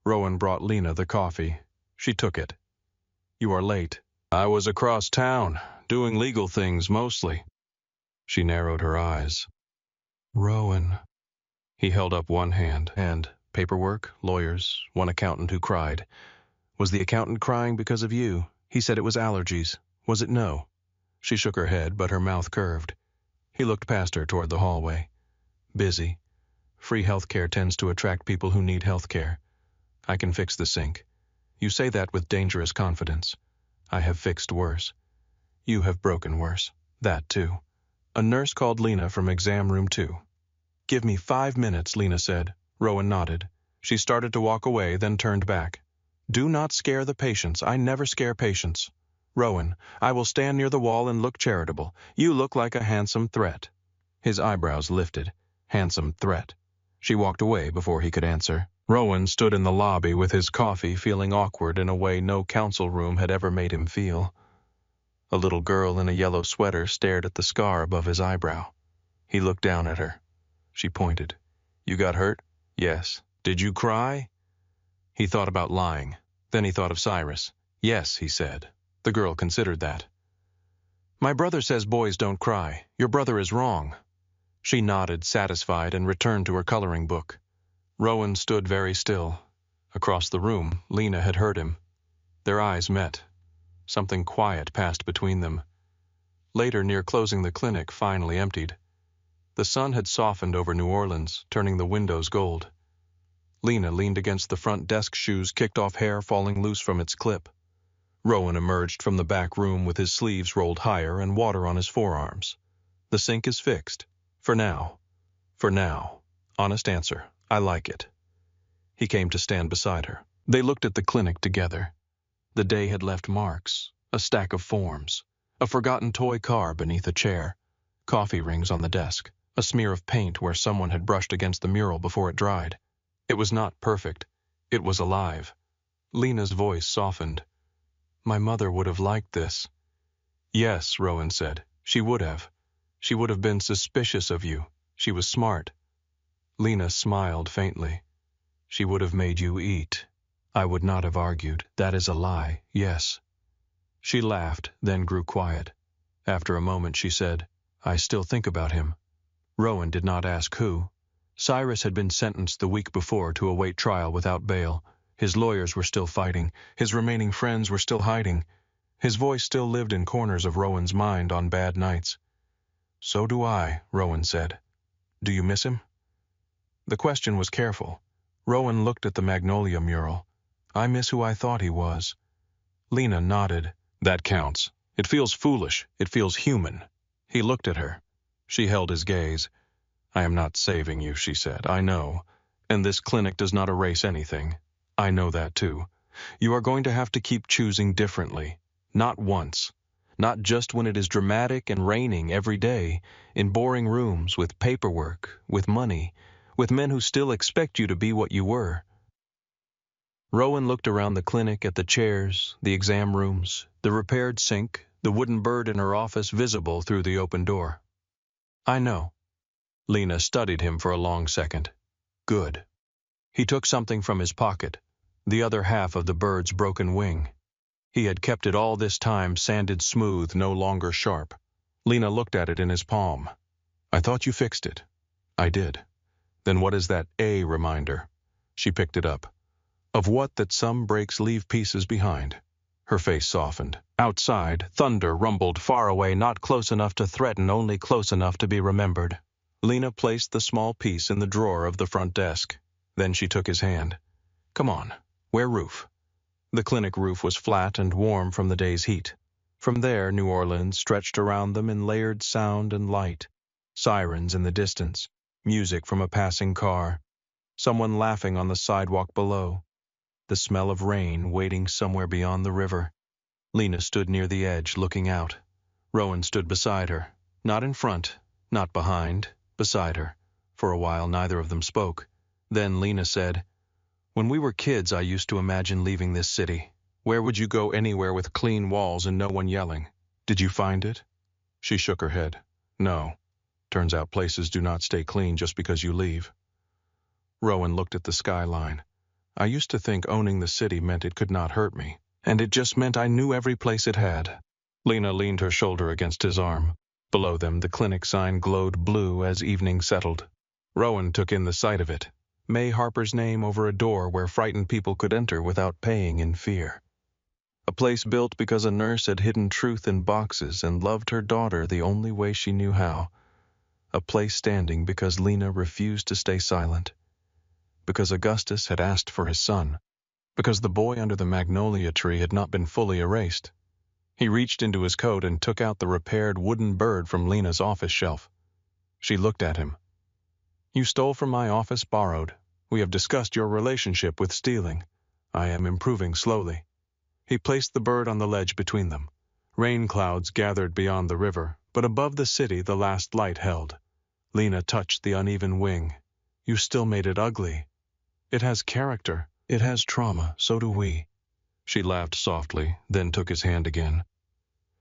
Rowan brought Lena the coffee. She took it. "You are late." "I was across town, doing legal things mostly." She narrowed her eyes. "Rowan." He held up one hand. Paperwork, lawyers, one accountant who cried. "Was the accountant crying because of you? He said it was allergies. Was it no?" She shook her head, but her mouth curved. He looked past her toward the hallway. "Busy. Free healthcare tends to attract people who need healthcare. I can fix the sink. You say that with dangerous confidence. I have fixed worse. You have broken worse. That too." A nurse called Lena from exam room 2. "Give me 5 minutes," Lena said. Rowan nodded. She started to walk away, then turned back. "Do not scare the patients. I never scare patients. Rowan, I will stand near the wall and look charitable. You look like a handsome threat." His eyebrows lifted. Handsome threat. She walked away before he could answer. Rowan stood in the lobby with his coffee, feeling awkward in a way no council room had ever made him feel. A little girl in a yellow sweater stared at the scar above his eyebrow. He looked down at her. She pointed. "You got hurt?" "Yes." "Did you cry?" He thought about lying. Then he thought of Cyrus. "Yes," he said. The girl considered that. "My brother says boys don't cry. Your brother is wrong." She nodded, satisfied, and returned to her coloring book. Rowan stood very still. Across the room, Lena had heard him. Their eyes met. Something quiet passed between them. Later, near closing, the clinic finally emptied. The sun had softened over New Orleans, turning the windows gold. Lena leaned against the front desk, shoes kicked off, hair falling loose from its clip. Rowan emerged from the back room with his sleeves rolled higher and water on his forearms. "The sink is fixed. For now." "For now. Honest answer. I like it." He came to stand beside her. They looked at the clinic together. The day had left marks, a stack of forms, a forgotten toy car beneath a chair, coffee rings on the desk, a smear of paint where someone had brushed against the mural before it dried. It was not perfect. It was alive. Lena's voice softened. My mother would have liked this. Yes, Rowan said. She would have. She would have been suspicious of you. She was smart. Lena smiled faintly. She would have made you eat. I would not have argued. That is a lie, yes. She laughed, then grew quiet. After a moment she said, I still think about him. Rowan did not ask who. Cyrus had been sentenced the week before to await trial without bail. His lawyers were still fighting. His remaining friends were still hiding. His voice still lived in corners of Rowan's mind on bad nights. So do I, Rowan said. Do you miss him? The question was careful. Rowan looked at the magnolia mural. I miss who I thought he was. Lena nodded. That counts. It feels foolish. It feels human. He looked at her. She held his gaze. I am not saving you, she said. I know. And this clinic does not erase anything. I know that too. You are going to have to keep choosing differently. Not once. Not just when it is dramatic and raining every day, in boring rooms, with paperwork, with money, with men who still expect you to be what you were. Rowan looked around the clinic at the chairs, the exam rooms, the repaired sink, the wooden bird in her office visible through the open door. I know. Lena studied him for a long second. Good. He took something from his pocket, the other half of the bird's broken wing. He had kept it all this time sanded smooth, no longer sharp. Lena looked at it in his palm. I thought you fixed it. I did. Then what is that A reminder? She picked it up. Of what that some breaks leave pieces behind. Her face softened. Outside, thunder rumbled far away, not close enough to threaten, only close enough to be remembered. Lena placed the small piece in the drawer of the front desk. Then she took his hand. Come on, wear roof. The clinic roof was flat and warm from the day's heat. From there, New Orleans stretched around them in layered sound and light. Sirens in the distance, music from a passing car, someone laughing on the sidewalk below, the smell of rain waiting somewhere beyond the river. Lena stood near the edge, looking out. Rowan stood beside her, not in front, not behind, beside her. For a while, neither of them spoke. Then Lena said, When we were kids, I used to imagine leaving this city. Where would you go anywhere with clean walls and no one yelling? Did you find it? She shook her head. No. Turns out places do not stay clean just because you leave. Rowan looked at the skyline. I used to think owning the city meant it could not hurt me, and it just meant I knew every place it had. Lena leaned her shoulder against his arm. Below them, the clinic sign glowed blue as evening settled. Rowan took in the sight of it. May Harper's name over a door where frightened people could enter without paying in fear. A place built because a nurse had hidden truth in boxes and loved her daughter the only way she knew how. A place standing because Lena refused to stay silent. Because Augustus had asked for his son. Because the boy under the magnolia tree had not been fully erased. He reached into his coat and took out the repaired wooden bird from Lena's office shelf. She looked at him. You stole from my office, borrowed. We have discussed your relationship with stealing. I am improving slowly. He placed the bird on the ledge between them. Rain clouds gathered beyond the river, but above the city the last light held. Lena touched the uneven wing. You still made it ugly. It has character. It has trauma. So do we. She laughed softly, then took his hand again.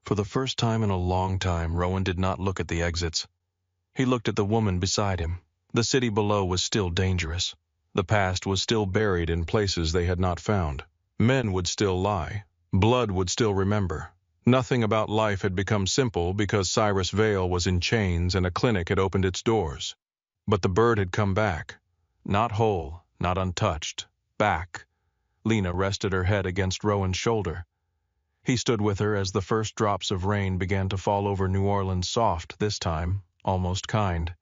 For the first time in a long time, Rowan did not look at the exits. He looked at the woman beside him. The city below was still dangerous. The past was still buried in places they had not found. Men would still lie. Blood would still remember. Nothing about life had become simple because Cyrus Vale was in chains and a clinic had opened its doors. But the bird had come back. Not whole, not untouched. Back. Lena rested her head against Rowan's shoulder. He stood with her as the first drops of rain began to fall over New Orleans, soft this time, almost kind.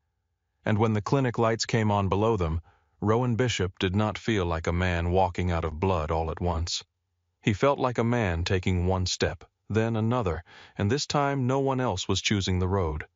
And when the clinic lights came on below them, Rowan Bishop did not feel like a man walking out of blood all at once. He felt like a man taking one step, then another, and this time no one else was choosing the road.